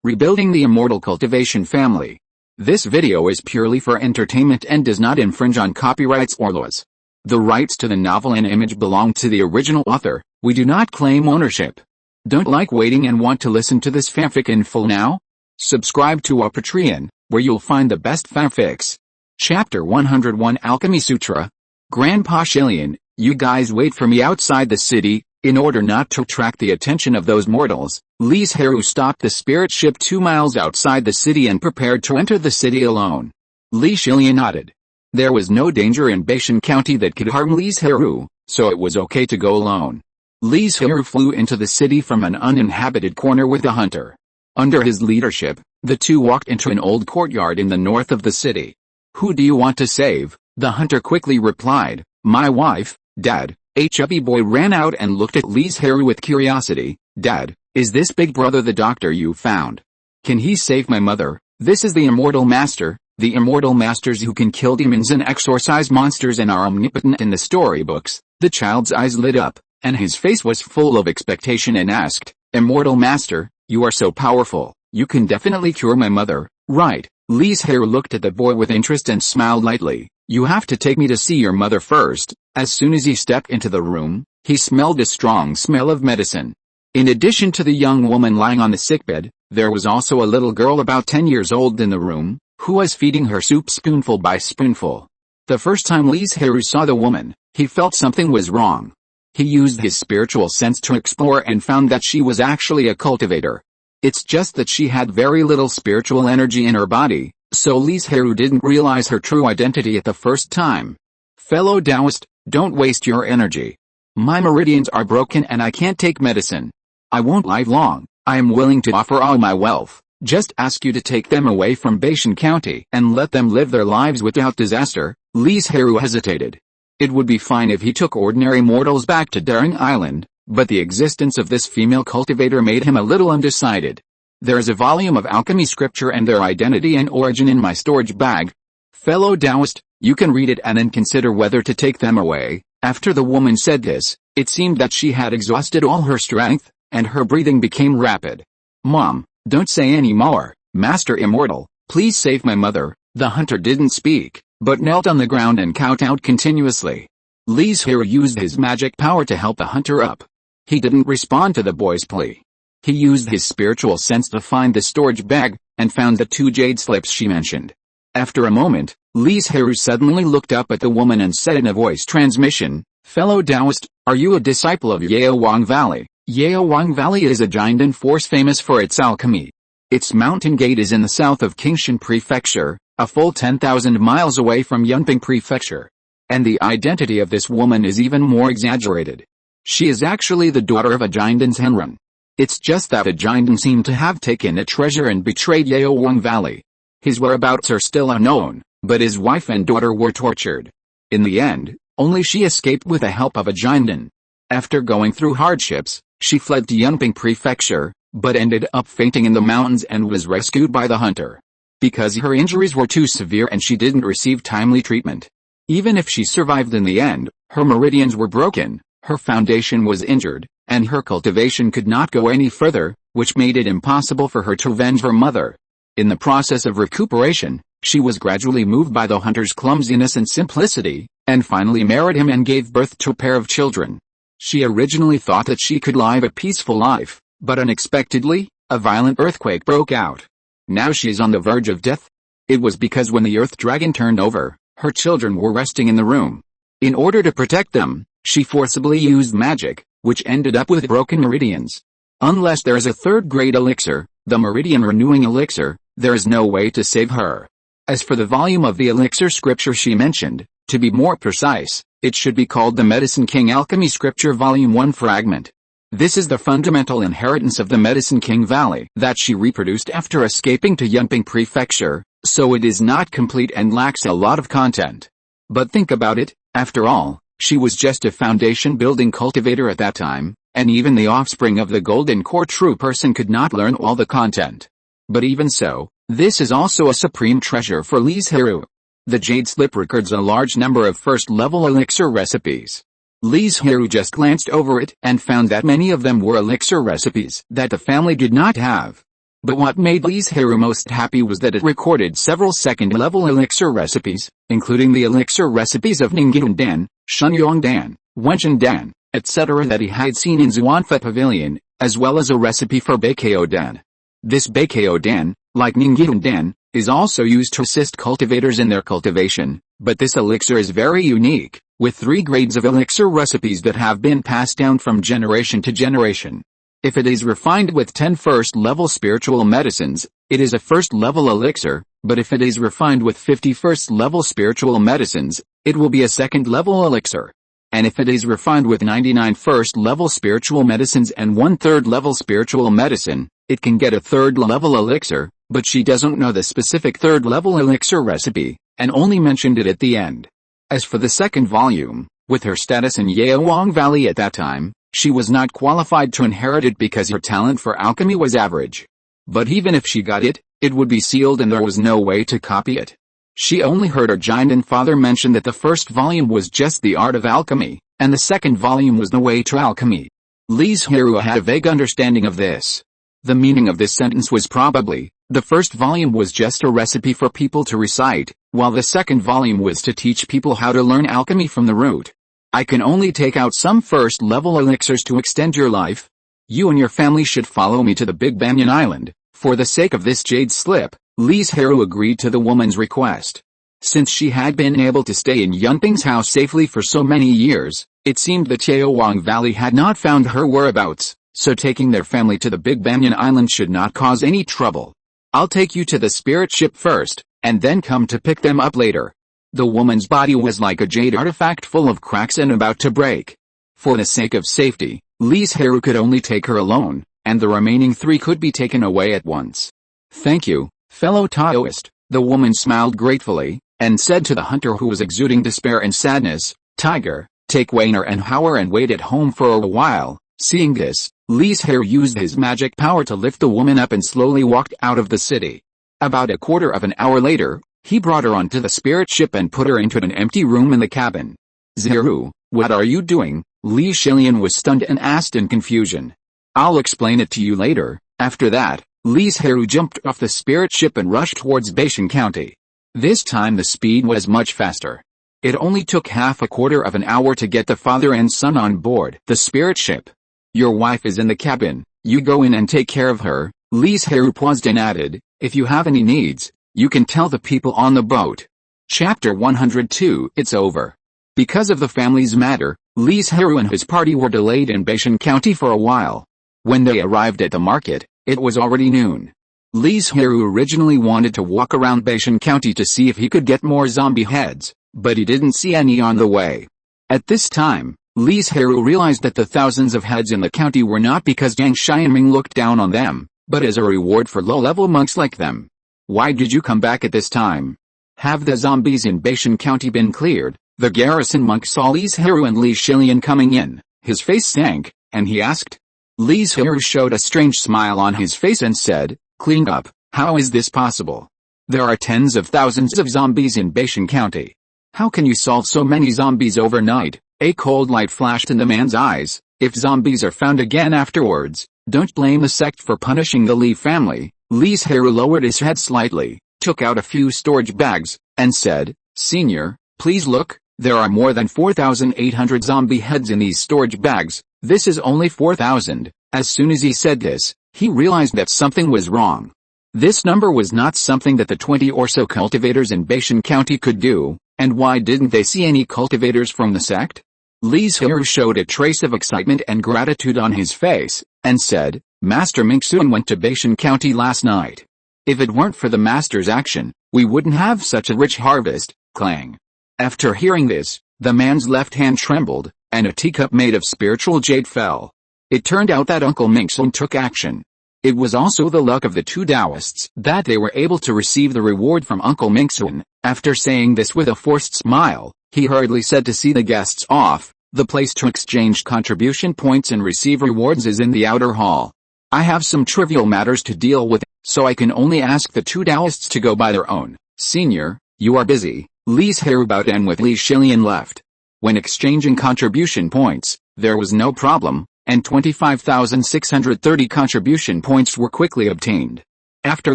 Rebuilding the Immortal Cultivation family. This video is purely for entertainment and does not infringe on copyrights or laws. The rights to the novel and image belong to the original author. We do not claim ownership. Don't like waiting and want to listen to this fanfic in full now? Subscribe to our Patreon, where you'll find the best fanfics. Chapter 101 Alchemy Sutra. Grandpa Shillian, you guys wait for me outside the city. In order not to attract the attention of those mortals, Li Zhirui stopped the spirit ship 2 miles outside the city and prepared to enter the city alone. Li Zhirui nodded. There was no danger in Banyan County that could harm Li Zhirui, so it was okay to go alone. Li Zhirui flew into the city from an uninhabited corner with a hunter. Under his leadership, the two walked into an old courtyard in the north of the city. "Who do you want to save?" the hunter quickly replied. "My wife, Dad." A chubby boy ran out and looked at Li Zhirui with curiosity. "Dad, is this big brother the doctor you found? Can he save my mother?" "This is the Immortal Master, the Immortal Masters who can kill demons and exorcise monsters and are omnipotent in the storybooks." The child's eyes lit up, and his face was full of expectation and asked, "Immortal Master, you are so powerful, you can definitely cure my mother, right?" Li Zhirui looked at the boy with interest and smiled lightly. "You have to take me to see your mother first." As soon as he stepped into the room, he smelled a strong smell of medicine. In addition to the young woman lying on the sickbed, there was also a little girl about 10 years old in the room, who was feeding her soup spoonful by spoonful. The first time Li Zhirui saw the woman, he felt something was wrong. He used his spiritual sense to explore and found that she was actually a cultivator. It's just that she had very little spiritual energy in her body, so Li Zhirui didn't realize her true identity at the first time. "Fellow Taoist, don't waste your energy. My meridians are broken and I can't take medicine. I won't live long. I am willing to offer all my wealth. Just ask you to take them away from Banyan County and let them live their lives without disaster." Li Zhirui hesitated. It would be fine if he took ordinary mortals back to Banyan Island, but the existence of this female cultivator made him a little undecided. "There is a volume of alchemy scripture and their identity and origin in my storage bag. Fellow Taoist, you can read it and then consider whether to take them away." After the woman said this, it seemed that she had exhausted all her strength, and her breathing became rapid. "Mom, don't say any more. Master Immortal, please save my mother." The hunter didn't speak, but knelt on the ground and kowtowed continuously. Li Zhirui used his magic power to help the hunter up. He didn't respond to the boy's plea. He used his spiritual sense to find the storage bag, and found the 2 jade slips she mentioned. After a moment, Li Zhirui suddenly looked up at the woman and said in a voice transmission, "Fellow Taoist, are you a disciple of Yaowang Valley?" Yaowang Valley is a giant force famous for its alchemy. Its mountain gate is in the south of Qingshan Prefecture, a full 10,000 miles away from Yunping Prefecture. And the identity of this woman is even more exaggerated. She is actually the daughter of a giant's Henrun. It's just that a giant seemed to have taken a treasure and betrayed Yaowang Valley. His whereabouts are still unknown, but his wife and daughter were tortured. In the end, only she escaped with the help of a giant. After going through hardships, she fled to Yunping Prefecture, but ended up fainting in the mountains and was rescued by the hunter. Because her injuries were too severe and she didn't receive timely treatment. Even if she survived in the end, her meridians were broken, her foundation was injured, and her cultivation could not go any further, which made it impossible for her to avenge her mother. In the process of recuperation, she was gradually moved by the hunter's clumsiness and simplicity, and finally married him and gave birth to a pair of children. She originally thought that she could live a peaceful life, but unexpectedly, a violent earthquake broke out. Now she is on the verge of death. It was because when the earth dragon turned over, her children were resting in the room. In order to protect them, she forcibly used magic, which ended up with broken meridians. Unless there is a third-grade elixir, the meridian renewing elixir, there is no way to save her. As for the volume of the elixir scripture she mentioned, to be more precise, it should be called the Medicine King Alchemy Scripture Volume 1 Fragment. This is the fundamental inheritance of the Medicine King Valley that she reproduced after escaping to Yunping Prefecture, so it is not complete and lacks a lot of content. But think about it, after all, she was just a foundation-building cultivator at that time, and even the offspring of the Golden Core true person could not learn all the content. But even so, this is also a supreme treasure for Li Zhirui. The jade slip records a large number of first-level elixir recipes. Li Zhirui just glanced over it and found that many of them were elixir recipes that the family did not have. But what made Li Zhirui most happy was that it recorded several second-level elixir recipes, including the elixir recipes of Ningyun Dan, Shenyang Dan, Wenchen Dan, etc. that he had seen in Zhuanfa Pavilion, as well as a recipe for Baikao Dan. This Baikao Dan, like Ningyun Dan, is also used to assist cultivators in their cultivation, but this elixir is very unique, with 3 grades of elixir recipes that have been passed down from generation to generation. If it is refined with 10 first-level spiritual medicines, it is a first-level elixir, but if it is refined with 50 first-level spiritual medicines, it will be a second-level elixir. And if it is refined with 99 first-level spiritual medicines and 1 third-level spiritual medicine, it can get a third-level elixir, but she doesn't know the specific third-level elixir recipe, and only mentioned it at the end. As for the second volume, with her status in Yaowang Valley at that time, she was not qualified to inherit it because her talent for alchemy was average. But even if she got it, it would be sealed and there was no way to copy it. She only heard her giant father mention that the first volume was just the art of alchemy, and the second volume was the way to alchemy. Li Zhirui had a vague understanding of this. The meaning of this sentence was probably, the first volume was just a recipe for people to recite, while the second volume was to teach people how to learn alchemy from the root. I can only take out some first-level elixirs to extend your life. You and your family should follow me to the big Banyan Island. For the sake of this jade slip, Li Zhirui agreed to the woman's request. Since she had been able to stay in Yunping's house safely for so many years, it seemed that Yaowang Valley had not found her whereabouts, so taking their family to the big Banyan Island should not cause any trouble. I'll take you to the spirit ship first, and then come to pick them up later. The woman's body was like a jade artifact full of cracks and about to break. For the sake of safety, Li Zhirui could only take her alone, and the remaining 3 could be taken away at once. Thank you, fellow Taoist, the woman smiled gratefully, and said to the hunter who was exuding despair and sadness, Tiger, take Weiner and Hauer and wait at home for a while. Seeing this, Li Zhirui used his magic power to lift the woman up and slowly walked out of the city. About a quarter of an hour later, he brought her onto the spirit ship and put her into an empty room in the cabin. Zhirui, what are you doing? Li Zhilian was stunned and asked in confusion. I'll explain it to you later. After that, Li Zhirui jumped off the spirit ship and rushed towards Baishan County. This time the speed was much faster. It only took half a quarter of an hour to get the father and son on board the spirit ship. Your wife is in the cabin, you go in and take care of her. Li Zhirui paused and added, if you have any needs, you can tell the people on the boat. Chapter 102. It's over. Because of the family's matter, Li Zhirui and his party were delayed in Baishan County for a while. When they arrived at the market, it was already noon. Li Zhirui originally wanted to walk around Baishan County to see if he could get more zombie heads, but he didn't see any on the way. At this time, Li Zhirui realized that the thousands of heads in the county were not because Yang Xianming looked down on them, but as a reward for low-level monks like them. Why did you come back at this time? Have the zombies in Baishan County been cleared? The garrison monk saw Li Zhirui and Li Zhilian coming in. His face sank, and he asked. Li Zhirui showed a strange smile on his face and said, cleaned up, how is this possible? There are tens of thousands of zombies in Baishan County. How can you solve so many zombies overnight? A cold light flashed in the man's eyes. If zombies are found again afterwards, don't blame the sect for punishing the Li family. Li Zhirui lowered his head slightly, took out a few storage bags, and said, Senior, please look, there are more than 4,800 zombie heads in these storage bags. This is only 4,000. As soon as he said this, he realized that something was wrong. This number was not something that the 20 or so cultivators in Baishan County could do, and why didn't they see any cultivators from the sect? Li Zhirui showed a trace of excitement and gratitude on his face, and said, Master Mingxuan went to Baishan County last night. If it weren't for the master's action, we wouldn't have such a rich harvest. Clang. After hearing this, the man's left hand trembled, and a teacup made of spiritual jade fell. It turned out that Uncle Mingxuan took action. It was also the luck of the 2 Taoists that they were able to receive the reward from Uncle Mingxuan. After saying this with a forced smile, he hurriedly said to see the guests off. The place to exchange contribution points and receive rewards is in the outer hall. I have some trivial matters to deal with, so I can only ask the 2 Taoists to go by their own. Senior, you are busy. Li Zhirui bowed and with Li Zhilian left. When exchanging contribution points, there was no problem, and 25,630 contribution points were quickly obtained. After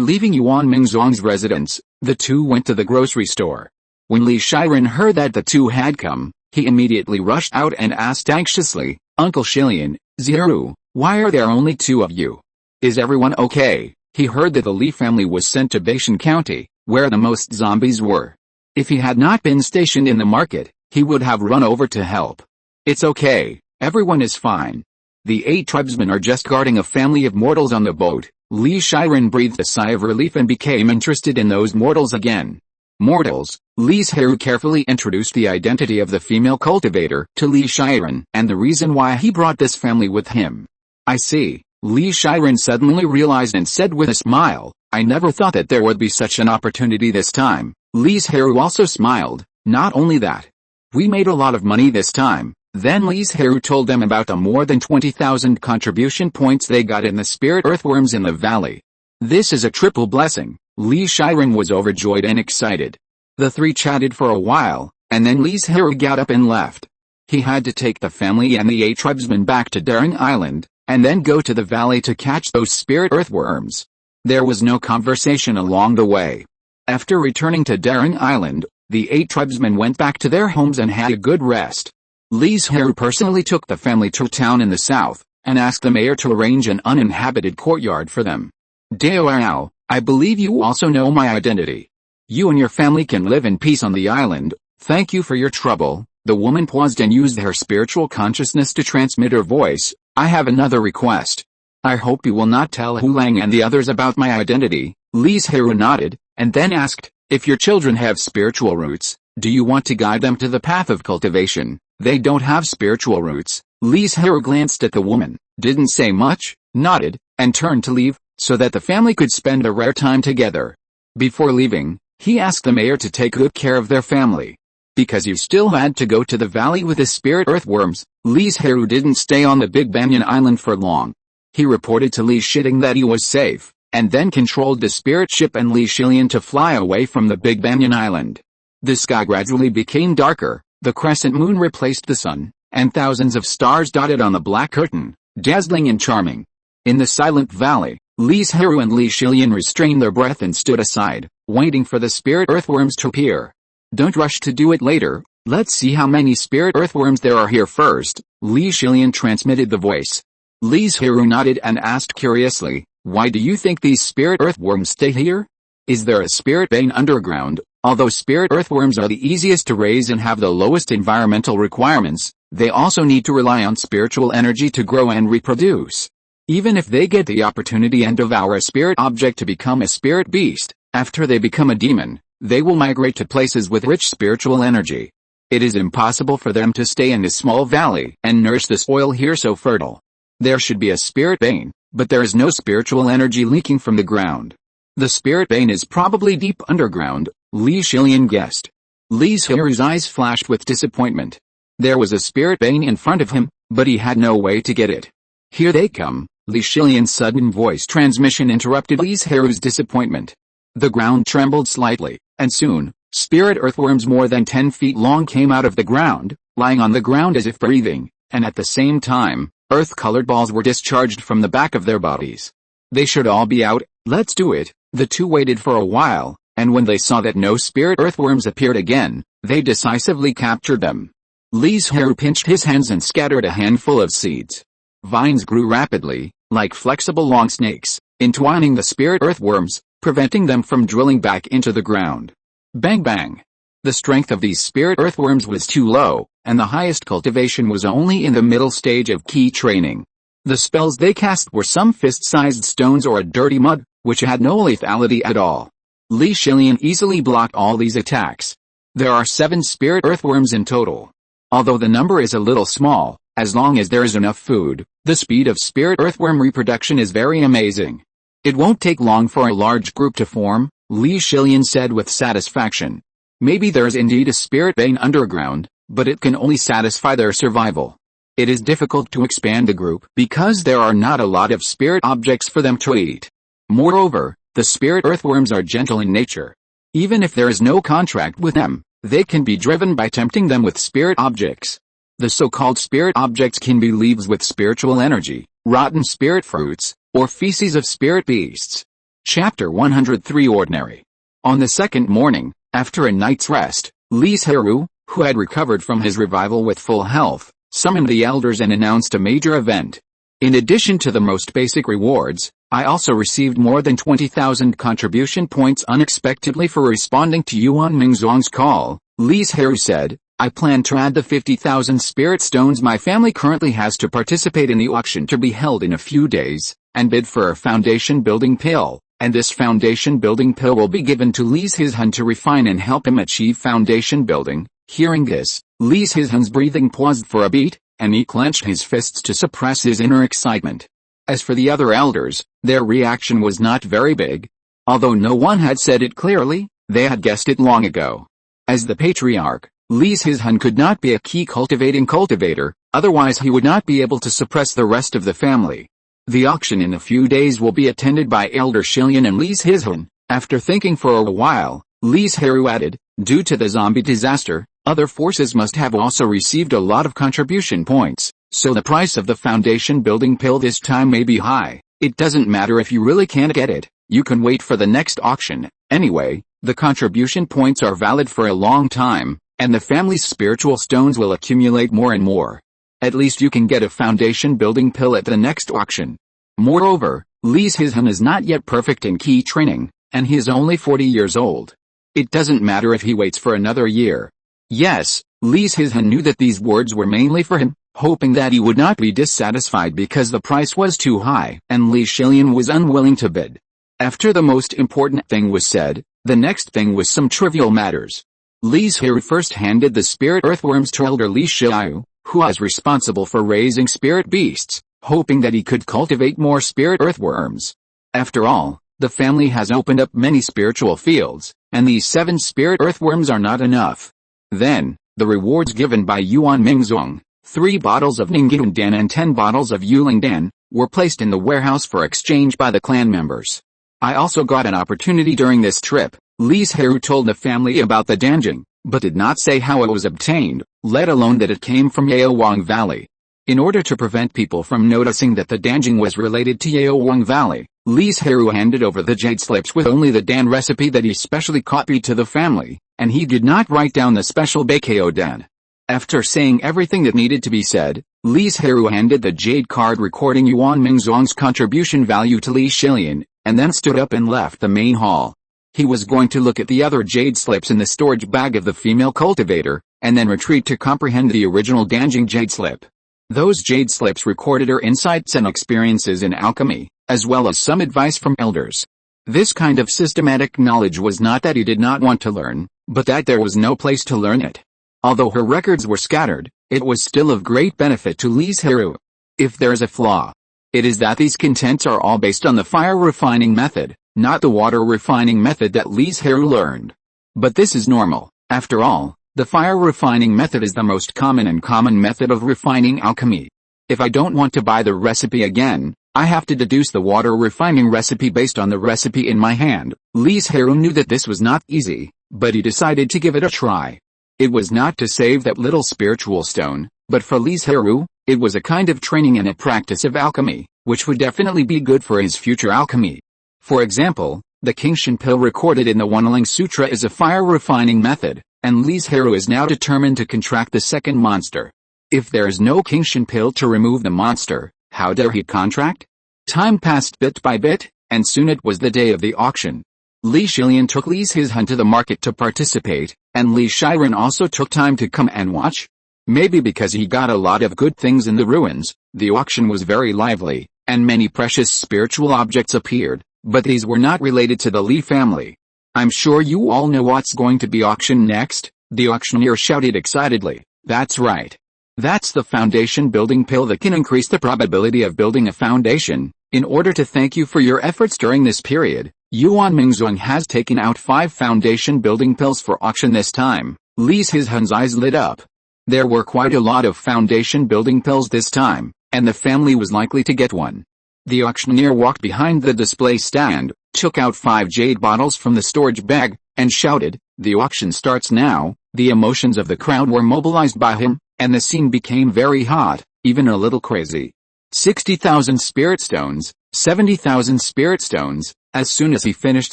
leaving Yuan Mingzong's residence, the two went to the grocery store. When Li Zhirui heard that the two had come, he immediately rushed out and asked anxiously, "Uncle Li Zhirui, why are there only two of you? Is everyone okay?" He heard that the Li family was sent to Baishan County, where the most zombies were. If he had not been stationed in the market, he would have run over to help. "It's okay, everyone is fine. The 8 tribesmen are just guarding a family of mortals on the boat." Li Zhirui breathed a sigh of relief and became interested in those mortals again. Mortals. Li Zhirui carefully introduced the identity of the female cultivator to Li Zhirui and the reason why he brought this family with him. "I see," Li Zhirui suddenly realized and said with a smile, "I never thought that there would be such an opportunity this time." Li Zhirui also smiled, "Not only that. We made a lot of money this time." Then Li Zhirui told them about the more than 20,000 contribution points they got in the spirit earthworms in the valley. "This is a triple blessing." Li Zhirui was overjoyed and excited. The three chatted for a while, and then Li Zhirui got up and left. He had to take the family and the 8 tribesmen back to Banyan Island, and then go to the valley to catch those spirit earthworms. There was no conversation along the way. After returning to Banyan Island, the 8 tribesmen went back to their homes and had a good rest. Li Zhirui personally took the family to a town in the south, and asked the mayor to arrange an uninhabited courtyard for them. "Dao, I believe you also know my identity. You and your family can live in peace on the island. Thank you for your trouble." The woman paused and used her spiritual consciousness to transmit her voice. "I have another request. I hope you will not tell Hulang and the others about my identity." Li Zhirui nodded, and then asked, "If your children have spiritual roots, do you want to guide them to the path of cultivation?" "They don't have spiritual roots." Li Zhirui glanced at the woman, didn't say much, nodded, and turned to leave, so that the family could spend a rare time together. Before leaving, he asked the mayor to take good care of their family. Because you still had to go to the valley with the spirit earthworms, Li Zhirui didn't stay on the Big Banyan Island for long. He reported to Li Zhirui that he was safe, and then controlled the spirit ship and Li Zhirui to fly away from the Big Banyan Island. The sky gradually became darker, the crescent moon replaced the sun, and thousands of stars dotted on the black curtain, dazzling and charming. In the silent valley, Li Zhirui and Li Zhirui restrained their breath and stood aside, waiting for the spirit earthworms to appear. "Don't rush to do it later, let's see how many spirit earthworms there are here first." Li Zhirui transmitted the voice. Li Zhirui nodded and asked curiously, "Why do you think these spirit earthworms stay here? Is there a spirit vein underground?" Although spirit earthworms are the easiest to raise and have the lowest environmental requirements, they also need to rely on spiritual energy to grow and reproduce. Even if they get the opportunity and devour a spirit object to become a spirit beast, after they become a demon, they will migrate to places with rich spiritual energy. It is impossible for them to stay in this small valley and nourish the soil here so fertile. There should be a spirit vein, but there is no spiritual energy leaking from the ground. The spirit vein is probably deep underground, Li Zhirui guessed. Li Zhirui's eyes flashed with disappointment. There was a spirit vein in front of him, but he had no way to get it. "Here they come." Li Zhirui's sudden voice transmission interrupted Li Zhirui's disappointment. The ground trembled slightly, and soon, spirit earthworms more than 10 feet long came out of the ground, lying on the ground as if breathing, and at the same time, earth-colored balls were discharged from the back of their bodies. "They should all be out, let's do it." The two waited for a while, and when they saw that no spirit earthworms appeared again, they decisively captured them. Li Zhirui pinched his hands and scattered a handful of seeds. Vines grew rapidly, like flexible long snakes, entwining the spirit earthworms, preventing them from drilling back into the ground. Bang bang! The strength of these spirit earthworms was too low, and the highest cultivation was only in the middle stage of key training. The spells they cast were some fist-sized stones or a dirty mud, which had no lethality at all. Li Zhirui easily blocked all these attacks. There are 7 spirit earthworms in total. Although the number is a little small, as long as there is enough food, the speed of spirit earthworm reproduction is very amazing. "It won't take long for a large group to form," Li Zhirui said with satisfaction. "Maybe there is indeed a spirit vein underground, but it can only satisfy their survival. It is difficult to expand the group because there are not a lot of spirit objects for them to eat. Moreover, the spirit earthworms are gentle in nature. Even if there is no contract with them, they can be driven by tempting them with spirit objects. The so-called spirit objects can be leaves with spiritual energy, rotten spirit fruits, or feces of spirit beasts. Chapter 103 Ordinary. On the second morning, after a night's rest, Li Zhirui, who had recovered from his revival with full health, summoned the elders and announced a major event. In addition to the most basic rewards, I also received more than 20,000 contribution points unexpectedly for responding to Yuan Mingzhuang's call. Li Zhirui said, I plan to add the 50,000 spirit stones my family currently has to participate in the auction to be held in a few days, and bid for a foundation building pill, and this foundation building pill will be given to Li Zhirui to refine and help him achieve foundation building. Hearing this, Li Zhirui's breathing paused for a beat, and he clenched his fists to suppress his inner excitement. As for the other elders, their reaction was not very big. Although no one had said it clearly, they had guessed it long ago. As the patriarch, Li Zhirui could not be a key cultivator, otherwise he would not be able to suppress the rest of the family. The auction in a few days will be attended by Elder Shilian and Li Zhirui. After thinking for a while, Li Zhirui added, due to the zombie disaster, other forces must have also received a lot of contribution points, so the price of the foundation building pill this time may be high. It doesn't matter if you really can't get it, you can wait for the next auction. Anyway, the contribution points are valid for a long time, and the family's spiritual stones will accumulate more and more. At least you can get a foundation building pill at the next auction. Moreover, Li Zhirui is not yet perfect in key training, and he is only 40 years old. It doesn't matter if he waits for another year. Yes, Li Zhirui knew that these words were mainly for him, hoping that he would not be dissatisfied because the price was too high, and Li Zhirui was unwilling to bid. After the most important thing was said, the next thing was some trivial matters. Li Zhirui first handed the spirit earthworms to Elder Li Zhirui, who was responsible for raising spirit beasts, hoping that he could cultivate more spirit earthworms. After all, the family has opened up many spiritual fields, and these 7 spirit earthworms are not enough. Then, the rewards given by Yuan Mingzhuang, 3 bottles of Ningguang Dan and 10 bottles of Yuling Dan, were placed in the warehouse for exchange by the clan members. I also got an opportunity during this trip. Li Zhirui told the family about the Danjing, but did not say how it was obtained, let alone that it came from Yaowang Valley. In order to prevent people from noticing that the Danjing was related to Yaowang Valley, Li Zhirui handed over the jade slips with only the Dan recipe that he specially copied to the family, and he did not write down the special Baikao Dan. After saying everything that needed to be said, Li Zhirui handed the jade card recording Yuan Mingzhuang's contribution value to Li Shilian, and then stood up and left the main hall. He was going to look at the other jade slips in the storage bag of the female cultivator, and then retreat to comprehend the original Danjing jade slip. Those jade slips recorded her insights and experiences in alchemy, as well as some advice from elders. This kind of systematic knowledge was not that he did not want to learn, but that there was no place to learn it. Although her records were scattered, it was still of great benefit to Li Zhirui. If there is a flaw, it is that these contents are all based on the fire refining method, not the water refining method that Li Zhirui learned. But this is normal. After all, the fire refining method is the most common method of refining alchemy. If I don't want to buy the recipe again, I have to deduce the water refining recipe based on the recipe in my hand. Li Zhirui knew that this was not easy, but he decided to give it a try. It was not to save that little spiritual stone, but for Li Zhirui, it was a kind of training and a practice of alchemy, which would definitely be good for his future alchemy. For example, the Qingshan pill recorded in the Wanling Sutra is a fire refining method, and Li Zhirui is now determined to contract the second monster. If there is no Qingshan pill to remove the monster, how dare he contract? Time passed bit by bit, and soon it was the day of the auction. Li Shilian took Li Zhirui to the market to participate, and Li Zhirui also took time to come and watch. Maybe because he got a lot of good things in the ruins, the auction was very lively, and many precious spiritual objects appeared, but these were not related to the Li family. I'm sure you all know what's going to be auctioned next, the auctioneer shouted excitedly. That's right. That's the foundation building pill that can increase the probability of building a foundation. In order to thank you for your efforts during this period, Yuan Mingzhuang has taken out 5 foundation building pills for auction this time. Li Zhirui's eyes lit up. There were quite a lot of foundation building pills this time, and the family was likely to get one. The auctioneer walked behind the display stand, took out 5 jade bottles from the storage bag, and shouted, "The auction starts now." The emotions of the crowd were mobilized by him, and the scene became very hot, even a little crazy. 60,000 spirit stones, 70,000 spirit stones, As soon as he finished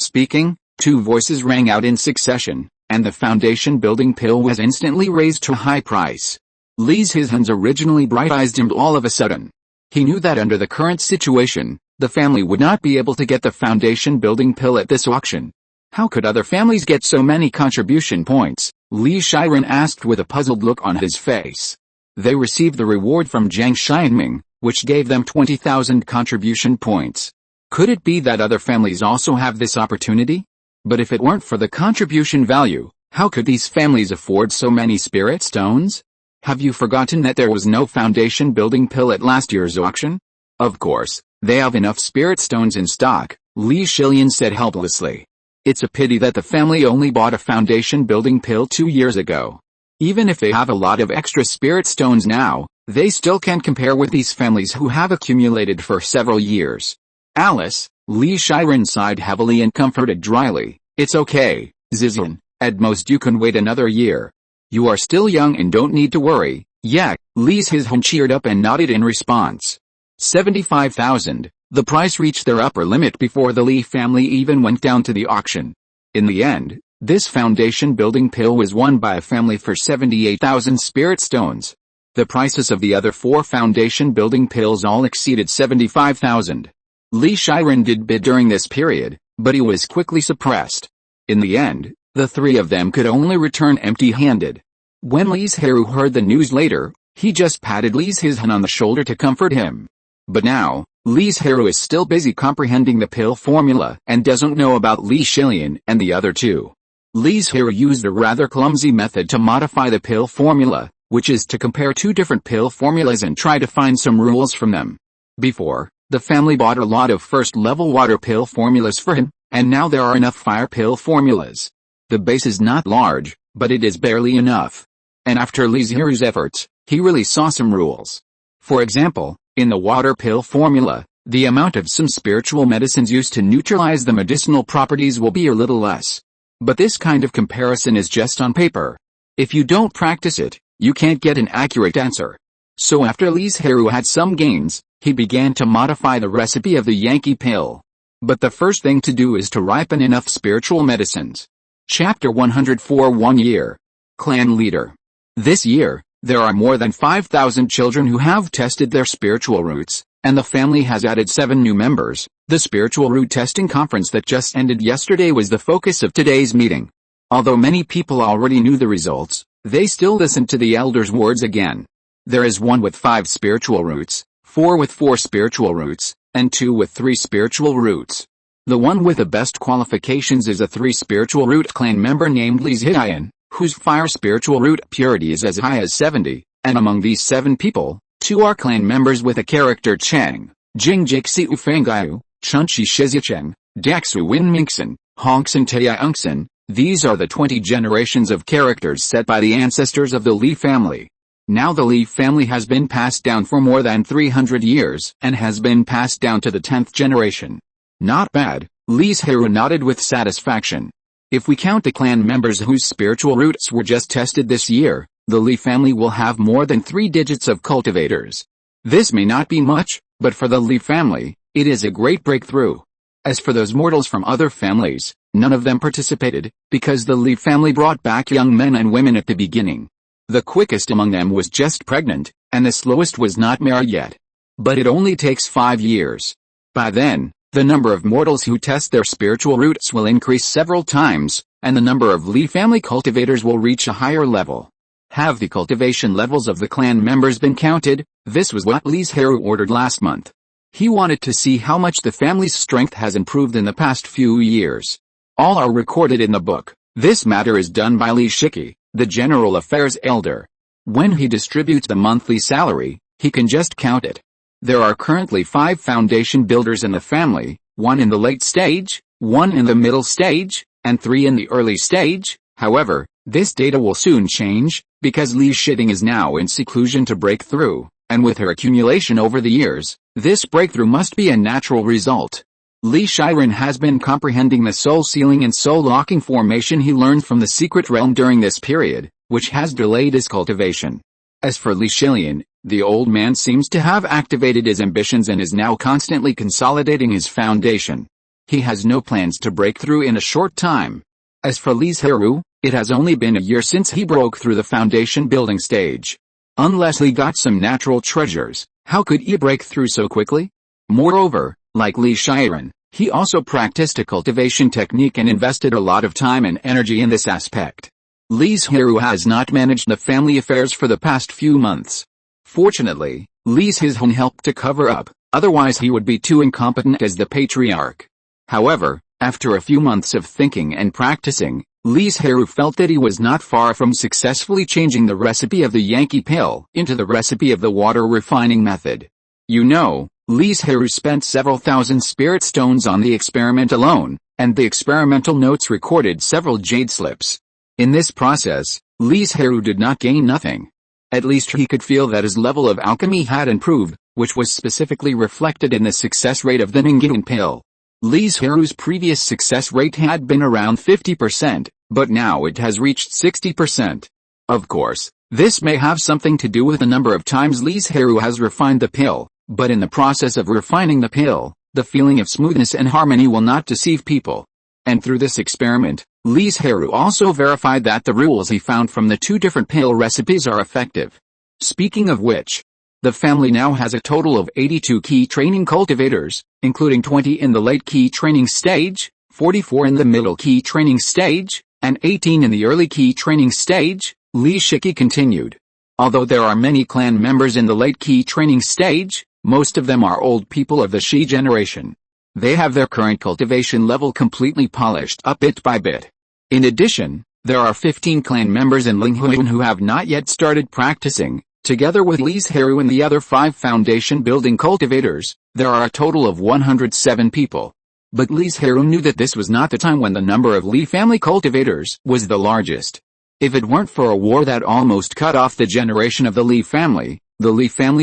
speaking, two voices rang out in succession, and the foundation building pill was instantly raised to a high price. Li Zhirui originally bright eyes dimmed all of a sudden. He knew that under the current situation, the family would not be able to get the foundation building pill at this auction. How could other families get so many contribution points? Li Zhirui asked with a puzzled look on his face. They received the reward from Jiang Xianming, which gave them 20,000 contribution points. Could it be that other families also have this opportunity? But if it weren't for the contribution value, how could these families afford so many spirit stones? Have you forgotten that there was no foundation building pill at last year's auction? Of course, they have enough spirit stones in stock, Li Zhirui said helplessly. It's a pity that the family only bought a foundation building pill 2 years ago. Even if they have a lot of extra spirit stones now, they still can't compare with these families who have accumulated for several years. Alice, Li Zhirui sighed heavily and comforted dryly. It's okay, Zizan, at most you can wait another year. You are still young and don't need to worry. Yeah, Li Zhirui cheered up and nodded in response. 75,000, the price reached their upper limit before the Li family even went down to the auction. In the end, this foundation building pill was won by a family for 78,000 spirit stones. The prices of the other 4 foundation building pills all exceeded 75,000. Li Zhirui did bid during this period, but he was quickly suppressed. In the end, the 3 of them could only return empty-handed. When Li Zhirui heard the news later, he just patted Li Zhirui on the shoulder to comfort him. But now, Li Zhirui is still busy comprehending the pill formula and doesn't know about Li Zhirui and the other 2. Li Zhirui used a rather clumsy method to modify the pill formula, which is to compare 2 different pill formulas and try to find some rules from them. Before, the family bought a lot of first-level water pill formulas for him, and now there are enough fire pill formulas. The base is not large, but it is barely enough. And after Li Zhirui's efforts, he really saw some rules. For example, in the water pill formula, the amount of some spiritual medicines used to neutralize the medicinal properties will be a little less. But this kind of comparison is just on paper. If you don't practice it, you can't get an accurate answer. So after Li Zhirui had some gains, he began to modify the recipe of the Yankee pill. But the first thing to do is to ripen enough spiritual medicines. Chapter 104 1 year. Clan Leader. This year, there are more than 5,000 children who have tested their spiritual roots, and the family has added 7 new members. The spiritual root testing conference that just ended yesterday was the focus of today's meeting. Although many people already knew the results, they still listened to the elders' words again. There is 1 with 5 spiritual roots, 4 with 4 spiritual roots, and 2 with 3 spiritual roots. The one with the best qualifications is a 3 spiritual root clan member named Li Zhirui, whose fire spiritual root purity is as high as 70, and among these 7 people, 2 are clan members with a character Cheng, Jing Jixiu Fangaiu, Chunchi Shizicheng, Daxu Winmingsen, Hongsen Taiyangsen. These are the 20 generations of characters set by the ancestors of the Li family. Now the Li family has been passed down for more than 300 years and has been passed down to the 10th generation. Not bad, Li Zhirui nodded with satisfaction. If we count the clan members whose spiritual roots were just tested this year, the Li family will have more than 3 digits of cultivators. This may not be much, but for the Li family, it is a great breakthrough. As for those mortals from other families, none of them participated, because the Li family brought back young men and women at the beginning. The quickest among them was just pregnant, and the slowest was not married yet. But it only takes 5 years. By then, the number of mortals who test their spiritual roots will increase several times, and the number of Li family cultivators will reach a higher level. Have the cultivation levels of the clan members been counted? This was what Li Zhirui ordered last month. He wanted to see how much the family's strength has improved in the past few years. All are recorded in the book. This matter is done by Li Shiki, the general affairs elder. When he distributes the monthly salary, he can just count it. There are currently 5 foundation builders in the family, 1 in the late stage, 1 in the middle stage, and 3 in the early stage. However, this data will soon change, because Li Shitting is now in seclusion to break through, and with her accumulation over the years, this breakthrough must be a natural result. Li Zhirui has been comprehending the soul sealing and soul locking formation he learned from the secret realm during this period, which has delayed his cultivation. As for Li Zhirui, the old man seems to have activated his ambitions and is now constantly consolidating his foundation. He has no plans to break through in a short time. As for Li Zhirui, it has only been a year since he broke through the foundation building stage. Unless Li got some natural treasures, how could he break through so quickly? Moreover, like Li Zhirui, he also practiced a cultivation technique and invested a lot of time and energy in this aspect. Li Zhirui has not managed the family affairs for the past few months. Fortunately, Li Zhirui helped to cover up, otherwise he would be too incompetent as the patriarch. However, after a few months of thinking and practicing, Li Zhirui felt that he was not far from successfully changing the recipe of the Yankee pill into the recipe of the water refining method. You know, Li Zhirui spent several thousand spirit stones on the experiment alone, and the experimental notes recorded several jade slips. In this process, Li Zhirui did not gain nothing. At least he could feel that his level of alchemy had improved, which was specifically reflected in the success rate of the Ningguang pill. Li Zhirui's previous success rate had been around 50%, but now it has reached 60%. Of course, this may have something to do with the number of times Li Zhirui has refined the pill, but in the process of refining the pill, the feeling of smoothness and harmony will not deceive people. And through this experiment, Li Zhirui also verified that the rules he found from the two different pill recipes are effective. Speaking of which, the family now has a total of 82 key training cultivators, including 20 in the late key training stage, 44 in the middle key training stage, and 18 in the early key training stage, Li Zhirui continued. Although there are many clan members in the late key training stage, most of them are old people of the Shi generation. They have their current cultivation level completely polished up bit by bit. In addition, there are 15 clan members in Linhuan who have not yet started practicing. Together with Li Zhirui and the other 5 foundation building cultivators, there are a total of 107 people. But Li Zhirui knew that this was not the time when the number of Li family cultivators was the largest. If it weren't for a war that almost cut off the generation of the Li family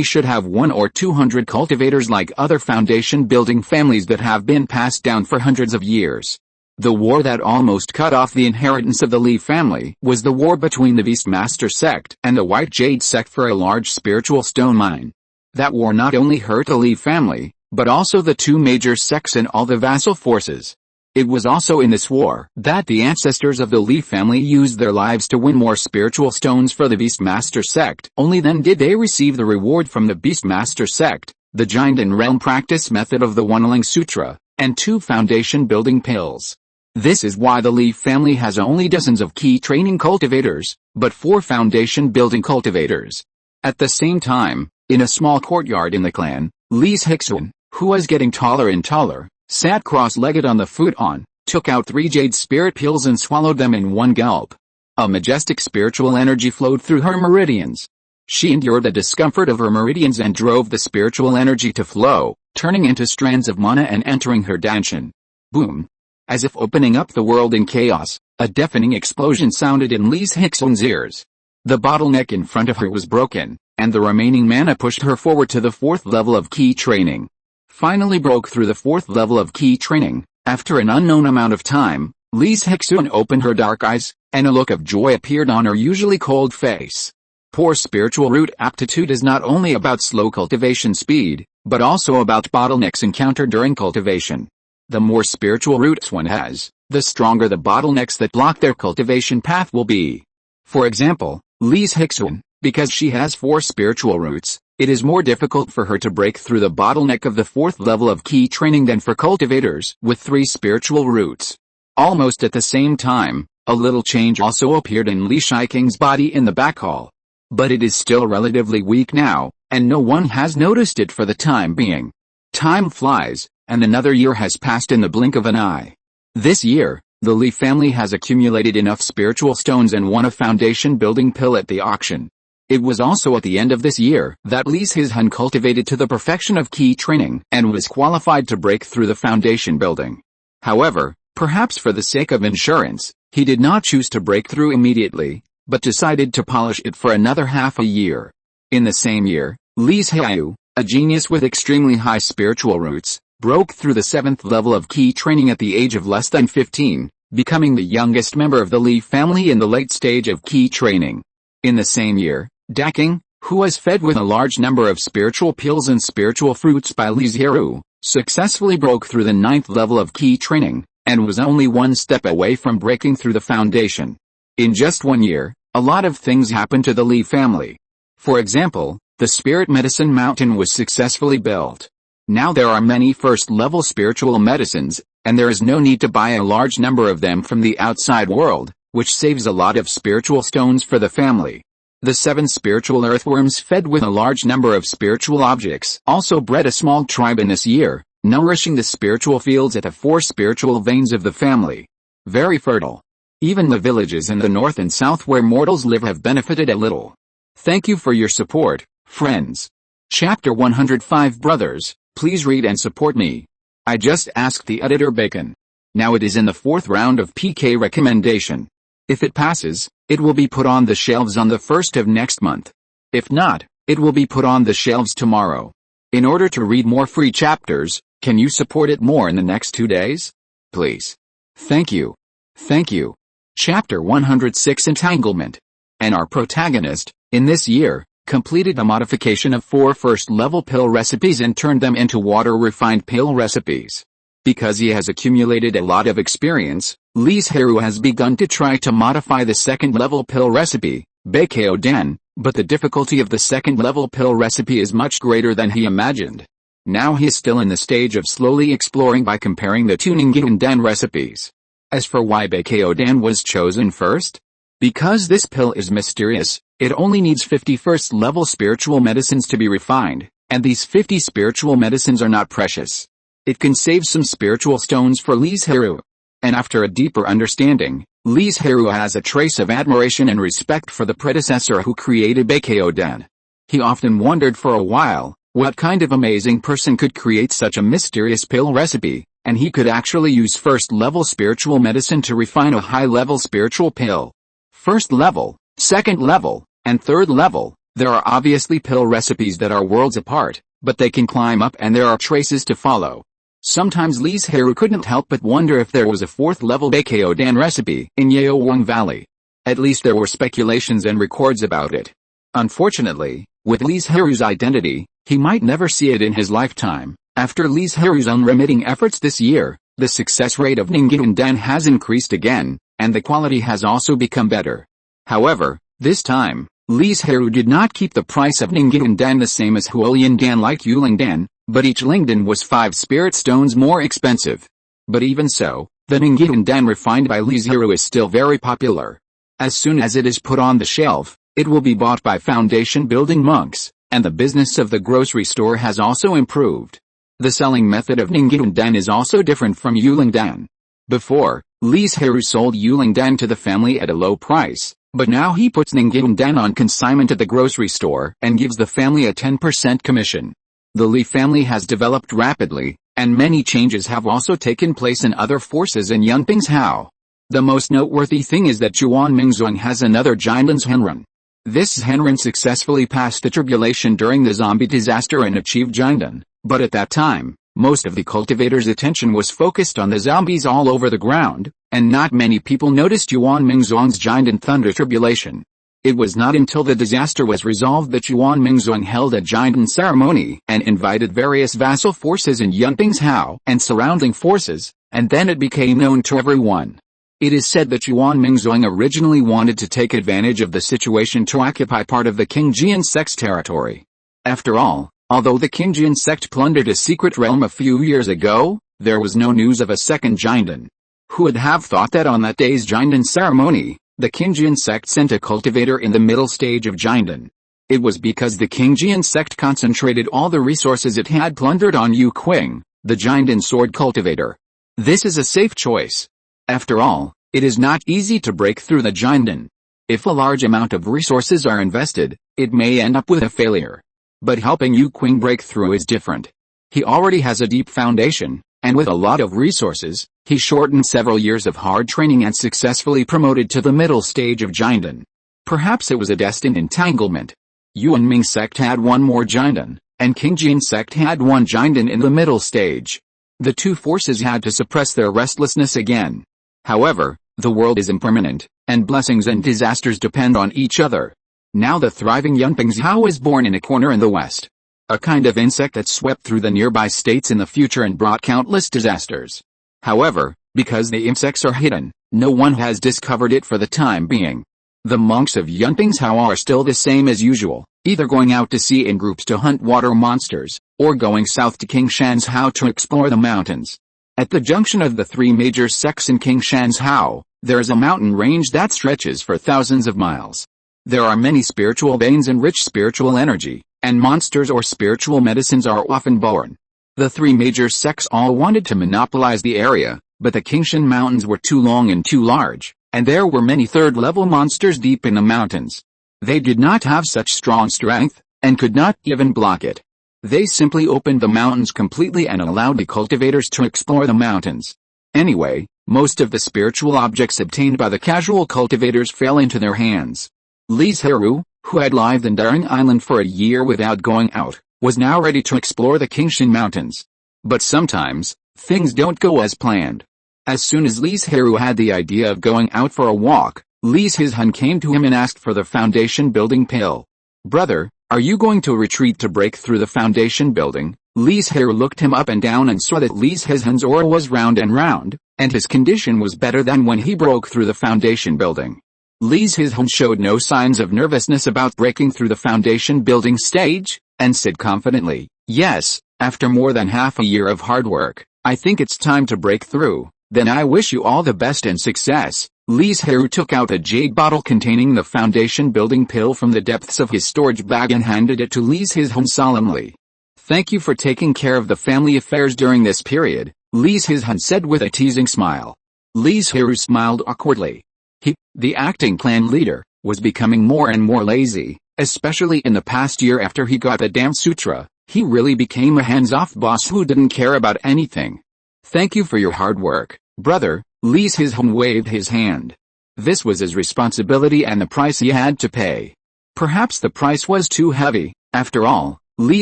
should have 100 or 200 cultivators like other foundation building families that have been passed down for hundreds of years. The war that almost cut off the inheritance of the Li family was the war between the Beastmaster sect and the White Jade sect for a large spiritual stone mine. That war not only hurt the Li family, but also the 2 major sects and all the vassal forces. It was also in this war that the ancestors of the Li family used their lives to win more spiritual stones for the Beastmaster sect. Only then did they receive the reward from the Beastmaster sect, the giant and realm practice method of the Wanling Sutra, and 2 foundation building pills. This is why the Li family has only dozens of key training cultivators, but 4 foundation building cultivators. At the same time, in a small courtyard in the clan, Li Zhirui, who was getting taller and taller, sat cross-legged on the futon, took out 3 jade spirit pills and swallowed them in one gulp. A majestic spiritual energy flowed through her meridians. She endured the discomfort of her meridians and drove the spiritual energy to flow, turning into strands of mana and entering her danshan. Boom! As if opening up the world in chaos, a deafening explosion sounded in Li Zhirui's ears. The bottleneck in front of her was broken, and the remaining mana pushed her forward to the 4th level of key training. Finally broke through the 4th level of key training, after an unknown amount of time, Li Zhirui opened her dark eyes, and a look of joy appeared on her usually cold face. Poor spiritual root aptitude is not only about slow cultivation speed, but also about bottlenecks encountered during cultivation. The more spiritual roots one has, the stronger the bottlenecks that block their cultivation path will be. For example, Li Zhirui, because she has 4 spiritual roots, it is more difficult for her to break through the bottleneck of the 4th level of key training than for cultivators with 3 spiritual roots. Almost at the same time, a little change also appeared in Li Zhirui's body in the back hall. But it is still relatively weak now, and no one has noticed it for the time being. Time flies, and another year has passed in the blink of an eye. This year, the Li family has accumulated enough spiritual stones and won a foundation building pill at the auction. It was also at the end of this year that Li Zhirui cultivated to the perfection of key training and was qualified to break through the foundation building. However, perhaps for the sake of insurance, he did not choose to break through immediately, but decided to polish it for another half a year. In the same year, Li Zhirui, a genius with extremely high spiritual roots, broke through the 7th level of key training at the age of less than 15, becoming the youngest member of the Li family in the late stage of key training. In the same year, Daking, who was fed with a large number of spiritual pills and spiritual fruits by Li Zhirui, successfully broke through the 9th level of key training, and was only one step away from breaking through the foundation. In just 1 year, a lot of things happened to the Li family. For example, the Spirit Medicine Mountain was successfully built. Now there are many first-level spiritual medicines, and there is no need to buy a large number of them from the outside world, which saves a lot of spiritual stones for the family. The 7 spiritual earthworms fed with a large number of spiritual objects also bred a small tribe in this year, nourishing the spiritual fields at the 4 spiritual veins of the family. Very fertile. Even the villages in the north and south where mortals live have benefited a little. Thank you for your support, friends. Chapter 105 Brothers, please read and support me. I just asked the editor Bacon. Now it is in the 4th round of PK recommendation. If it passes, it will be put on the shelves on the 1st of next month. If not, it will be put on the shelves tomorrow. In order to read more free chapters, can you support it more in the next 2 days? Please. Thank you. Thank you. Chapter 106 Entanglement. And our protagonist, in this year, completed a modification of 4 first-level pill recipes and turned them into water-refined pill recipes. Because he has accumulated a lot of experience, Li Zhirui has begun to try to modify the second-level pill recipe, Baikao Den, but the difficulty of the second-level pill recipe is much greater than he imagined. Now he is still in the stage of slowly exploring by comparing the 2 Ningguan Den recipes. As for why Baikao Den was chosen first? Because this pill is mysterious, it only needs 50 first-level spiritual medicines to be refined, and these 50 spiritual medicines are not precious. It can save some spiritual stones for Li Zhirui. And after a deeper understanding, Li Zhirui has a trace of admiration and respect for the predecessor who created Baikao Den. He often wondered for a while, what kind of amazing person could create such a mysterious pill recipe, and he could actually use first-level spiritual medicine to refine a high-level spiritual pill. First level, second level, and third level, there are obviously pill recipes that are worlds apart, but they can climb up and there are traces to follow. Sometimes Li Zhirui couldn't help but wonder if there was a 4th-level Baikao Den recipe in Yaowang Valley. At least there were speculations and records about it. Unfortunately, with Li Zhirui's identity, he might never see it in his lifetime. After Li Zhirui's unremitting efforts this year, the success rate of Ningguan Den has increased again, and the quality has also become better. However, this time, Li Zhirui did not keep the price of Ningguan Den the same as Huolian Dan like Yuling Dan, but each Lingdan was 5 spirit stones more expensive. But even so, the Ningguan Den refined by Li Zhirui is still very popular. As soon as it is put on the shelf, it will be bought by foundation building monks, and the business of the grocery store has also improved. The selling method of Ningguan Den is also different from Yuling Dan. Before, Li Zhirui sold Yuling Dan to the family at a low price, but now he puts Ningguan Den on consignment at the grocery store and gives the family a 10% commission. The Li family has developed rapidly, and many changes have also taken place in other forces in Yunping's Hao. The most noteworthy thing is that Yuan Mingzhuang has another Jindan's Henren. This Henren successfully passed the tribulation during the zombie disaster and achieved Jindan, but at that time, most of the cultivators' attention was focused on the zombies all over the ground, and not many people noticed Yuan Mingzhuang's Jindan Thunder tribulation. It was not until the disaster was resolved that Yuan Mingzhuang held a Jindan ceremony and invited various vassal forces in Yunping's Hao and surrounding forces, and then it became known to everyone. It is said that Yuan Mingzhuang originally wanted to take advantage of the situation to occupy part of the Qingjian sect's territory. After all, although the Qingjian sect plundered a secret realm a few years ago, there was no news of a second Jindan. Who would have thought that on that day's Jindan ceremony, the Qingjian sect sent a cultivator in the middle stage of Jindan? It was because the Qingjian sect concentrated all the resources it had plundered on Yu Qing, the Jindan sword cultivator. This is a safe choice. After all, it is not easy to break through the Jindan. If a large amount of resources are invested, it may end up with a failure. But helping Yu Qing break through is different. He already has a deep foundation, and with a lot of resources, he shortened several years of hard training and successfully promoted to the middle stage of Jindan. Perhaps it was a destined entanglement. Yuan Ming sect had one more Jindan, and Qingjian sect had one Jindan in the middle stage. The two forces had to suppress their restlessness again. However, the world is impermanent, and blessings and disasters depend on each other. Now the thriving Yunping's Hao is born in a corner in the west. a kind of insect that swept through the nearby states in the future and brought countless disasters. However, because the insects are hidden, no one has discovered it for the time being. The monks of Yuntingshao are still the same as usual, either going out to sea in groups to hunt water monsters, or going south to Kingshanshao to explore the mountains. At the junction of the three major sects in Kingshanshao, there is a mountain range that stretches for thousands of miles. There are many spiritual veins and rich spiritual energy, and monsters or spiritual medicines are often born. The three major sects all wanted to monopolize the area, but the Kingshan Mountains were too long and too large, and there were many third-level monsters deep in the mountains. They did not have such strong strength, and could not even block it. They simply opened the mountains completely and allowed the cultivators to explore the mountains. Anyway, most of the spiritual objects obtained by the casual cultivators fell into their hands. Li Zhirui, who had lived in Banyan Island for a year without going out, was now ready to explore the Kingshan Mountains. But sometimes, things don't go as planned. As soon as Li Zhirui had the idea of going out for a walk, Li Zhirui came to him and asked for the foundation building pill. "Brother, are you going to retreat to break through the foundation building?" Li Zhirui looked him up and down and saw that Li Zhirui's aura was round and round, and his condition was better than when he broke through the foundation building. Li Zhirui showed no signs of nervousness about breaking through the foundation building stage, and said confidently, "Yes, after more than half a year of hard work, I think it's time to break through. Then I wish you all the best and success." Li Zhirui took out a jade bottle containing the foundation building pill from the depths of his storage bag and handed it to Li Zhirui solemnly. "Thank you for taking care of the family affairs during this period," Li Zhirui said with a teasing smile. Li Zhirui smiled awkwardly. He, the acting clan leader, was becoming more and more lazy, especially in the past year after he got the damn sutra. He really became a hands-off boss who didn't care about anything. "Thank you for your hard work, brother," Li Zhirui waved his hand. This was his responsibility and the price he had to pay. Perhaps the price was too heavy. After all, Li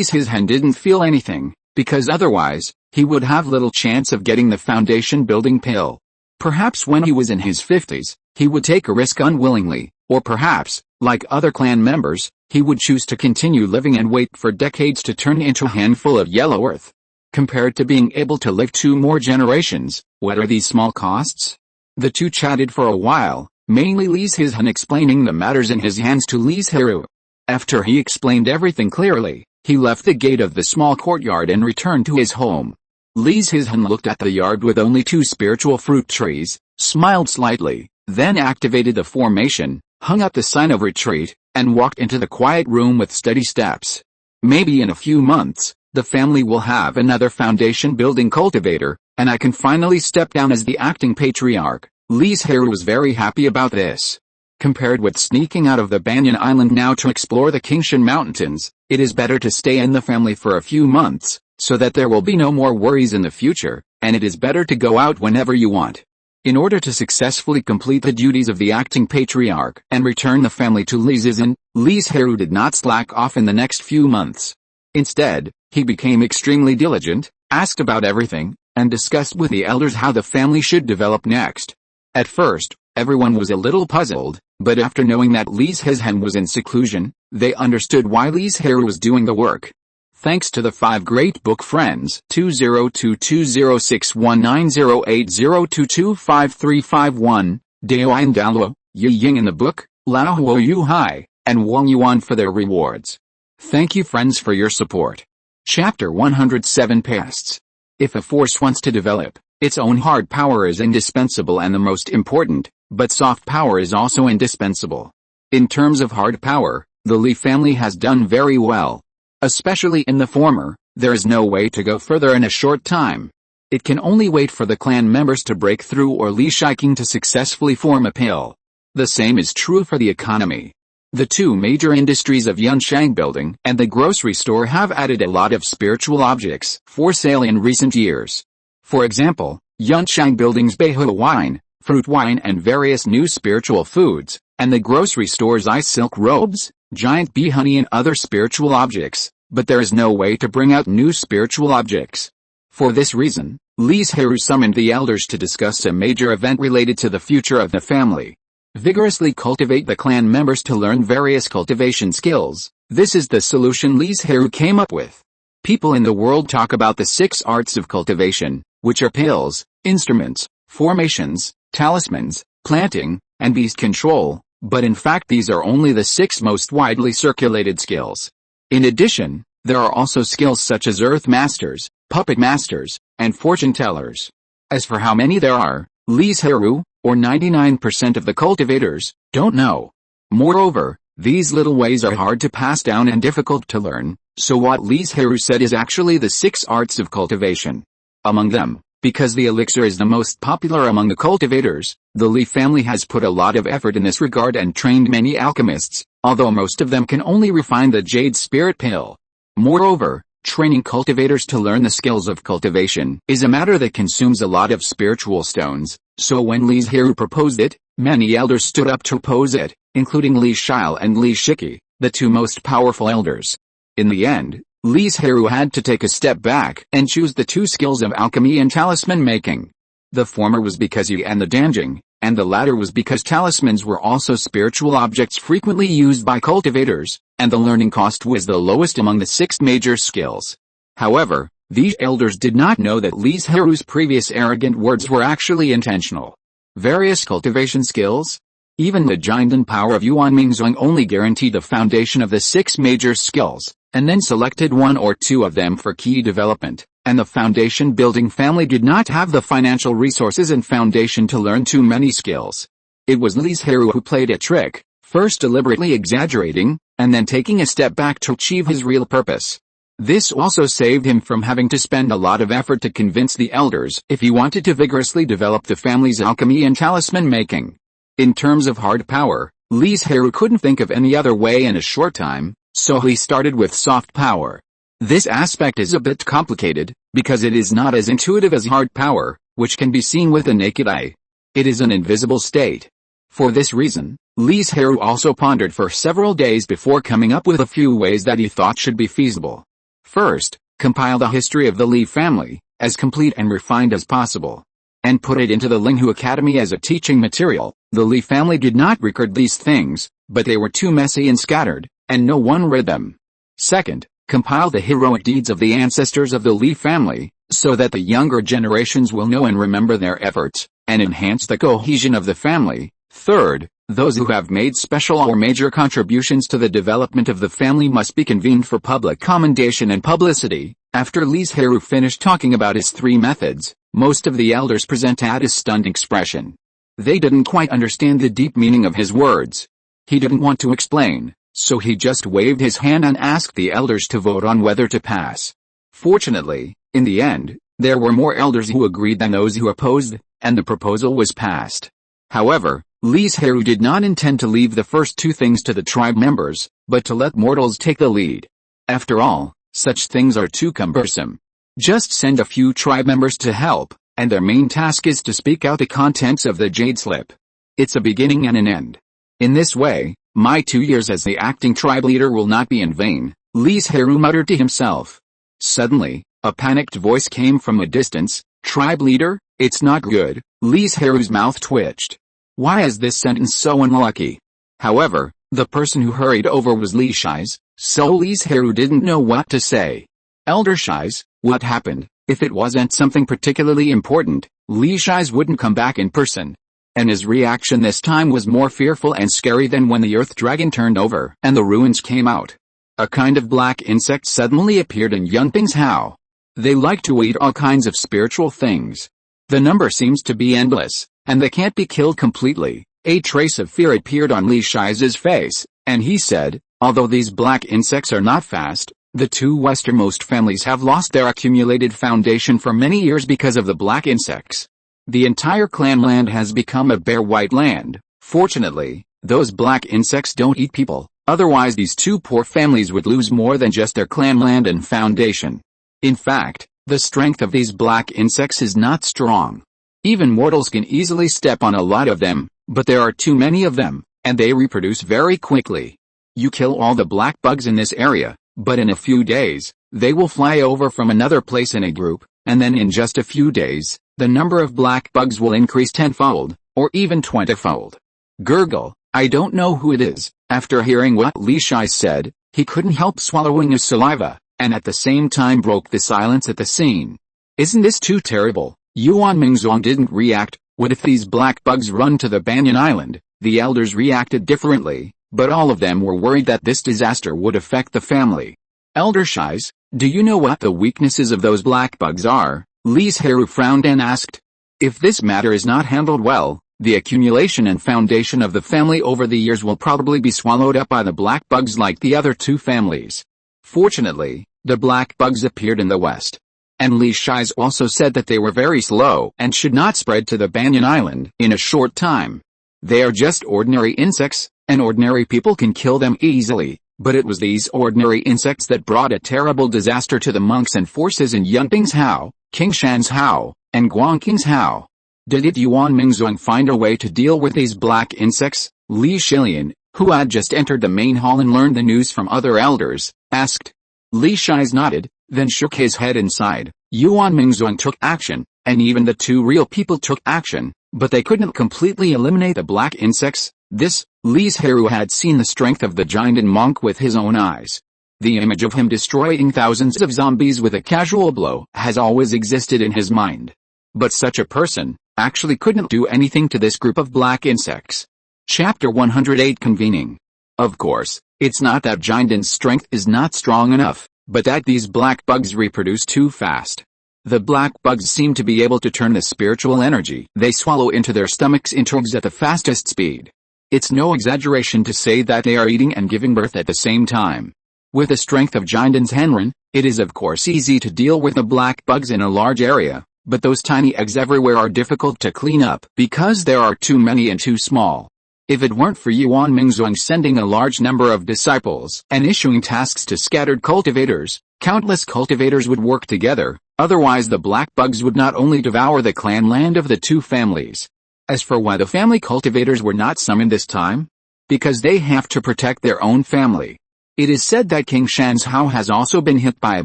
Zhirui didn't feel anything, because otherwise, he would have little chance of getting the foundation building pill. Perhaps when he was in his 50s, he would take a risk unwillingly, or perhaps, like other clan members, he would choose to continue living and wait for decades to turn into a handful of yellow earth. Compared to being able to live 2 more generations, what are these small costs? The two chatted for a while, mainly Li Zhirui explaining the matters in his hands to Li Zhirui. After he explained everything clearly, he left the gate of the small courtyard and returned to his home. Li Zhirui looked at the yard with only 2 spiritual fruit trees, smiled slightly, then activated the formation, hung up the sign of retreat, and walked into the quiet room with steady steps. Maybe in a few months, the family will have another foundation building cultivator, and I can finally step down as the acting patriarch. Li Zhirui was very happy about this. Compared with sneaking out of the Banyan Island now to explore the Kingshan Mountains, it is better to stay in the family for a few months, so that there will be no more worries in the future, and it is better to go out whenever you want. In order to successfully complete the duties of the acting patriarch and return the family to Li Zhirui, Li Zhirui did not slack off in the next few months. Instead, he became extremely diligent, asked about everything, and discussed with the elders how the family should develop next. At first, everyone was a little puzzled, but after knowing that Li Zhirui was in seclusion, they understood why Li Zhirui was doing the work. Thanks to the 5 great book friends 202206190802253551, Daoyan Dalua, Yi Ying in the book, Lao Huo Yu Hai, and Wang Yuan for their rewards. Thank you friends for your support. Chapter 107 Pests. If a force wants to develop, its own hard power is indispensable and the most important, but soft power is also indispensable. In terms of hard power, the Li family has done very well. Especially in the former, there is no way to go further in a short time. It can only wait for the clan members to break through or Li Shiking to successfully form a pill. The same is true for the economy. The 2 major industries of Yunshang building and the grocery store have added a lot of spiritual objects for sale in recent years. For example, Yunshang building's Baihu wine, fruit wine and various new spiritual foods, and the grocery store's ice silk robes, giant bee honey and other spiritual objects, but there is no way to bring out new spiritual objects. For this reason, Li Zhirui summoned the elders to discuss a major event related to the future of the family. Vigorously cultivate the clan members to learn various cultivation skills, This is the solution Li Zhirui came up with. People in the world talk about the 6 arts of cultivation, which are pills, instruments, formations, talismans, planting, and beast control, but in fact these are only the 6 most widely circulated skills. In addition, there are also skills such as earth masters, puppet masters, and fortune tellers. As for how many there are, Li Zhirui, or 99% of the cultivators, don't know. Moreover, these little ways are hard to pass down and difficult to learn, so what Li Zhirui said is actually the 6 arts of cultivation. Among them, because the elixir is the most popular among the cultivators, the Li family has put a lot of effort in this regard and trained many alchemists, although most of them can only refine the jade spirit pill. Moreover, training cultivators to learn the skills of cultivation is a matter that consumes a lot of spiritual stones, so when Li Zhirui proposed it, many elders stood up to oppose it, including Li Shile and Li Shiki, the 2 most powerful elders. In the end, Li Zhirui had to take a step back and choose the 2 skills of alchemy and talisman making. The former was because he and the Danjing, and the latter was because talismans were also spiritual objects frequently used by cultivators, and the learning cost was the lowest among the 6 major skills. However, these elders did not know that Li Zhirui's previous arrogant words were actually intentional. Various cultivation skills? Even the Jinden power of Yuan Mingzong only guaranteed the foundation of the 6 major skills, and then selected 1 or 2 of them for key development, and the foundation building family did not have the financial resources and foundation to learn too many skills. It was Li Zhirui who played a trick, first deliberately exaggerating, and then taking a step back to achieve his real purpose. This also saved him from having to spend a lot of effort to convince the elders if he wanted to vigorously develop the family's alchemy and talisman making. In terms of hard power, Li Zhirui couldn't think of any other way in a short time, so he started with soft power. This aspect is a bit complicated, because it is not as intuitive as hard power, which can be seen with the naked eye. It is an invisible state. For this reason, Li Zhirui also pondered for several days before coming up with a few ways that he thought should be feasible. First, compile the history of the Li family, as complete and refined as possible, and put it into the Linghu Academy as a teaching material. The Li family did not record these things, but they were too messy and scattered, and no one read them. Second, compile the heroic deeds of the ancestors of the Li family, so that the younger generations will know and remember their efforts, and enhance the cohesion of the family. Third, those who have made special or major contributions to the development of the family must be convened for public commendation and publicity. After Li Zhirui finished talking about his 3 methods, most of the elders presented a stunned expression. They didn't quite understand the deep meaning of his words. He didn't want to explain, so he just waved his hand and asked the elders to vote on whether to pass. Fortunately, in the end, there were more elders who agreed than those who opposed, and the proposal was passed. However, Li Zhirui did not intend to leave the first 2 things to the tribe members, but to let mortals take the lead. After all, such things are too cumbersome. Just send a few tribe members to help, and their main task is to speak out the contents of the jade slip. It's a beginning and an end. In this way, my 2 years as the acting tribe leader will not be in vain, Li Zhirui muttered to himself. Suddenly, a panicked voice came from a distance. Tribe leader, it's not good. Li Zhirui's mouth twitched. Why is this sentence so unlucky? However, the person who hurried over was Li Shi's, so Li Zhirui didn't know what to say. Elder Shi's, what happened? If it wasn't something particularly important, Li Shi's wouldn't come back in person. And his reaction this time was more fearful and scary than when the earth dragon turned over and the ruins came out. A kind of black insect suddenly appeared in Yunping's house. They like to eat all kinds of spiritual things. The number seems to be endless, and they can't be killed completely. A trace of fear appeared on Li Shi's face, and he said, although these black insects are not fast, the 2 westernmost families have lost their accumulated foundation for many years because of the black insects. The entire clan land has become a bare white land. Fortunately, those black insects don't eat people, otherwise these 2 poor families would lose more than just their clan land and foundation. In fact, the strength of these black insects is not strong. Even mortals can easily step on a lot of them, but there are too many of them, and they reproduce very quickly. You kill all the black bugs in this area, but in a few days, they will fly over from another place in a group, and then in just a few days, the number of black bugs will increase 10-fold, or even 20-fold. Gurgle, I don't know who it is. After hearing what Li Shi said, He couldn't help swallowing his saliva, and at the same time broke the silence at the scene. Isn't this too terrible? Yuan Mingzong didn't react. What if these black bugs run to the Banyan Island? The elders reacted differently, but all of them were worried that this disaster would affect the family. Elder Shies, do you know what the weaknesses of those black bugs are? Li Zhirui frowned and asked. If this matter is not handled well, the accumulation and foundation of the family over the years will probably be swallowed up by the black bugs like the other two families. Fortunately, the black bugs appeared in the west. And Li Shies also said that they were very slow and should not spread to the Banyan Island in a short time. They are just ordinary insects, and ordinary people can kill them easily, but it was these ordinary insects that brought a terrible disaster to the monks and forces in Yunping's Hao, King Shan's Hao, and Guangqing's Hao. Did Yuan Mingzong find a way to deal with these black insects? Li Shilian, who had just entered the main hall and learned the news from other elders, asked. Li Shies nodded, then shook his head and sighed. Yuan Mingzong took action, and even the two real people took action, but they couldn't completely eliminate the black insects. Li Zhirui had seen the strength of the giant monk with his own eyes. The image of him destroying thousands of zombies with a casual blow has always existed in his mind. But such a person actually couldn't do anything to this group of black insects. Chapter 108 Convening. Of course, it's not that Jinden's strength is not strong enough, but that these black bugs reproduce too fast. The black bugs seem to be able to turn the spiritual energy they swallow into their stomachs into eggs at the fastest speed. It's no exaggeration to say that they are eating and giving birth at the same time. With the strength of Jinden's Henren, it is of course easy to deal with the black bugs in a large area, but those tiny eggs everywhere are difficult to clean up because there are too many and too small. If it weren't for Yuan Mingzong sending a large number of disciples and issuing tasks to scattered cultivators, countless cultivators would work together, otherwise the black bugs would not only devour the clan land of the two families. As for why the family cultivators were not summoned this time? Because they have to protect their own family. It is said that King Shan's Hao has also been hit by a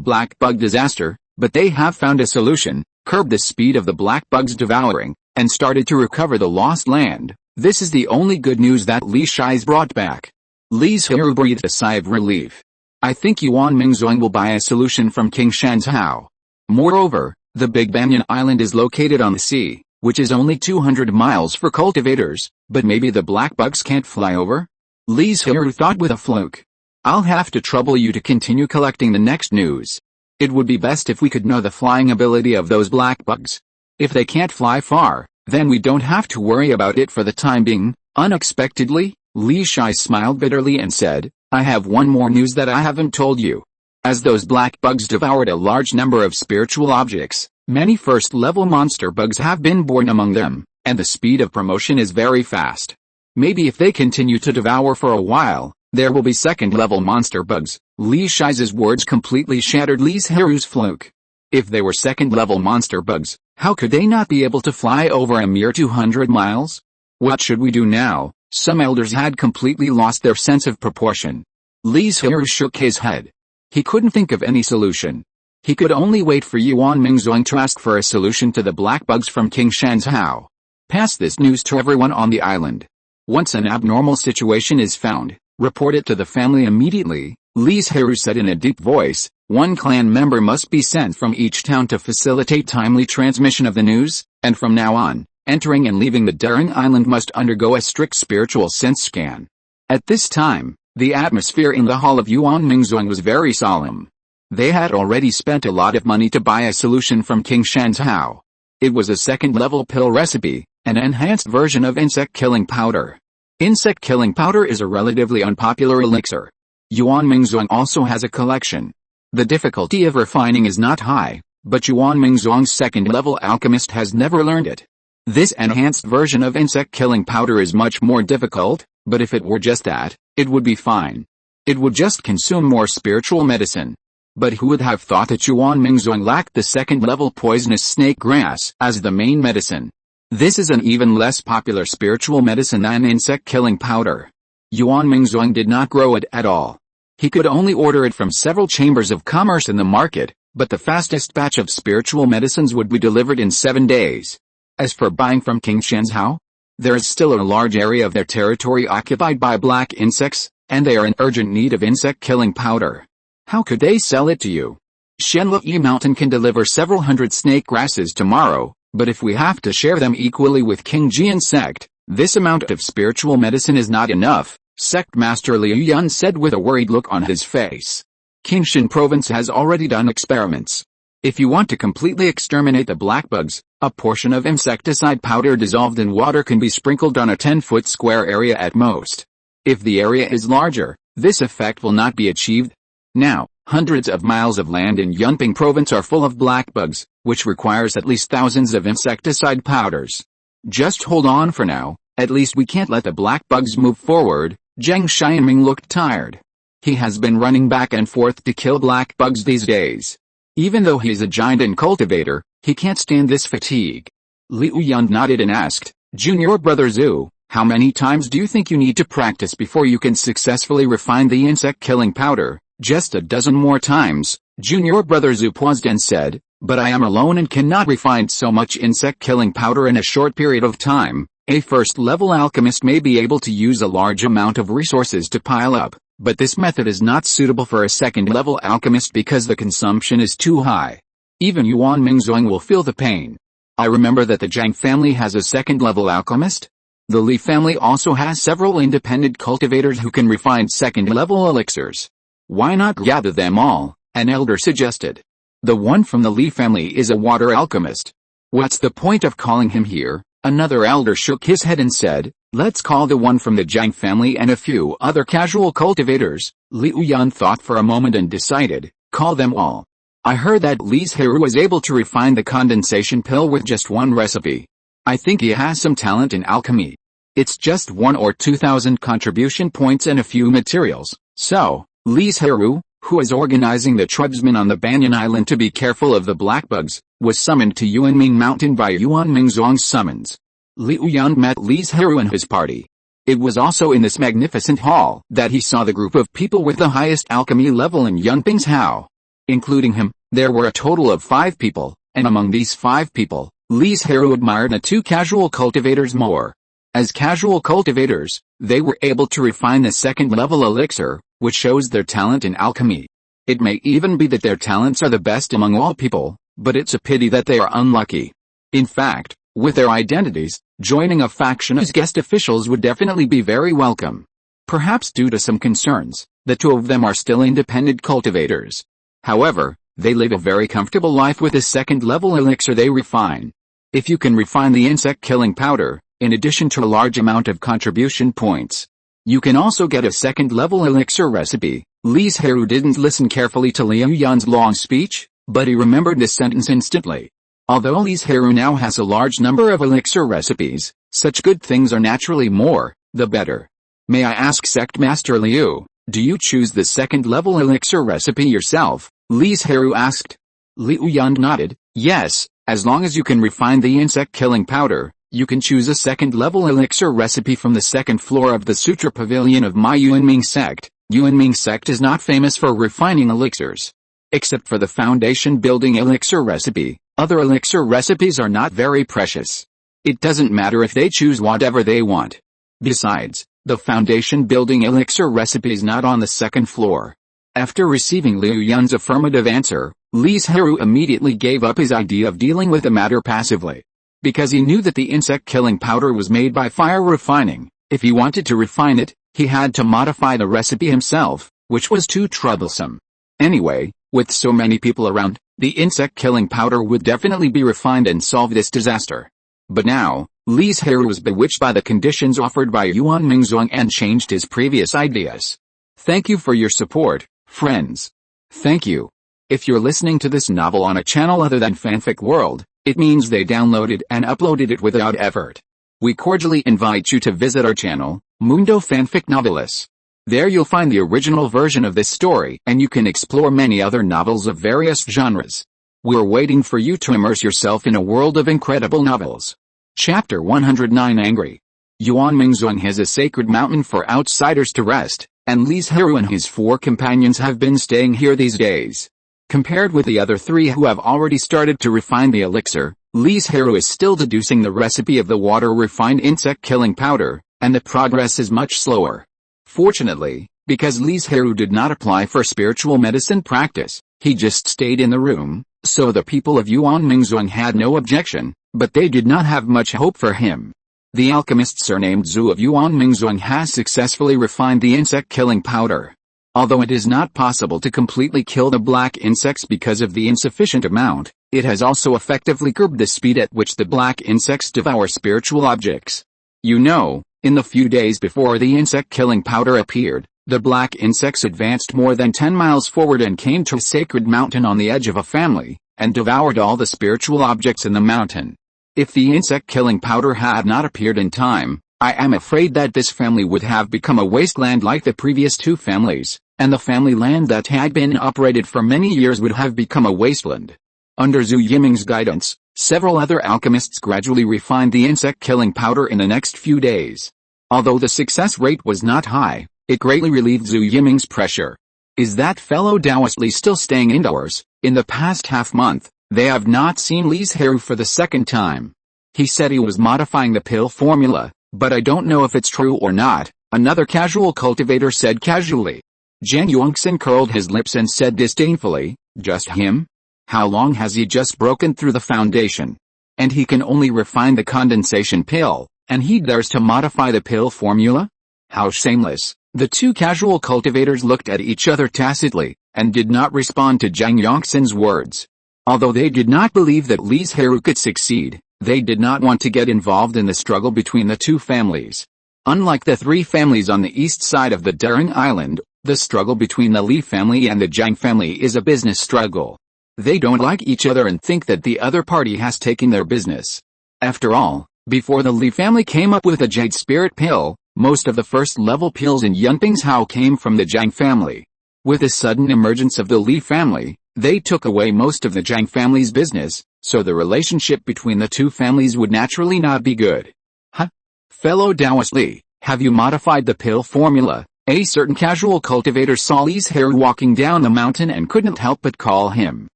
black bug disaster, but they have found a solution, curbed the speed of the black bugs devouring, and started to recover the lost land. This is the only good news that Li Shies brought back. Li Zhirui breathed a sigh of relief. I think Yuan Mingzong will buy a solution from King Shan's Hao. Moreover, the Big Banyan Island is located on the sea, which is only 200 miles for cultivators, but maybe the black bugs can't fly over? Li Zhirui thought with a fluke. I'll have to trouble you to continue collecting the next news. It would be best if we could know the flying ability of those black bugs. If they can't fly far, then we don't have to worry about it for the time being. Unexpectedly, Li Shies smiled bitterly and said, I have one more news that I haven't told you. As those black bugs devoured a large number of spiritual objects, many first-level monster bugs have been born among them, and the speed of promotion is very fast. Maybe if they continue to devour for a while, there will be second-level monster bugs. Li Shies' words completely shattered Li Zhirui's fluke. If they were second-level monster bugs, how could they not be able to fly over a mere 200 miles? What should we do now? Some elders had completely lost their sense of proportion. Li Zhirui shook his head. He couldn't think of any solution. He could only wait for Yuan Mingzong to ask for a solution to the black bugs from King Shan's Hao. Pass this news to everyone on the island. Once an abnormal situation is found, report it to the family immediately, Li Zhirui said in a deep voice. One clan member must be sent from each town to facilitate timely transmission of the news, and from now on, entering and leaving the Banyan Island must undergo a strict spiritual sense scan. At this time, the atmosphere in the hall of Yuan Mingzong was very solemn. They had already spent a lot of money to buy a solution from King Shan's Hao. It was a second-level pill recipe, an enhanced version of insect-killing powder. Insect-killing powder is a relatively unpopular elixir. Yuan Mingzong also has a collection. The difficulty of refining is not high, but Yuan Mingzong's second-level alchemist has never learned it. This enhanced version of insect-killing powder is much more difficult, but if it were just that, it would be fine. It would just consume more spiritual medicine. But who would have thought that Yuan Mingzong lacked the second-level poisonous snake grass as the main medicine? This is an even less popular spiritual medicine than insect-killing powder. Yuan Mingzong did not grow it at all. He could only order it from several chambers of commerce in the market, but the fastest batch of spiritual medicines would be delivered in 7 days. As for buying from King Shan's Hao, There is still a large area of their territory occupied by black insects, and they are in urgent need of insect-killing powder. How could they sell it to you? Shenlui Mountain can deliver several hundred snake grasses tomorrow, but if we have to share them equally with King Jian's sect, this amount of spiritual medicine is not enough, Sect Master Liu Yun said with a worried look on his face. Qingshan Province has already done experiments. If you want to completely exterminate the black bugs, a portion of insecticide powder dissolved in water can be sprinkled on a 10-foot square area at most. If the area is larger, this effect will not be achieved. Now, hundreds of miles of land in Yunping Province are full of black bugs, which requires at least thousands of insecticide powders. Just hold on for now, at least we can't let the black bugs move forward. Zhang Xianming looked tired. He has been running back and forth to kill black bugs these days. Even though he is a giant and cultivator, he can't stand this fatigue. Liu Yun nodded and asked, Junior Brother Zhu, how many times do you think you need to practice before you can successfully refine the insect-killing powder? Just a dozen more times, Junior Brother Zhu paused and said, but I am alone and cannot refine so much insect-killing powder in a short period of time. A first-level alchemist may be able to use a large amount of resources to pile up, but this method is not suitable for a second-level alchemist because the consumption is too high. Even Yuan Mingzong will feel the pain. I remember that the Zhang family has a second-level alchemist. The Li family also has several independent cultivators who can refine second-level elixirs. Why not gather them all? An elder suggested. The one from the Li family is a water alchemist. What's the point of calling him here? Another elder shook his head and said, let's call the one from the Zhang family and a few other casual cultivators. Liu Yun thought for a moment and decided, call them all. I heard that Li Zhirui was able to refine the condensation pill with just one recipe. I think he has some talent in alchemy. It's just 1 or 2,000 contribution points and a few materials. So, Li Zhirui, who is organizing the tribesmen on the Banyan Island to be careful of the black bugs, was summoned to Yuanming Mountain by Yuan Mingzong's summons. Liu Yun met Li Zhirui and his party. It was also in this magnificent hall that he saw the group of people with the highest alchemy level in Yunping's Hao. Including him, there were a total of 5 people, and among these 5 people, Li Zhirui admired the 2 casual cultivators more. As casual cultivators, they were able to refine the second-level elixir, which shows their talent in alchemy. It may even be that their talents are the best among all people, but it's a pity that they are unlucky. In fact, with their identities, joining a faction as guest officials would definitely be very welcome. Perhaps due to some concerns, the 2 of them are still independent cultivators. However, they live a very comfortable life with a second-level elixir they refine. If you can refine the insect-killing powder, in addition to a large amount of contribution points, you can also get a second-level elixir recipe. Li Zhirui didn't listen carefully to Liu Yun's long speech, but he remembered this sentence instantly. Although Li Zhirui now has a large number of elixir recipes, such good things are naturally more, the better. May I ask Sect Master Liu, do you choose the second-level elixir recipe yourself? Li Zhirui asked. Liu Yun nodded, yes, as long as you can refine the insect-killing powder, you can choose a second-level elixir recipe from the second floor of the Sutra Pavilion of my Yuanming sect. Yuanming sect is not famous for refining elixirs. Except for the foundation building elixir recipe, other elixir recipes are not very precious. It doesn't matter if they choose whatever they want. Besides, the foundation building elixir recipe is not on the second floor. After receiving Liu Yun's affirmative answer, Li Zhirui immediately gave up his idea of dealing with the matter passively. Because he knew that the insect-killing powder was made by fire refining, if he wanted to refine it, he had to modify the recipe himself, which was too troublesome. Anyway, with so many people around, the insect-killing powder would definitely be refined and solve this disaster. But now, Li Zhirui was bewitched by the conditions offered by Yuan Mingzong and changed his previous ideas. Thank you for your support, friends. Thank you. If you're listening to this novel on a channel other than Fanfic World, it means they downloaded and uploaded it without effort. We cordially invite you to visit our channel, Mundo Fanfic Novelis. There you'll find the original version of this story and you can explore many other novels of various genres. We're waiting for you to immerse yourself in a world of incredible novels. Chapter 109 Angry. Yuan Mingzong has a sacred mountain for outsiders to rest, and Li Zhirui and his 4 companions have been staying here these days. Compared with the other three who have already started to refine the elixir, Li Zhirui is still deducing the recipe of the water-refined insect-killing powder, and the progress is much slower. Fortunately, because Li Zhirui did not apply for spiritual medicine practice, he just stayed in the room, so the people of Yuan Mingzhuang had no objection, but they did not have much hope for him. The alchemist surnamed Zhu of Yuan Mingzhuang has successfully refined the insect-killing powder. Although it is not possible to completely kill the black insects because of the insufficient amount, it has also effectively curbed the speed at which the black insects devour spiritual objects. You know, in the few days before the insect-killing powder appeared, the black insects advanced more than 10 miles forward and came to a sacred mountain on the edge of a family, and devoured all the spiritual objects in the mountain. If the insect-killing powder had not appeared in time, I am afraid that this family would have become a wasteland like the previous two families, and the family land that had been operated for many years would have become a wasteland. Under Zhu Yiming's guidance, several other alchemists gradually refined the insect-killing powder in the next few days. Although the success rate was not high, it greatly relieved Zhu Yiming's pressure. Is that fellow Taoist Li still staying indoors? In the past half-month, they have not seen Li Zhirui for the second time. He said he was modifying the pill formula, but I don't know if it's true or not, another casual cultivator said casually. Zhang Yuanxin curled his lips and said disdainfully, just him? How long has he just broken through the foundation? And he can only refine the condensation pill, and he dares to modify the pill formula? How shameless. The two casual cultivators looked at each other tacitly, and did not respond to Zhang Yuanxin's words. Although they did not believe that Li Zhirui could succeed, they did not want to get involved in the struggle between the two families. Unlike the three families on the east side of the Banyan Island, the struggle between the Li family and the Zhang family is a business struggle. They don't like each other and think that the other party has taken their business. After all, before the Li family came up with a jade spirit pill, most of the first-level pills in Yunping's Hao came from the Zhang family. With the sudden emergence of the Li family, they took away most of the Zhang family's business, so the relationship between the two families would naturally not be good. Huh? Fellow Taoist Li, have you modified the pill formula? A certain casual cultivator saw Li Zhirui walking down the mountain and couldn't help but call him.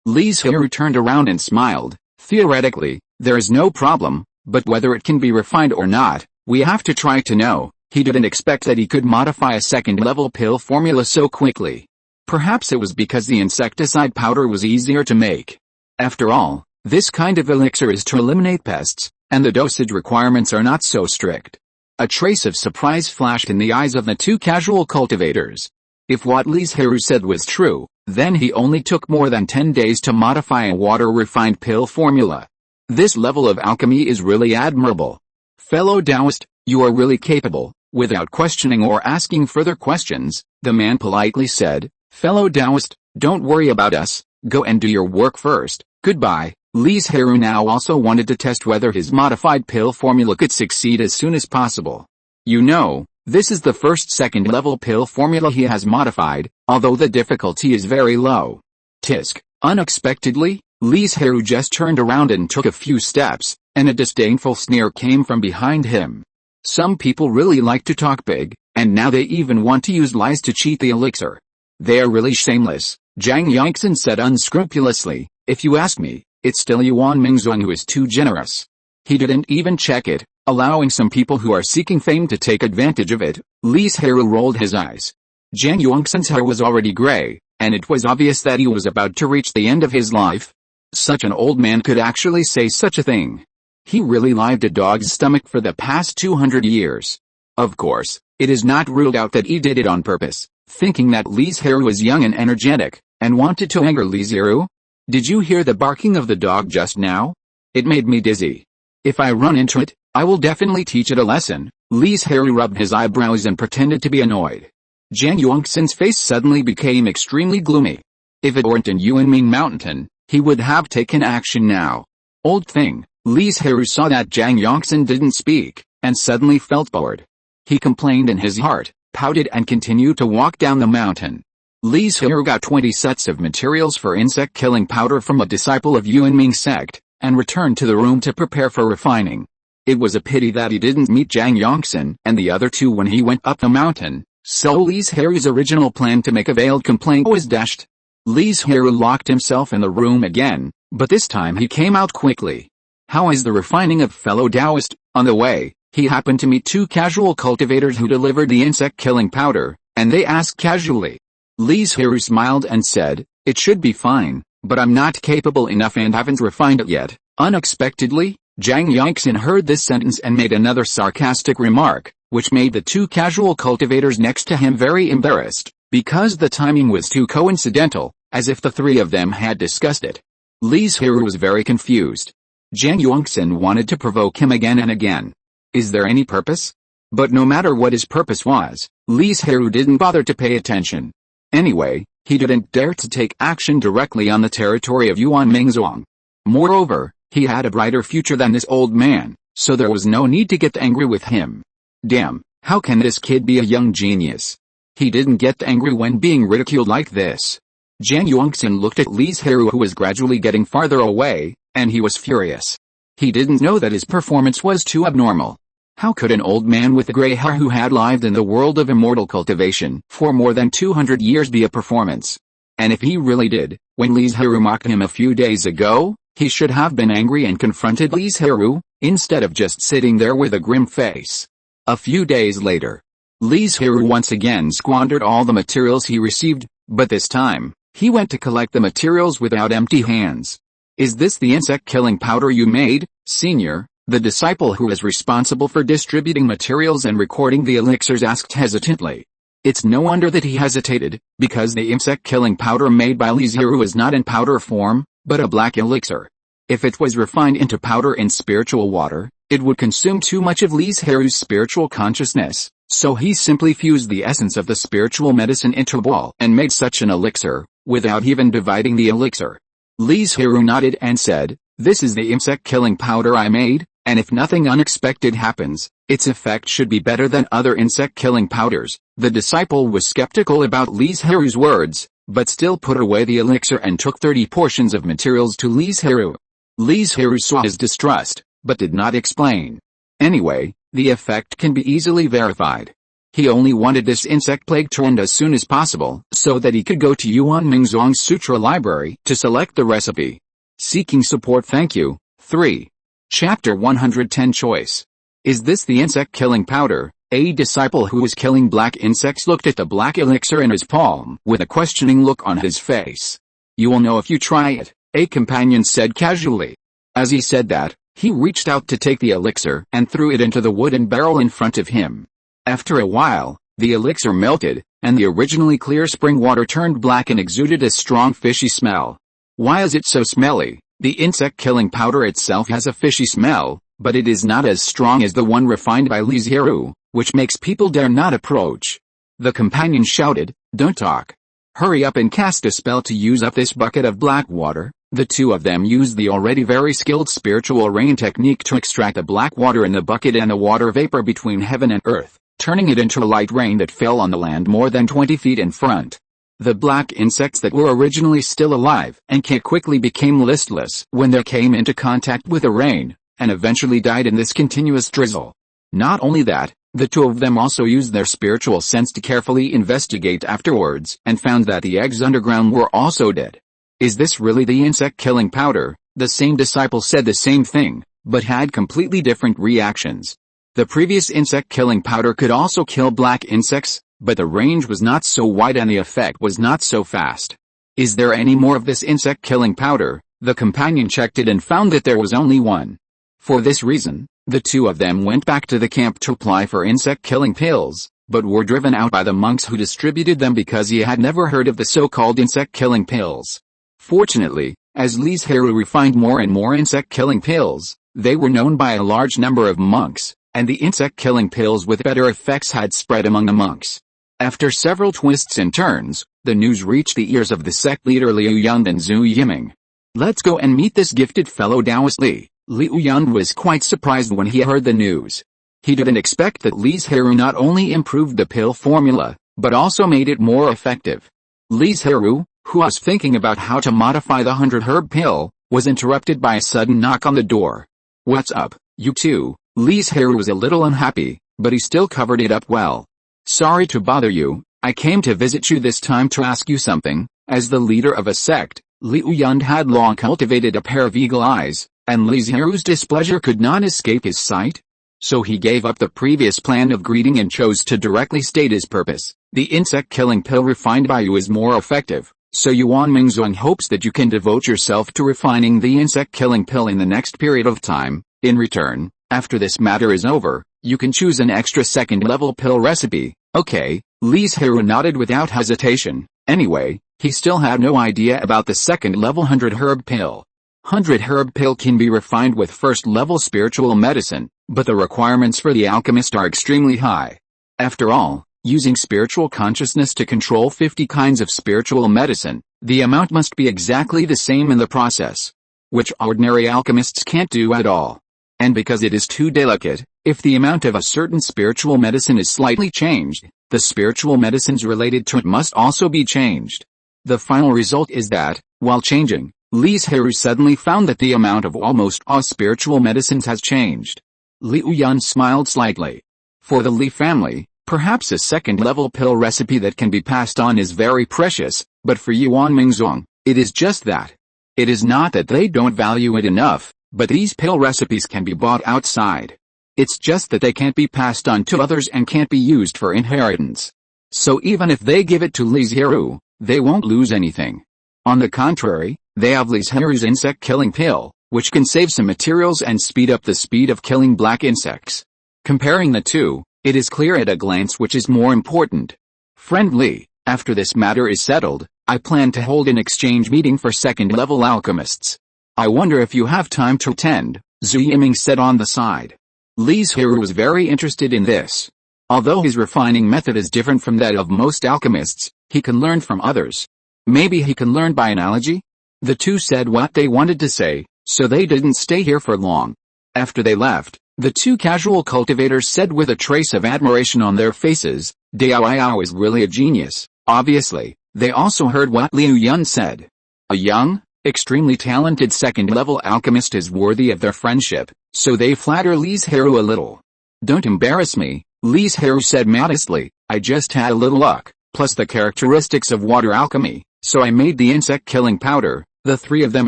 Li Zhirui turned around and smiled. Theoretically, there is no problem, but whether it can be refined or not, we have to try to know. He didn't expect that he could modify a second-level pill formula so quickly. Perhaps it was because the insecticide powder was easier to make. After all, this kind of elixir is to eliminate pests, and the dosage requirements are not so strict. A trace of surprise flashed in the eyes of the two casual cultivators. If what Li Zhirui said was true, then he only took more than 10 days to modify a water-refined pill formula. This level of alchemy is really admirable. Fellow Taoist, you are really capable. Without questioning or asking further questions, the man politely said, Fellow Taoist, don't worry about us, go and do your work first, goodbye. Li Zhirui now also wanted to test whether his modified pill formula could succeed as soon as possible. You know, this is the first second-level pill formula he has modified, although the difficulty is very low. Tisk. Unexpectedly, Li Zhirui just turned around and took a few steps, and a disdainful sneer came from behind him. Some people really like to talk big, and now they even want to use lies to cheat the elixir. They are really shameless, Zhang Yuanxin said unscrupulously. If you ask me, it's still Yuan Mingzhuang who is too generous. He didn't even check it, allowing some people who are seeking fame to take advantage of it. Li Zhirui rolled his eyes. Zhang Yuanxin's hair was already gray, and it was obvious that he was about to reach the end of his life. Such an old man could actually say such a thing. He really lived a dog's stomach for the past 200 years. Of course, it is not ruled out that he did it on purpose, thinking that Li Zhirui was young and energetic, and wanted to anger Li Zhirui. Did you hear the barking of the dog just now? It made me dizzy. If I run into it, I will definitely teach it a lesson. Li Zhirui rubbed his eyebrows and pretended to be annoyed. Zhang Yuanxin's face suddenly became extremely gloomy. If it weren't in Yuanming Mountain, he would have taken action now. Old thing. Li Zhirui saw that Zhang Yuanxin didn't speak, and suddenly felt bored. He complained in his heart, pouted and continued to walk down the mountain. Li Zhirui got 20 sets of materials for insect-killing powder from a disciple of Yuanming sect, and returned to the room to prepare for refining. It was a pity that he didn't meet Zhang Yuanxin and the other two when he went up the mountain, so Li Zhirui's original plan to make a veiled complaint was dashed. Li Zhirui locked himself in the room again, but this time he came out quickly. How is the refining of fellow Taoist? On the way, he happened to meet two casual cultivators who delivered the insect-killing powder, and they asked casually. Li Zhirui smiled and said, "It should be fine, but I'm not capable enough and haven't refined it yet." Unexpectedly, Zhang Yongxin heard this sentence and made another sarcastic remark, which made the two casual cultivators next to him very embarrassed, because the timing was too coincidental, as if the three of them had discussed it. Li Zhirui was very confused. Zhang Yongxin wanted to provoke him again and again. Is there any purpose? But no matter what his purpose was, Li Zhirui didn't bother to pay attention. Anyway, he didn't dare to take action directly on the territory of Yuan Mingzhuang. Moreover, he had a brighter future than this old man, so there was no need to get angry with him. Damn, how can this kid be a young genius? He didn't get angry when being ridiculed like this. Zhang Yongxin looked at Li Zhirui, who was gradually getting farther away, and he was furious. He didn't know that his performance was too abnormal. How could an old man with gray hair who had lived in the world of immortal cultivation for more than 200 years be a performance? And if he really did, when Li Zhirui mocked him a few days ago, he should have been angry and confronted Li Zhirui, instead of just sitting there with a grim face. A few days later, Li Zhirui once again squandered all the materials he received, but this time, he went to collect the materials without empty hands. Is this the insect-killing powder you made, Senior? The disciple who is responsible for distributing materials and recording the elixirs asked hesitantly. It's no wonder that he hesitated, because the insect-killing powder made by Li Zhirui is not in powder form, but a black elixir. If it was refined into powder in spiritual water, it would consume too much of Li Zhirui's spiritual consciousness, so he simply fused the essence of the spiritual medicine into a ball and made such an elixir, without even dividing the elixir. Li Zhirui nodded and said, "This is the insect-killing powder I made, and if nothing unexpected happens, its effect should be better than other insect-killing powders." The disciple was skeptical about Li Zhirui's words, but still put away the elixir and took 30 portions of materials to Li Zhirui. Li Zhirui saw his distrust, but did not explain. Anyway, the effect can be easily verified. He only wanted this insect plague turned as soon as possible, so that he could go to Yuan Mingzhuang's Sutra library to select the recipe. Seeking support. Thank you. 3. Chapter 110 Choice. Is this the insect-killing powder? A disciple who was killing black insects looked at the black elixir in his palm with a questioning look on his face. "You will know if you try it," a companion said casually. As he said that, he reached out to take the elixir and threw it into the wooden barrel in front of him. After a while, the elixir melted, and the originally clear spring water turned black and exuded a strong fishy smell. Why is it so smelly? The insect-killing powder itself has a fishy smell, but it is not as strong as the one refined by Li Zhirui, which makes people dare not approach. The companion shouted, "Don't talk. Hurry up and cast a spell to use up this bucket of black water." The two of them used the already very skilled spiritual rain technique to extract the black water in the bucket and the water vapor between heaven and earth, turning it into a light rain that fell on the land more than 20 feet in front. The black insects that were originally still alive and quickly became listless when they came into contact with the rain, and eventually died in this continuous drizzle. Not only that, the two of them also used their spiritual sense to carefully investigate afterwards and found that the eggs underground were also dead. Is this really the insect-killing powder? The same disciple said the same thing, but had completely different reactions. The previous insect-killing powder could also kill black insects, but the range was not so wide and the effect was not so fast. Is there any more of this insect-killing powder? The companion checked it and found that there was only one. For this reason, the two of them went back to the camp to apply for insect-killing pills, but were driven out by the monks who distributed them because he had never heard of the so-called insect-killing pills. Fortunately, as Li Zhirui refined more and more insect-killing pills, they were known by a large number of monks, and the insect-killing pills with better effects had spread among the monks. After several twists and turns, the news reached the ears of the sect leader Liu Yun and Zhu Yiming. "Let's go and meet this gifted fellow Taoist Li." Liu Yun was quite surprised when he heard the news. He didn't expect that Li Zhirui not only improved the pill formula, but also made it more effective. Li Zhirui, who was thinking about how to modify the 100-herb pill, was interrupted by a sudden knock on the door. "What's up, you two?" Li Zhirui was a little unhappy, but he still covered it up well. "Sorry to bother you, I came to visit you this time to ask you something." As the leader of a sect, Liu Yun had long cultivated a pair of eagle eyes, and Li Zhirui's displeasure could not escape his sight. So he gave up the previous plan of greeting and chose to directly state his purpose. The insect-killing pill refined by you is more effective, so Yuan Mingzong hopes that you can devote yourself to refining the insect-killing pill in the next period of time. In return, after this matter is over, you can choose an extra second-level pill recipe. Okay, Li Zhirui nodded without hesitation. Anyway, he still had no idea about the second-level 100-herb pill. 100-herb pill can be refined with first-level spiritual medicine, but the requirements for the alchemist are extremely high. After all, using spiritual consciousness to control 50 kinds of spiritual medicine, the amount must be exactly the same in the process, which ordinary alchemists can't do at all. And because it is too delicate, if the amount of a certain spiritual medicine is slightly changed, the spiritual medicines related to it must also be changed. The final result is that, while changing, Li Zhirui suddenly found that the amount of almost all spiritual medicines has changed. Liu Yun smiled slightly. For the Li family, perhaps a second-level pill recipe that can be passed on is very precious, but for Yuan Mingzong, it is just that. It is not that they don't value it enough, but these pill recipes can be bought outside. It's just that they can't be passed on to others and can't be used for inheritance. So even if they give it to Li Zhirui, they won't lose anything. On the contrary, they have Li Zhirui's insect-killing pill, which can save some materials and speed up the speed of killing black insects. Comparing the two, it is clear at a glance which is more important. Friend Li, after this matter is settled, I plan to hold an exchange meeting for second-level alchemists. I wonder if you have time to attend, Zhu Yiming said on the side. Li Zhirui was very interested in this. Although his refining method is different from that of most alchemists, he can learn from others. Maybe he can learn by analogy? The two said what they wanted to say, so they didn't stay here for long. After they left, the two casual cultivators said with a trace of admiration on their faces, Diao is really a genius. Obviously, they also heard what Liu Yun said. A young, extremely talented second-level alchemist is worthy of their friendship, so they flatter Li Zhirui a little. Don't embarrass me, Li Zhirui said modestly, I just had a little luck, plus the characteristics of water alchemy, so I made the insect-killing powder. The three of them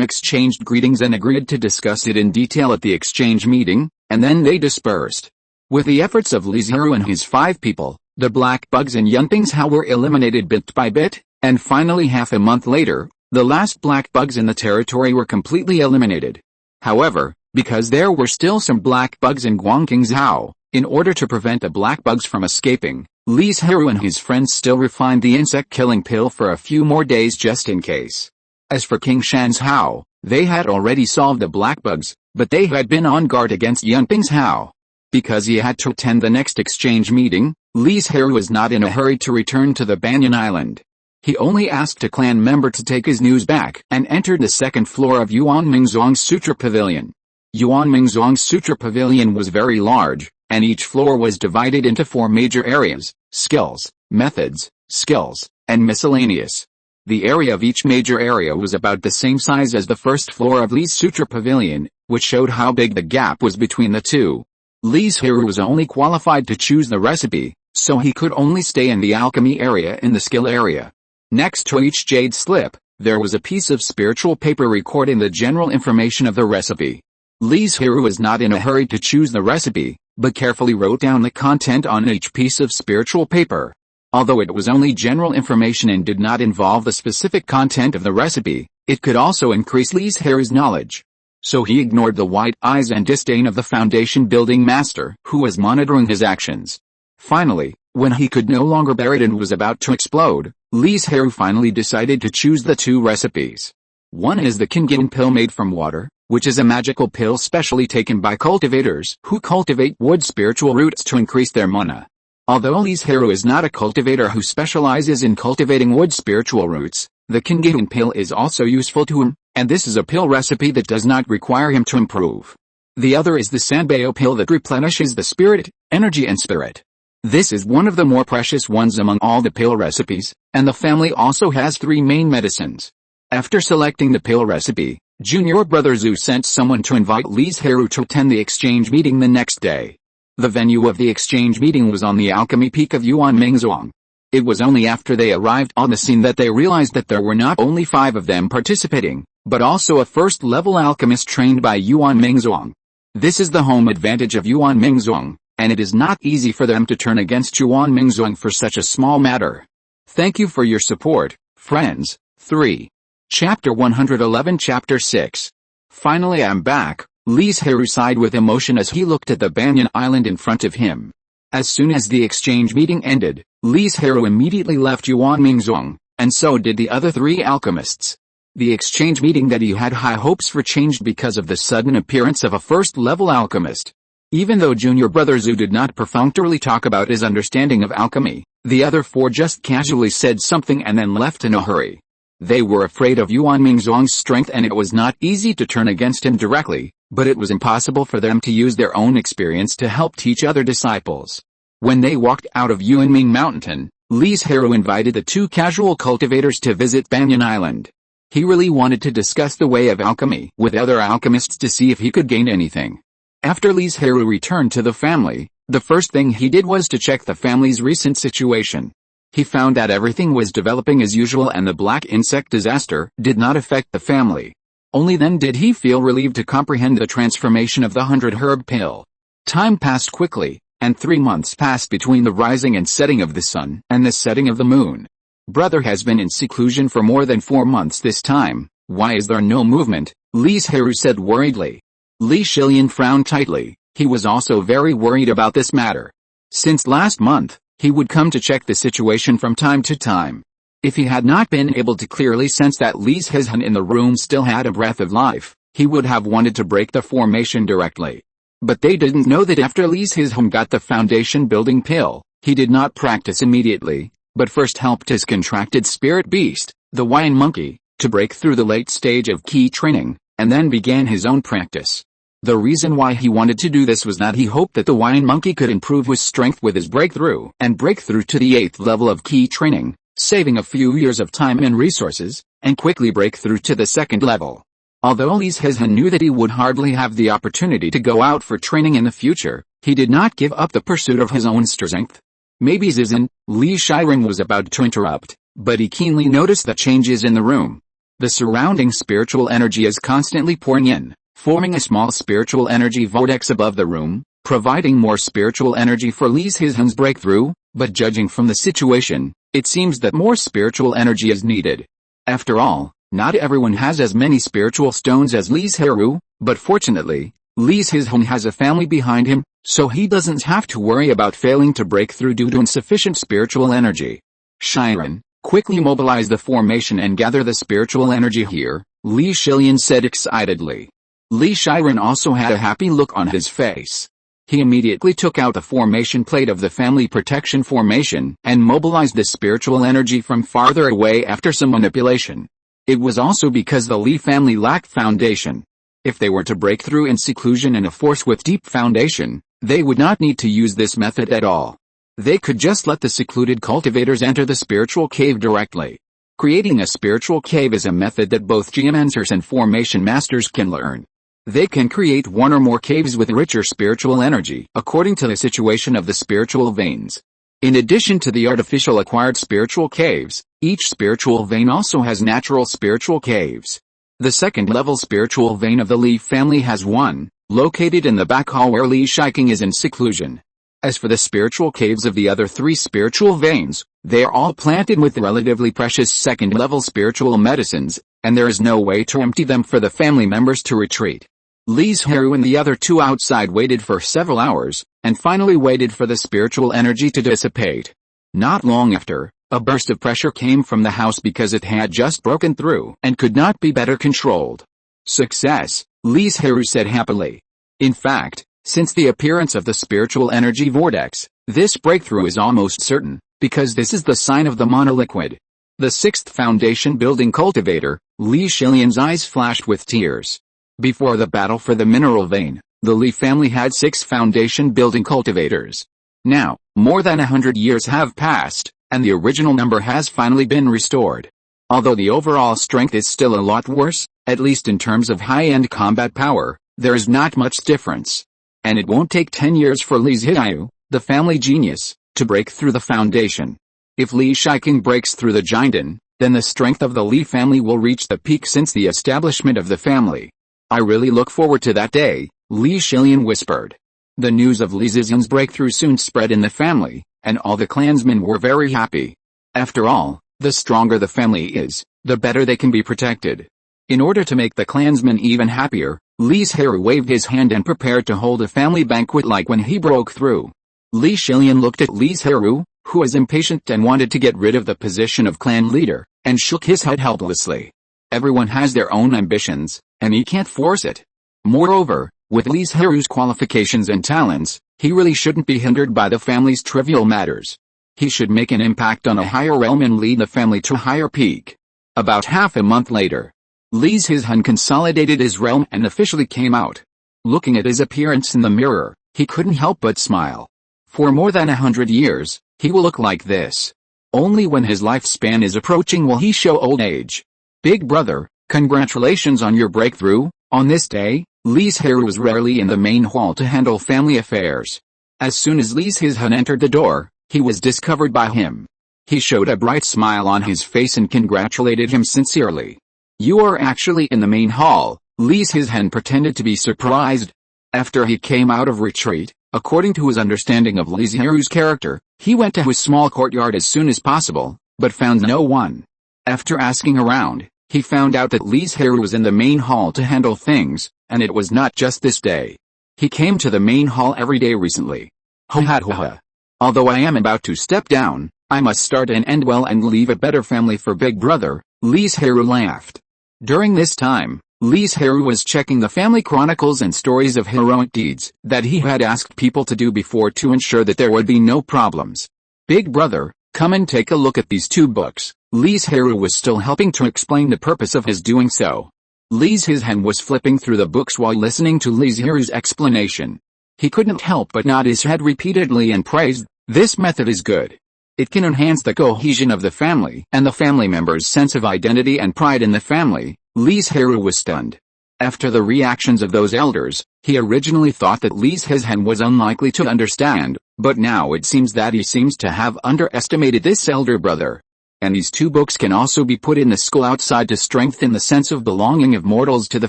exchanged greetings and agreed to discuss it in detail at the exchange meeting, and then they dispersed. With the efforts of Li Zhirui and his 5 people, the black bugs in Yunping's Hao were eliminated bit by bit, and finally half a month later, the last black bugs in the territory were completely eliminated. However, because there were still some black bugs in Guangqing's Hao, in order to prevent the black bugs from escaping, Li Zhirui and his friends still refined the insect-killing pill for a few more days just in case. As for King Shan's Hao, they had already solved the black bugs, but they had been on guard against Yunping's Hao. Because he had to attend the next exchange meeting, Li Zhirui was not in a hurry to return to the Banyan Island. He only asked a clan member to take his news back and entered the second floor of Yuan Mingzong's Sutra Pavilion. Yuan Mingzong's Sutra Pavilion was very large, and each floor was divided into 4 major areas: skills, methods, skills, and miscellaneous. The area of each major area was about the same size as the first floor of Li's Sutra Pavilion, which showed how big the gap was between the two. Li Zhirui was only qualified to choose the recipe, so he could only stay in the alchemy area in the skill area. Next to each jade slip, there was a piece of spiritual paper recording the general information of the recipe. Li Zhirui was not in a hurry to choose the recipe, but carefully wrote down the content on each piece of spiritual paper. Although it was only general information and did not involve the specific content of the recipe, it could also increase Li Zhirui's knowledge. So he ignored the white eyes and disdain of the foundation building master who was monitoring his actions. Finally, when he could no longer bear it and was about to explode, Li Zhirui finally decided to choose the 2 recipes. One is the Qingyin pill made from water, which is a magical pill specially taken by cultivators who cultivate wood spiritual roots to increase their mana. Although Li Zhirui is not a cultivator who specializes in cultivating wood spiritual roots, the Qingyin pill is also useful to him, and this is a pill recipe that does not require him to improve. The other is the Sanbao pill that replenishes the spirit, energy and spirit. This is one of the more precious ones among all the pill recipes, and the family also has 3 main medicines. After selecting the pill recipe, junior brother Zhu sent someone to invite Li Zhirui to attend the exchange meeting the next day. The venue of the exchange meeting was on the alchemy peak of Yuan Mingzong. It was only after they arrived on the scene that they realized that there were not only 5 of them participating, but also a first-level alchemist trained by Yuan Mingzhuang. This is the home advantage of Yuan Mingzhuang, and it is not easy for them to turn against Yuan Mingzhuang for such a small matter. Thank you for your support, friends. 3. Chapter 111 Chapter 6. Finally I'm back, Li Zhirui sighed with emotion as he looked at the Banyan Island in front of him. As soon as the exchange meeting ended, Li Zhirui immediately left Yuan Mingzhuang, and so did the other 3 alchemists. The exchange meeting that he had high hopes for changed because of the sudden appearance of a first-level alchemist. Even though junior brother Zhu did not perfunctorily talk about his understanding of alchemy, the other 4 just casually said something and then left in a hurry. They were afraid of Yuan Mingzhuang's strength and it was not easy to turn against him directly, but it was impossible for them to use their own experience to help teach other disciples. When they walked out of Yuanming Mountain, Li Zhirui invited the 2 casual cultivators to visit Banyan Island. He really wanted to discuss the way of alchemy with other alchemists to see if he could gain anything. After Li Zhirui returned to the family, the first thing he did was to check the family's recent situation. He found that everything was developing as usual and the black insect disaster did not affect the family. Only then did he feel relieved to comprehend the transformation of the 100-herb pill. Time passed quickly, and 3 months passed between the rising and setting of the sun and the setting of the moon. Brother has been in seclusion for more than 4 months this time. Why is there no movement? Li Zhirui said worriedly. Li Zhilian frowned tightly. He was also very worried about this matter. Since last month, he would come to check the situation from time to time. If he had not been able to clearly sense that Li Zhizhen in the room still had a breath of life, he would have wanted to break the formation directly. But they didn't know that after Li Zhizhen got the foundation building pill, he did not practice immediately, but first helped his contracted spirit beast, the wine monkey, to break through the late stage of key training, and then began his own practice. The reason why he wanted to do this was that he hoped that the wine monkey could improve his strength with his breakthrough and break through to the 8th level of key training, saving a few years of time and resources, and quickly break through to the 2nd level. Although Li Zhizhen knew that he would hardly have the opportunity to go out for training in the future, he did not give up the pursuit of his own strength. Maybe Zhizhen, Li Zhirui was about to interrupt, but he keenly noticed the changes in the room. The surrounding spiritual energy is constantly pouring in, forming a small spiritual energy vortex above the room, providing more spiritual energy for Li Zhizhen's breakthrough, but judging from the situation, it seems that more spiritual energy is needed. After all, not everyone has as many spiritual stones as Li Zhirui, but fortunately, Li Zhizhen has a family behind him, so he doesn't have to worry about failing to break through due to insufficient spiritual energy. Shiren, quickly mobilize the formation and gather the spiritual energy here, Li Zhilian said excitedly. Li Zhirui also had a happy look on his face. He immediately took out the formation plate of the family protection formation and mobilized the spiritual energy from farther away after some manipulation. It was also because the Li family lacked foundation. If they were to break through in seclusion in a force with deep foundation, they would not need to use this method at all. They could just let the secluded cultivators enter the spiritual cave directly. Creating a spiritual cave is a method that both geomancers and formation masters can learn. They can create 1 or more caves with richer spiritual energy, according to the situation of the spiritual veins. In addition to the artificial acquired spiritual caves, each spiritual vein also has natural spiritual caves. The 2nd level spiritual vein of the Li family has one, located in the back hall where Li Shiking is in seclusion. As for the spiritual caves of the other 3 spiritual veins, they are all planted with relatively precious 2nd level spiritual medicines, and there is no way to empty them for the family members to retreat. Li Zhirui and the other 2 outside waited for several hours, and finally waited for the spiritual energy to dissipate. Not long after, a burst of pressure came from the house because it had just broken through and could not be better controlled. Success, Li Zhirui said happily. In fact, since the appearance of the spiritual energy vortex, this breakthrough is almost certain, because this is the sign of the monoliquid. The 6th foundation building cultivator, Li Zhilian's eyes flashed with tears. Before the battle for the mineral vein, the Li family had 6 foundation building cultivators. Now, more than 100 years have passed, and the original number has finally been restored. Although the overall strength is still a lot worse, at least in terms of high-end combat power, there is not much difference. And it won't take 10 years for Li Zhirui, the family genius, to break through the foundation. If Li Shiking breaks through the Jinden, then the strength of the Li family will reach the peak since the establishment of the family. I really look forward to that day, Li Shilian whispered. The news of Li Zhixian's breakthrough soon spread in the family, and all the clansmen were very happy. After all, the stronger the family is, the better they can be protected. In order to make the clansmen even happier, Li Zhirui waved his hand and prepared to hold a family banquet like when he broke through. Li Shilian looked at Li Zhirui, who was impatient and wanted to get rid of the position of clan leader, and shook his head helplessly. Everyone has their own ambitions, and he can't force it. Moreover, with Li Zhirui's qualifications and talents, he really shouldn't be hindered by the family's trivial matters. He should make an impact on a higher realm and lead the family to a higher peak. About half a month later, Li Zhixian consolidated his realm and officially came out. Looking at his appearance in the mirror, he couldn't help but smile. For more than 100 years, he will look like this. Only when his lifespan is approaching will he show old age. Big brother, congratulations on your breakthrough. On this day, Li Zhirui was rarely in the main hall to handle family affairs. As soon as Li Zhixian entered the door, he was discovered by him. He showed a bright smile on his face and congratulated him sincerely. You are actually in the main hall, Li Zhixian pretended to be surprised. After he came out of retreat, according to his understanding of Li Zhirui's character, he went to his small courtyard as soon as possible, but found no one. After asking around, he found out that Li Zhirui was in the main hall to handle things, and it was not just this day. He came to the main hall every day recently. Ho ha ho ha. Although I am about to step down, I must start and end well and leave a better family for big brother, Li Zhirui laughed. During this time, Li Zhirui was checking the family chronicles and stories of heroic deeds that he had asked people to do before to ensure that there would be no problems. Big brother, come and take a look at these two books. Li Zhirui was still helping to explain the purpose of his doing so. Li Zhixian was flipping through the books while listening to Li Zhirui's explanation. He couldn't help but nod his head repeatedly and praised, this method is good. It can enhance the cohesion of the family and the family members' sense of identity and pride in the family. Li Zhirui was stunned. After the reactions of those elders, he originally thought that Li Zhixian was unlikely to understand, but now it seems that he seems to have underestimated this elder brother. And these two books can also be put in the school outside to strengthen the sense of belonging of mortals to the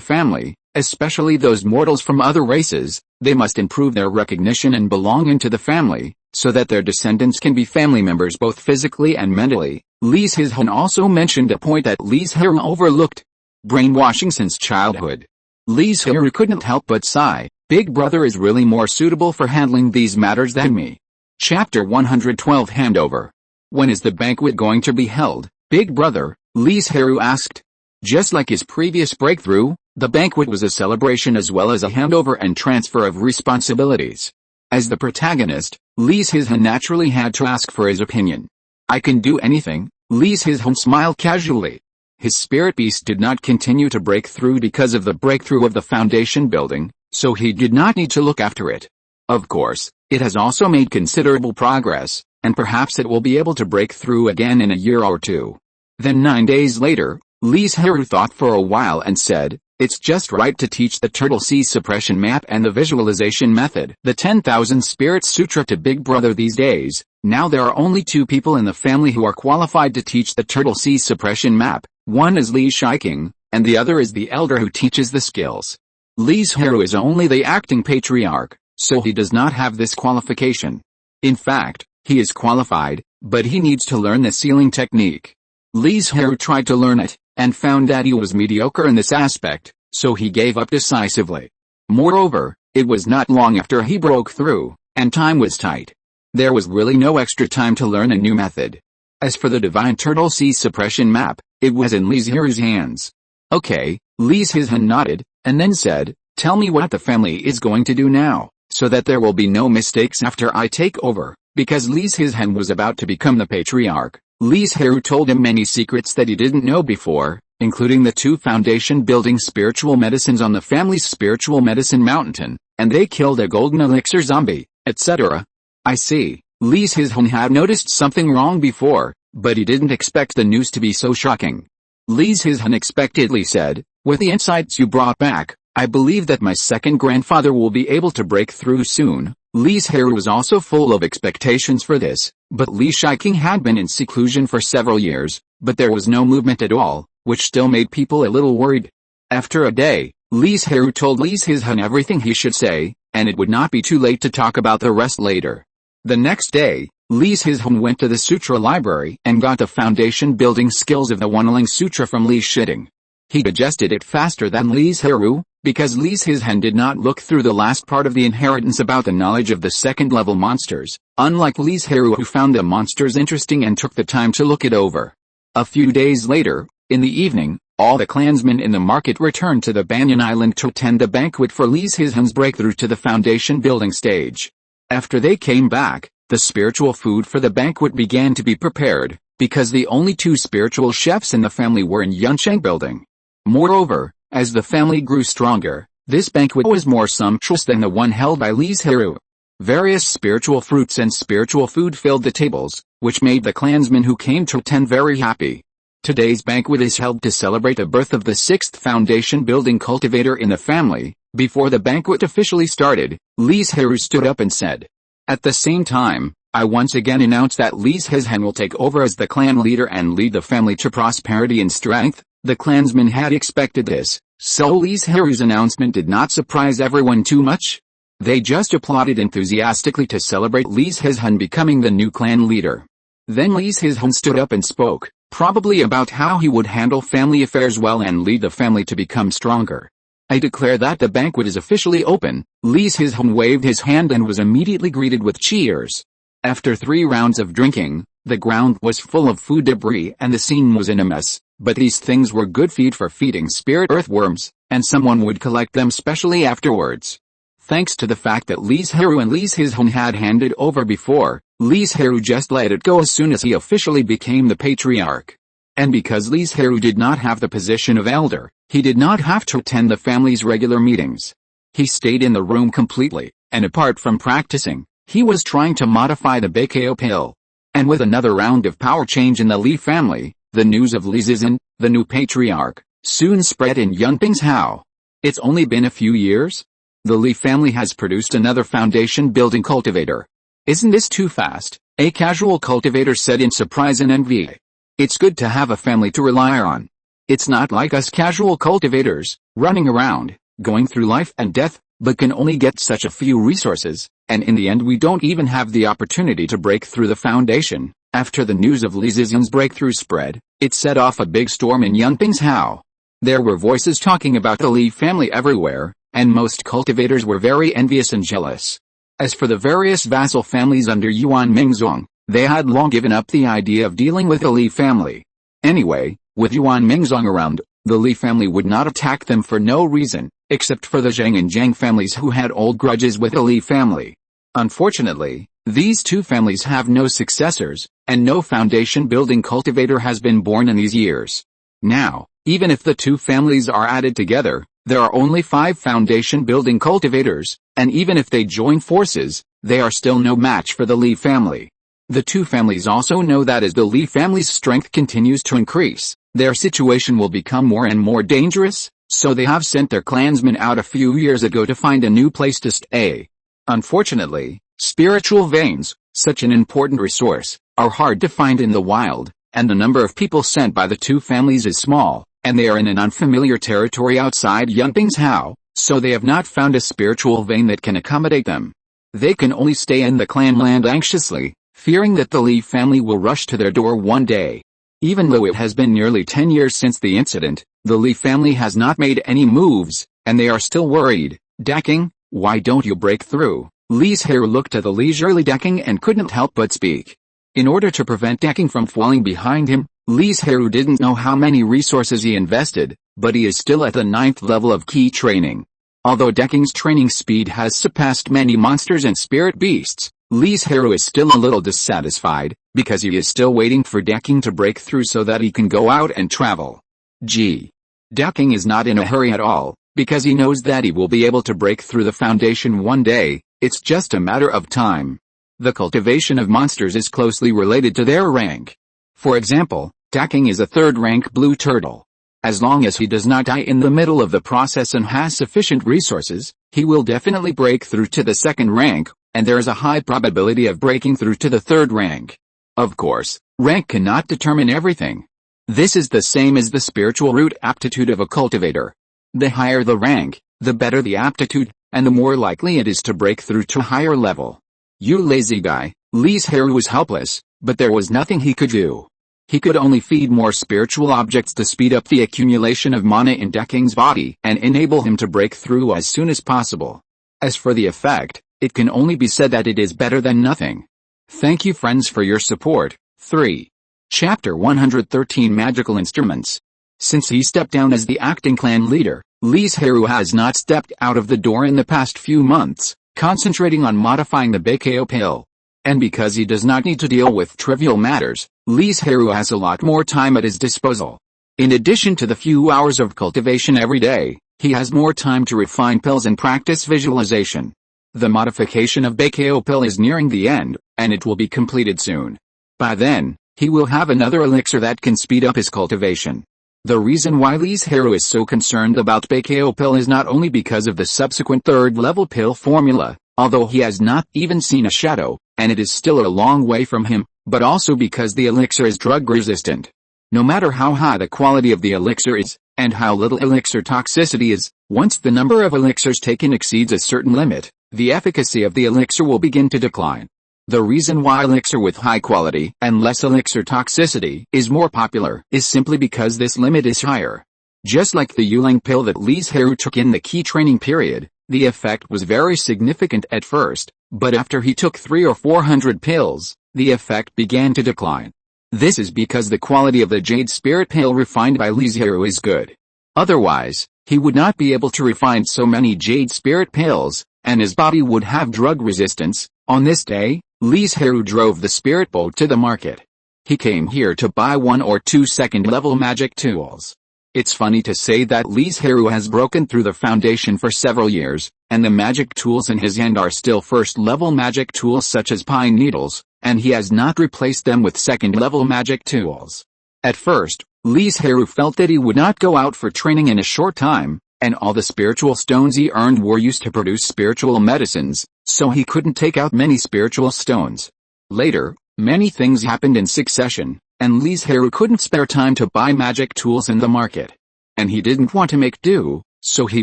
family, especially those mortals from other races. They must improve their recognition and belonging to the family, so that their descendants can be family members both physically and mentally. Li Zhixian also mentioned a point that Li Zhirui overlooked. Brainwashing since childhood. Li Zhirui couldn't help but sigh, big brother is really more suitable for handling these matters than me. Chapter 112 Handover. When is the banquet going to be held, big brother? Li Zhirui asked. Just like his previous breakthrough, the banquet was a celebration as well as a handover and transfer of responsibilities. As the protagonist, Li Zhixian naturally had to ask for his opinion. I can do anything, Li Zhixian smiled casually. His spirit beast did not continue to break through because of the breakthrough of the foundation building, so he did not need to look after it. Of course, it has also made considerable progress, and perhaps it will be able to break through again in a year or two. Then 9 days later, Li Zhirui thought for a while and said, it's just right to teach the Turtle Sea suppression map and the visualization method, the 10,000 Spirits Sutra to big brother these days. Now there are only 2 people in the family who are qualified to teach the Turtle Sea suppression map. One is Li Shiking, and the other is the elder who teaches the skills. Li Zhirui is only the acting patriarch, so he does not have this qualification. In fact, he is qualified, but he needs to learn the sealing technique. Li Zhirui tried to learn it, and found that he was mediocre in this aspect, so he gave up decisively. Moreover, it was not long after he broke through, and time was tight. There was really no extra time to learn a new method. As for the divine Turtle Sea suppression map, it was in Li Zhirui's hands. Okay, Li Zhixian nodded, and then said, tell me what the family is going to do now, so that there will be no mistakes after I take over. Because Li Zhixian was about to become the patriarch, Li Zhirui told him many secrets that he didn't know before, including the 2 foundation building spiritual medicines on the family's spiritual medicine mountain, and they killed a golden elixir zombie, etc. I see. Li Zhixian had noticed something wrong before, but he didn't expect the news to be so shocking. Li Zhixian unexpectedly said, with the insights you brought back, I believe that my second grandfather will be able to break through soon. Li Zhirui was also full of expectations for this, But Li Shiking had been in seclusion for several years, but there was no movement at all, which still made people a little worried. After a day, Li Zhirui told Li Zhizhen everything he should say, and it would not be too late to talk about the rest later. The next day, Li Zhizhen went to the Sutra library and got the foundation building skills of the Wanling Sutra from Li Shiting. He digested it faster than Li Zhirui, because Li Zhizhen did not look through the last part of the inheritance about the knowledge of the second-level monsters, unlike Li Zhirui who found the monsters interesting and took the time to look it over. A few days later, in the evening, all the clansmen in the market returned to the Banyan Island to attend the banquet for Li Zhizhen's breakthrough to the foundation building stage. After they came back, the spiritual food for the banquet began to be prepared, because the only two spiritual chefs in the family were in Yuncheng building. Moreover, as the family grew stronger, this banquet was more sumptuous than the one held by Li Zhirui. Various spiritual fruits and spiritual food filled the tables, which made the clansmen who came to attend very happy. Today's banquet is held to celebrate the birth of the sixth foundation building cultivator in the family. Before the banquet officially started, Li Zhirui stood up and said, "At the same time, I once again announce that Li Zhizhen will take over as the clan leader and lead the family to prosperity and strength." The clansmen had expected this, so Li Zhirui's announcement did not surprise everyone too much. They just applauded enthusiastically to celebrate Li Zhizhen becoming the new clan leader. Then Li Zhizhen stood up and spoke, probably about how he would handle family affairs well and lead the family to become stronger. "I declare that the banquet is officially open." Li Zhizhen waved his hand and was immediately greeted with cheers. After 3 rounds of drinking, the ground was full of food debris and the scene was in a mess, but these things were good feed for feeding spirit earthworms, and someone would collect them specially afterwards. Thanks to the fact that Li Zhirui and Li Zhizhen had handed over before, Li Zhirui just let it go as soon as he officially became the patriarch. And because Li Zhirui did not have the position of elder, he did not have to attend the family's regular meetings. He stayed in the room completely, and apart from practicing, he was trying to modify the Baikao pill. And with another round of power change in the Li family, the news of Li Zhizhen, the new patriarch, soon spread in Yunping's Hao. It's only been a few years? The Li family has produced another foundation-building cultivator. "Isn't this too fast?" a casual cultivator said in surprise and envy. "It's good to have a family to rely on. It's not like us casual cultivators, running around, going through life and death, but can only get such a few resources, and in the end we don't even have the opportunity to break through the foundation." After the news of Li Zhizhen's breakthrough spread, it set off a big storm in Yunping's Hao. There were voices talking about the Li family everywhere, and most cultivators were very envious and jealous. As for the various vassal families under Yuan Mingzong, they had long given up the idea of dealing with the Li family. Anyway, with Yuan Mingzong around, the Li family would not attack them for no reason, except for the Zhang and Zhang families who had old grudges with the Li family. Unfortunately, these two families have no successors, and no foundation-building cultivator has been born in these years. Now, even if the two families are added together, there are only 5 foundation-building cultivators, and even if they join forces, they are still no match for the Li family. The two families also know that as the Li family's strength continues to increase, their situation will become more and more dangerous, so they have sent their clansmen out a few years ago to find a new place to stay. Unfortunately, spiritual veins, such an important resource, are hard to find in the wild, and the number of people sent by the two families is small, and they are in an unfamiliar territory outside Yunping's Hao, so they have not found a spiritual vein that can accommodate them. They can only stay in the clan land anxiously, fearing that the Li family will rush to their door one day. Even though it has been nearly 10 years since the incident, the Li family has not made any moves, and they are still worried. "Daking, why don't you break through?" Li Zhirui looked at the leisurely Daking and couldn't help but speak. In order to prevent Daking from falling behind him, Li Zhirui didn't know how many resources he invested, but he is still at the 9th level of key training. Although Daking's training speed has surpassed many monsters and spirit beasts, Li Zhirui is still a little dissatisfied, because he is still waiting for Daking to break through so that he can go out and travel. Daking is not in a hurry at all, because he knows that he will be able to break through the foundation one day. It's just a matter of time. The cultivation of monsters is closely related to their rank. For example, Daking is a 3rd-rank blue turtle. As long as he does not die in the middle of the process and has sufficient resources, he will definitely break through to the 2nd rank, and there is a high probability of breaking through to the third rank. Of course, rank cannot determine everything. This is the same as the spiritual root aptitude of a cultivator. The higher the rank, the better the aptitude, and the more likely it is to break through to a higher level. You lazy guy, Li Zhirui was helpless, but there was nothing he could do. He could only feed more spiritual objects to speed up the accumulation of mana in Deking's body and enable him to break through as soon as possible. As for the effect, it can only be said that it is better than nothing. Thank you friends for your support. 3. Chapter 113 Magical Instruments. Since he stepped down as the acting clan leader, Li Zhirui has not stepped out of the door in the past few months, concentrating on modifying the Baikao pill. And because he does not need to deal with trivial matters, Li Zhirui has a lot more time at his disposal. In addition to the few hours of cultivation every day, he has more time to refine pills and practice visualization. The modification of Baikao pill is nearing the end, and it will be completed soon. By then, he will have another elixir that can speed up his cultivation. The reason why Li Zhirui is so concerned about Baikao pill is not only because of the subsequent third-level pill formula, although he has not even seen a shadow, and it is still a long way from him, but also because the elixir is drug-resistant. No matter how high the quality of the elixir is, and how little elixir toxicity is, once the number of elixirs taken exceeds a certain limit, the efficacy of the elixir will begin to decline. The reason why elixir with high quality and less elixir toxicity is more popular is simply because this limit is higher. Just like the Yulang pill that Li Zhirui took in the key training period, the effect was very significant at first, but after he took 300 or 400 pills, the effect began to decline. This is because the quality of the jade spirit pill refined by Li Zhirui is good. Otherwise, he would not be able to refine so many jade spirit pills, and his body would have drug resistance. On this day, Li Zhirui drove the spirit boat to the market. He came here to buy 1 or 2 second-level magic tools. It's funny to say that Li Zhirui has broken through the foundation for several years, and the magic tools in his hand are still first-level magic tools such as pine needles, and he has not replaced them with second-level magic tools. At first, Li Zhirui felt that he would not go out for training in a short time, and all the spiritual stones he earned were used to produce spiritual medicines, so he couldn't take out many spiritual stones. Later, many things happened in succession, and Li Zhirui couldn't spare time to buy magic tools in the market. And he didn't want to make do, so he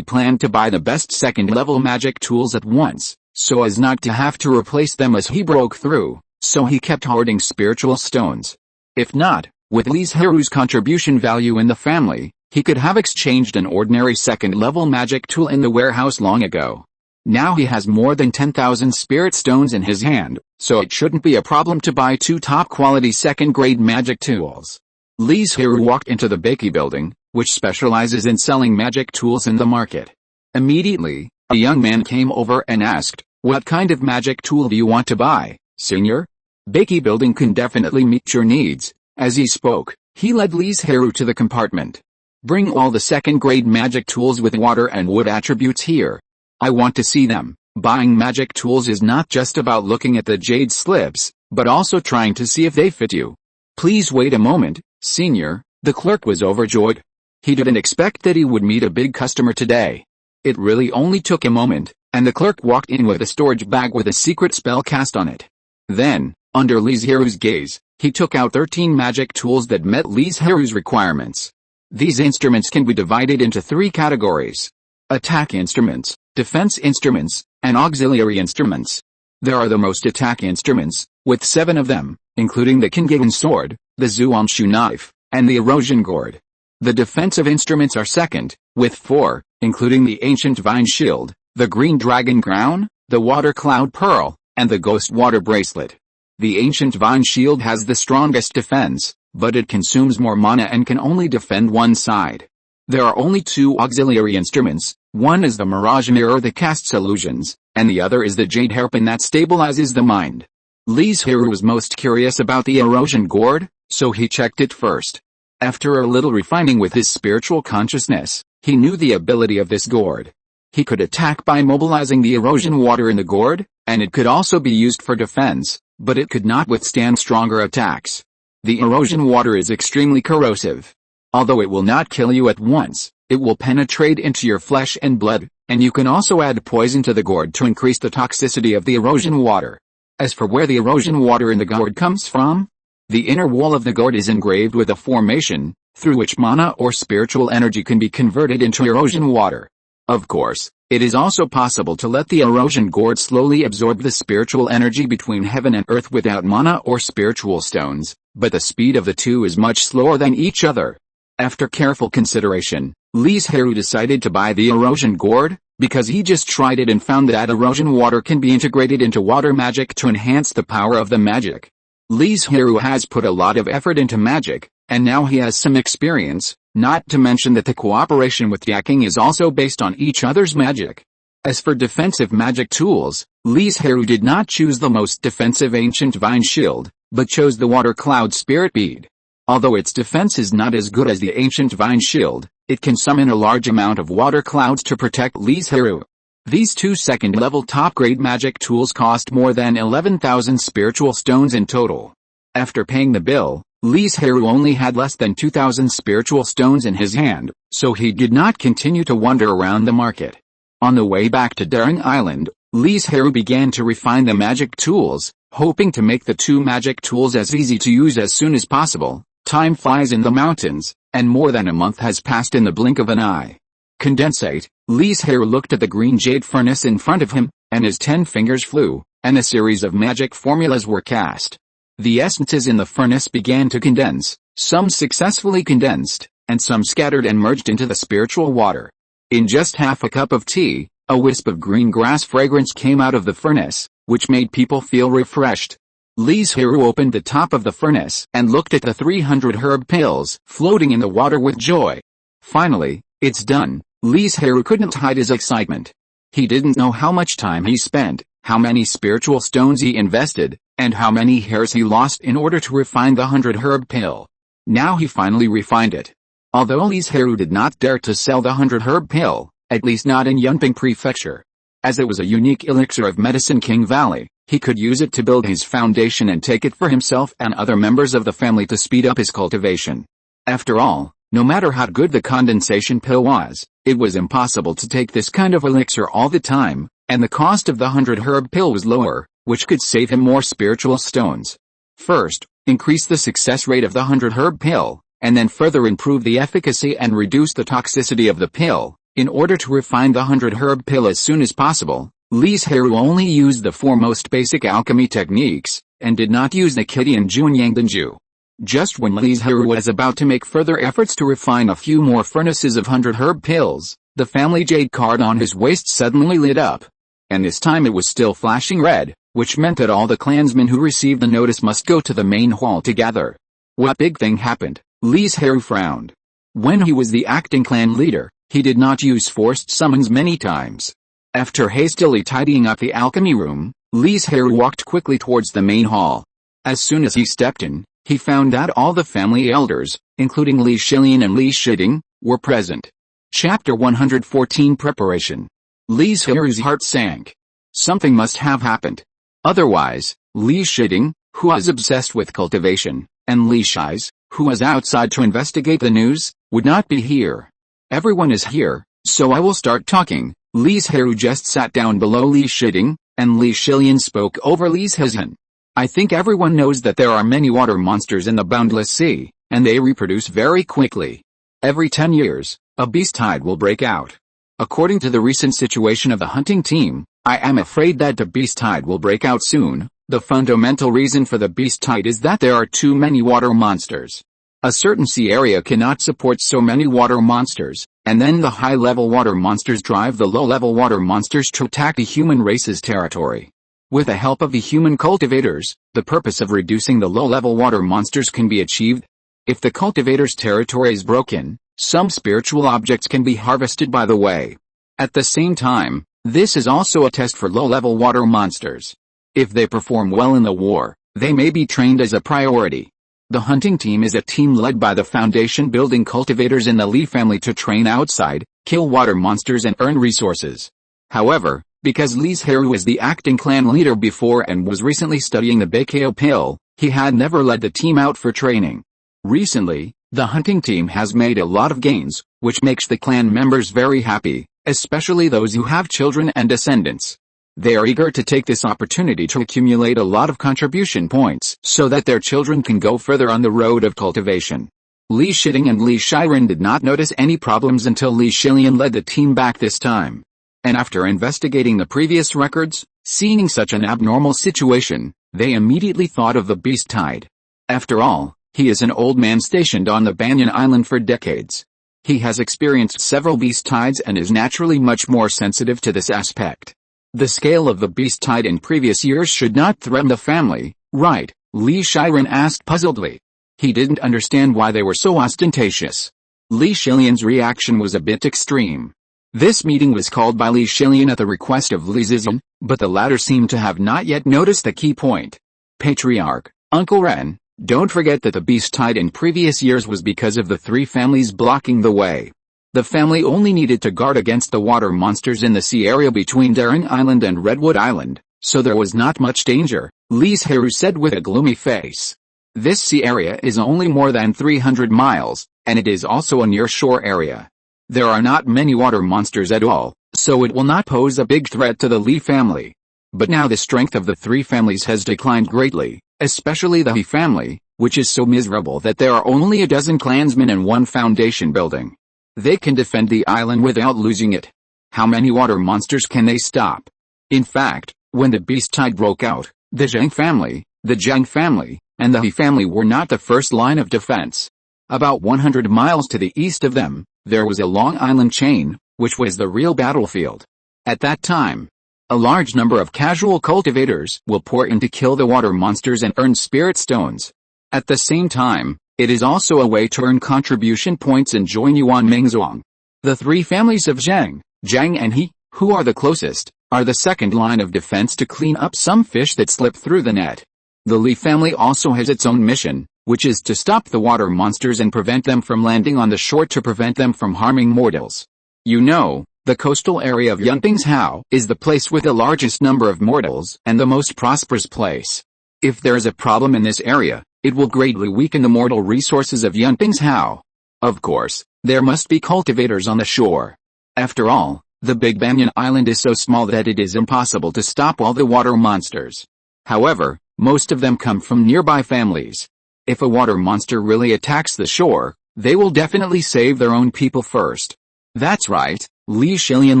planned to buy the best second-level magic tools at once, so as not to have to replace them as he broke through, so he kept hoarding spiritual stones. If not, with Li Zhirui's contribution value in the family, he could have exchanged an ordinary second-level magic tool in the warehouse long ago. Now he has more than 10,000 spirit stones in his hand, so it shouldn't be a problem to buy 2 top-quality second-grade magic tools. Li Zhirui walked into the Baiki building, which specializes in selling magic tools in the market. Immediately, a young man came over and asked, "What kind of magic tool do you want to buy, senior? Baiki building can definitely meet your needs." As he spoke, he led Li Zhirui to the compartment. "Bring all the second-grade magic tools with water and wood attributes here. I want to see them." Buying magic tools is not just about looking at the jade slips, but also trying to see if they fit you. "Please wait a moment, senior." The clerk was overjoyed. He didn't expect that he would meet a big customer today. It really only took a moment, and the clerk walked in with a storage bag with a secret spell cast on it. Then, under Li Zhirui's gaze, he took out 13 magic tools that met Li Zhirui's requirements. These instruments can be divided into 3 categories: attack instruments, defense instruments, and auxiliary instruments. There are the most attack instruments, with 7 of them, including the Kingigan sword, the Zuanshu knife, and the erosion gourd. The defensive instruments are second, with 4, including the ancient vine shield, the green dragon crown, the water cloud pearl, and the ghost water bracelet. The ancient vine shield has the strongest defense, but it consumes more mana and can only defend one side. There are only 2 auxiliary instruments. One is the mirage mirror that casts illusions, and the other is the jade hairpin that stabilizes the mind. Li Zhirui was most curious about the erosion gourd, so he checked it first. After a little refining with his spiritual consciousness, he knew the ability of this gourd. He could attack by mobilizing the erosion water in the gourd, and it could also be used for defense, but it could not withstand stronger attacks. The erosion water is extremely corrosive. Although it will not kill you at once, it will penetrate into your flesh and blood, and you can also add poison to the gourd to increase the toxicity of the erosion water. As for where the erosion water in the gourd comes from, the inner wall of the gourd is engraved with a formation, through which mana or spiritual energy can be converted into erosion water. Of course, it is also possible to let the erosion gourd slowly absorb the spiritual energy between heaven and earth without mana or spiritual stones, but the speed of the two is much slower than each other. After careful consideration, Li Zhirui decided to buy the erosion gourd, because he just tried it and found that erosion water can be integrated into water magic to enhance the power of the magic. Li Zhirui has put a lot of effort into magic, and now he has some experience, not to mention that the cooperation with Yaking is also based on each other's magic. As for defensive magic tools, Li Zhirui did not choose the most defensive ancient vine shield, but chose the water cloud spirit bead. Although its defense is not as good as the ancient vine shield, it can summon a large amount of water clouds to protect Li Zhirui. These two second-level top-grade magic tools cost more than 11,000 spiritual stones in total. After paying the bill, Li Zhirui only had less than 2,000 spiritual stones in his hand, so he did not continue to wander around the market. On the way back to Banyan Island, Li Zhirui began to refine the magic tools, hoping to make the two magic tools as easy to use as soon as possible. Time flies in the mountains, and more than a month has passed in the blink of an eye. Condensate, Li Zhirui looked at the green jade furnace in front of him, and his 10 fingers flew, and a series of magic formulas were cast. The essences in the furnace began to condense, some successfully condensed, and some scattered and merged into the spiritual water. In just half a cup of tea, a wisp of green grass fragrance came out of the furnace, which made people feel refreshed. Li Zhirui opened the top of the furnace and looked at the 300 herb pills floating in the water with joy. Finally, it's done. Li Zhirui couldn't hide his excitement. He didn't know how much time he spent, how many spiritual stones he invested, and how many hairs he lost in order to refine the 100 herb pill. Now he finally refined it. Although Li Zhirui did not dare to sell the 100 herb pill, at least not in Yunping Prefecture. As it was a unique elixir of Medicine King Valley, he could use it to build his foundation and take it for himself and other members of the family to speed up his cultivation. After all, no matter how good the condensation pill was, it was impossible to take this kind of elixir all the time, and the cost of the 100 herb pill was lower, which could save him more spiritual stones. First, increase the success rate of the 100 herb pill, and then further improve the efficacy and reduce the toxicity of the pill. In order to refine the 100 herb pill as soon as possible, Li Zhirui only used the 4 most basic alchemy techniques, and did not use the Kitty and Junyang Danju. Just when Li Zhirui was about to make further efforts to refine a few more furnaces of 100 herb pills, the family jade card on his waist suddenly lit up. And this time it was still flashing red, which meant that all the clansmen who received the notice must go to the main hall together. What big thing happened? Li Zhirui frowned. When he was the acting clan leader, he did not use forced summons many times. After hastily tidying up the alchemy room, Li Zhirui walked quickly towards the main hall. As soon as he stepped in, he found that all the family elders, including Li Shilian and Li Shiding, were present. Chapter 114 Preparation. Li Zhirui's heart sank. Something must have happened. Otherwise, Li Shiding, who was obsessed with cultivation, and Li Shais, who was outside to investigate the news, would not be here. Everyone is here, so I will start talking. Li Zhirui just sat down below Li Shiding, and Li Shilian spoke over Li Zhihan. I think everyone knows that there are many water monsters in the boundless sea, and they reproduce very quickly. Every 10 years, a beast tide will break out. According to the recent situation of the hunting team, I am afraid that the beast tide will break out soon. The fundamental reason for the beast tide is that there are too many water monsters. A certain sea area cannot support so many water monsters, and then the high-level water monsters drive the low-level water monsters to attack the human race's territory. With the help of the human cultivators, the purpose of reducing the low-level water monsters can be achieved. If the cultivator's territory is broken, some spiritual objects can be harvested by the way. At the same time, this is also a test for low-level water monsters. If they perform well in the war, they may be trained as a priority. The hunting team is a team led by the foundation building cultivators in the Li family to train outside, kill water monsters and earn resources. However, because Li Zhirui was the acting clan leader before and was recently studying the Baikyo pill, he had never led the team out for training. Recently, the hunting team has made a lot of gains, which makes the clan members very happy, especially those who have children and descendants. They are eager to take this opportunity to accumulate a lot of contribution points so that their children can go further on the road of cultivation. Li Zhirui and Li Zhirui did not notice any problems until Li Zhirui led the team back this time. And after investigating the previous records, seeing such an abnormal situation, they immediately thought of the beast tide. After all, he is an old man stationed on the Banyan Island for decades. He has experienced several beast tides and is naturally much more sensitive to this aspect. The scale of the beast tide in previous years should not threaten the family, right? Li Zhirui asked puzzledly. He didn't understand why they were so ostentatious. Li Zhirui's reaction was a bit extreme. This meeting was called by Li Zhirui at the request of Li Zhirui, but the latter seemed to have not yet noticed the key point. Patriarch, Uncle Ren, don't forget that the beast tide in previous years was because of the three families blocking the way. The family only needed to guard against the water monsters in the sea area between Daring Island and Redwood Island, so there was not much danger, Li Zhirui said with a gloomy face. This sea area is only more than 300 miles, and it is also a near-shore area. There are not many water monsters at all, so it will not pose a big threat to the Li family. But now the strength of the three families has declined greatly, especially the He family, which is so miserable that there are only a dozen clansmen and one foundation building. They can defend the island without losing it. How many water monsters can they stop? In fact, when the beast tide broke out, the Zhang family, the Zhang family, and the He family were not the first line of defense. About 100 miles to the east of them, there was a long island chain, which was the real battlefield. At that time, a large number of casual cultivators will pour in to kill the water monsters and earn spirit stones. At the same time, it is also a way to earn contribution points and join Yuan Mingzhuang. The three families of Zhang, Zhang and He, who are the closest, are the second line of defense to clean up some fish that slip through the net. The Li family also has its own mission, which is to stop the water monsters and prevent them from landing on the shore to prevent them from harming mortals. You know, the coastal area of Yuntingshao is the place with the largest number of mortals and the most prosperous place. If there is a problem in this area, it will greatly weaken the mortal resources of Yuntingshao. Of course, there must be cultivators on the shore. After all, the Big Banyan Island is so small that it is impossible to stop all the water monsters. However, most of them come from nearby families. If a water monster really attacks the shore, they will definitely save their own people first. That's right, Li Zhirui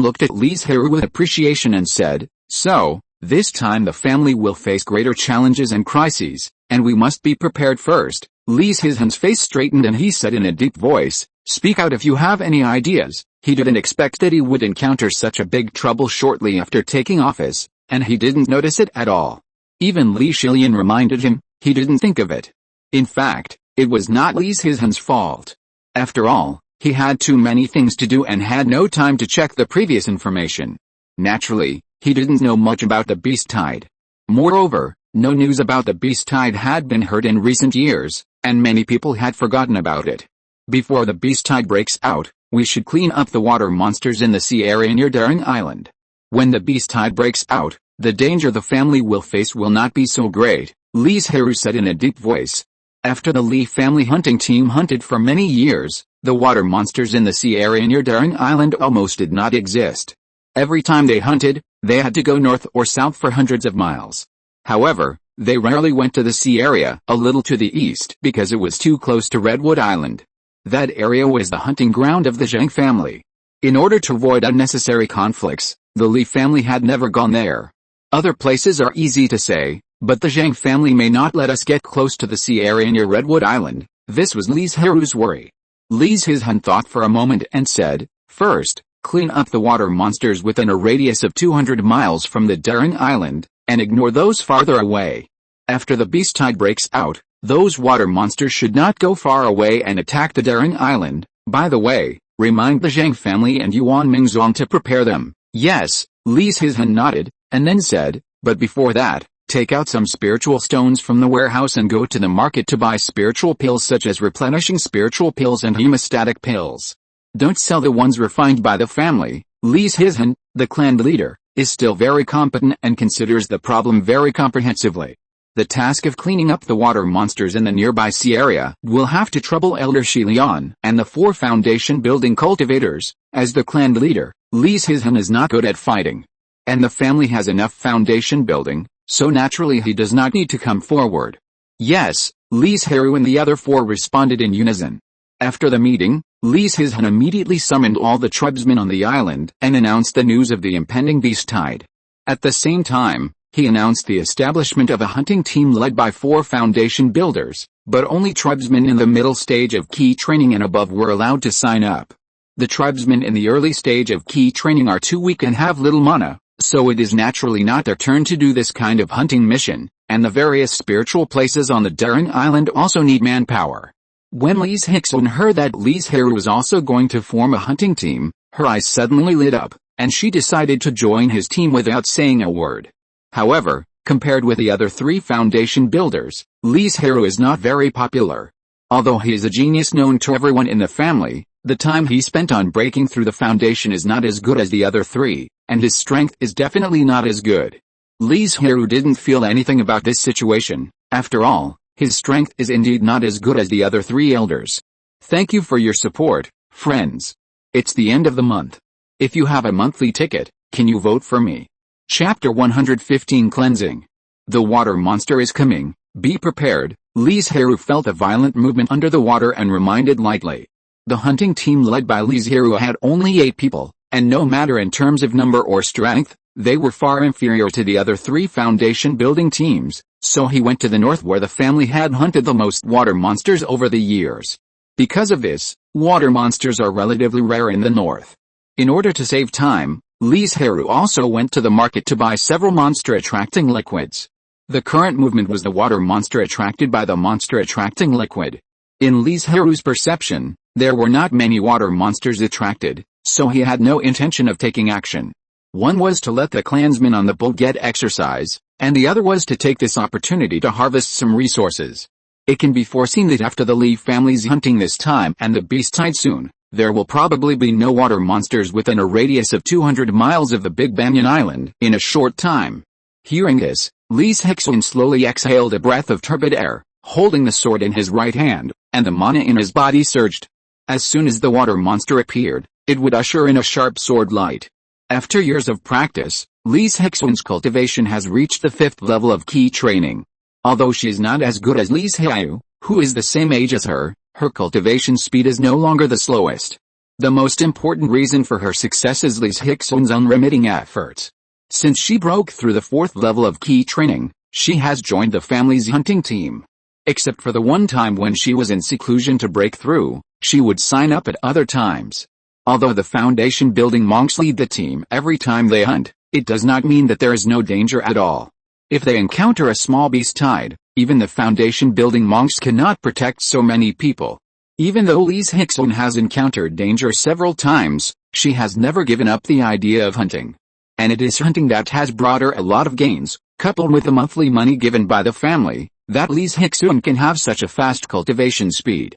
looked at Li Zhirui with appreciation and said, so, this time the family will face greater challenges and crises, and we must be prepared first. Li Zhirui's face straightened and he said in a deep voice, speak out if you have any ideas. He didn't expect that he would encounter such a big trouble shortly after taking office, and he didn't notice it at all. Even Li Zhirui reminded him, he didn't think of it. In fact, it was not Li Zhirui's fault. After all, he had too many things to do and had no time to check the previous information. Naturally, he didn't know much about the beast tide. Moreover, no news about the beast tide had been heard in recent years, and many people had forgotten about it. Before the beast tide breaks out, we should clean up the water monsters in the sea area near Daring Island. When the beast tide breaks out, the danger the family will face will not be so great, Li Zhirui said in a deep voice. After the Li family hunting team hunted for many years, the water monsters in the sea area near Daring Island almost did not exist. Every time they hunted, they had to go north or south for hundreds of miles. However, they rarely went to the sea area a little to the east because it was too close to Redwood Island. That area was the hunting ground of the Zhang family. In order to avoid unnecessary conflicts, the Li family had never gone there. Other places are easy to say, but the Zhang family may not let us get close to the sea area near Redwood Island. This was Li Zhirui's worry. Li Zhirui thought for a moment and said, first, clean up the water monsters within a radius of 200 miles from the Daring Island, and ignore those farther away. After the beast tide breaks out, those water monsters should not go far away and attack the Daring Island. By the way, remind the Zhang family and Yuan Mingzhuang to prepare them. Yes, Li Zhirui nodded, and then said, but before that, take out some spiritual stones from the warehouse and go to the market to buy spiritual pills such as replenishing spiritual pills and hemostatic pills. Don't sell the ones refined by the family. Li Zhirui, the clan leader, is still very competent and considers the problem very comprehensively. The task of cleaning up the water monsters in the nearby sea area will have to trouble Elder Shi Lian and the 4 foundation building cultivators. As the clan leader, Li Zhirui is not good at fighting. And the family has enough foundation building, so naturally he does not need to come forward. Yes, Li Zhirui and the other four responded in unison. After the meeting, Li Zhirui immediately summoned all the tribesmen on the island and announced the news of the impending beast tide. At the same time, he announced the establishment of a hunting team led by 4 foundation builders, but only tribesmen in the middle stage of key training and above were allowed to sign up. The tribesmen in the early stage of key training are too weak and have little mana, so it is naturally not their turn to do this kind of hunting mission, and the various spiritual places on the Banyan Island also need manpower. When Li Zhirui heard that Li Zhirui was also going to form a hunting team, her eyes suddenly lit up, and she decided to join his team without saying a word. However, compared with the other 3 foundation builders, Li Zhirui is not very popular. Although he is a genius known to everyone in the family, the time he spent on breaking through the foundation is not as good as the other 3, and his strength is definitely not as good. Li Zhirui didn't feel anything about this situation. After all, his strength is indeed not as good as the other 3 elders. Thank you for your support, friends. It's the end of the month. If you have a monthly ticket, can you vote for me? Chapter 115 Cleansing. The water monster is coming, be prepared. Li Zhirui felt a violent movement under the water and reminded lightly. The hunting team led by Li Zhirui had only 8 people, and no matter in terms of number or strength, they were far inferior to the other 3 foundation building teams, so he went to the north where the family had hunted the most water monsters over the years. Because of this, water monsters are relatively rare in the north. In order to save time, Li Zhirui also went to the market to buy several monster-attracting liquids. The current movement was the water monster attracted by the monster-attracting liquid. In Li Zhirui's perception, there were not many water monsters attracted, so he had no intention of taking action. One was to let the clansmen on the boat get exercise, and the other was to take this opportunity to harvest some resources. It can be foreseen that after the Li family's hunting this time and the beast tide soon, there will probably be no water monsters within a radius of 200 miles of the Big Banyan Island in a short time. Hearing this, Li Zhirui slowly exhaled a breath of turbid air, holding the sword in his right hand, and the mana in his body surged. As soon as the water monster appeared, it would usher in a sharp sword light. After years of practice, Li Zhirui's cultivation has reached the 5th level of key training. Although she is not as good as Li Zhirui, who is the same age as her cultivation speed is no longer the slowest. The most important reason for her success is Li Zhirui's unremitting efforts. Since she broke through the 4th level of key training, she has joined the family's hunting team. Except for the one time when she was in seclusion to break through, she would sign up at other times. Although the foundation building monks lead the team every time they hunt, it does not mean that there is no danger at all. If they encounter a small beast tide, even the foundation building monks cannot protect so many people. Even though Li Zhirui has encountered danger several times, she has never given up the idea of hunting. And it is hunting that has brought her a lot of gains, coupled with the monthly money given by the family, that Li Zhirui can have such a fast cultivation speed.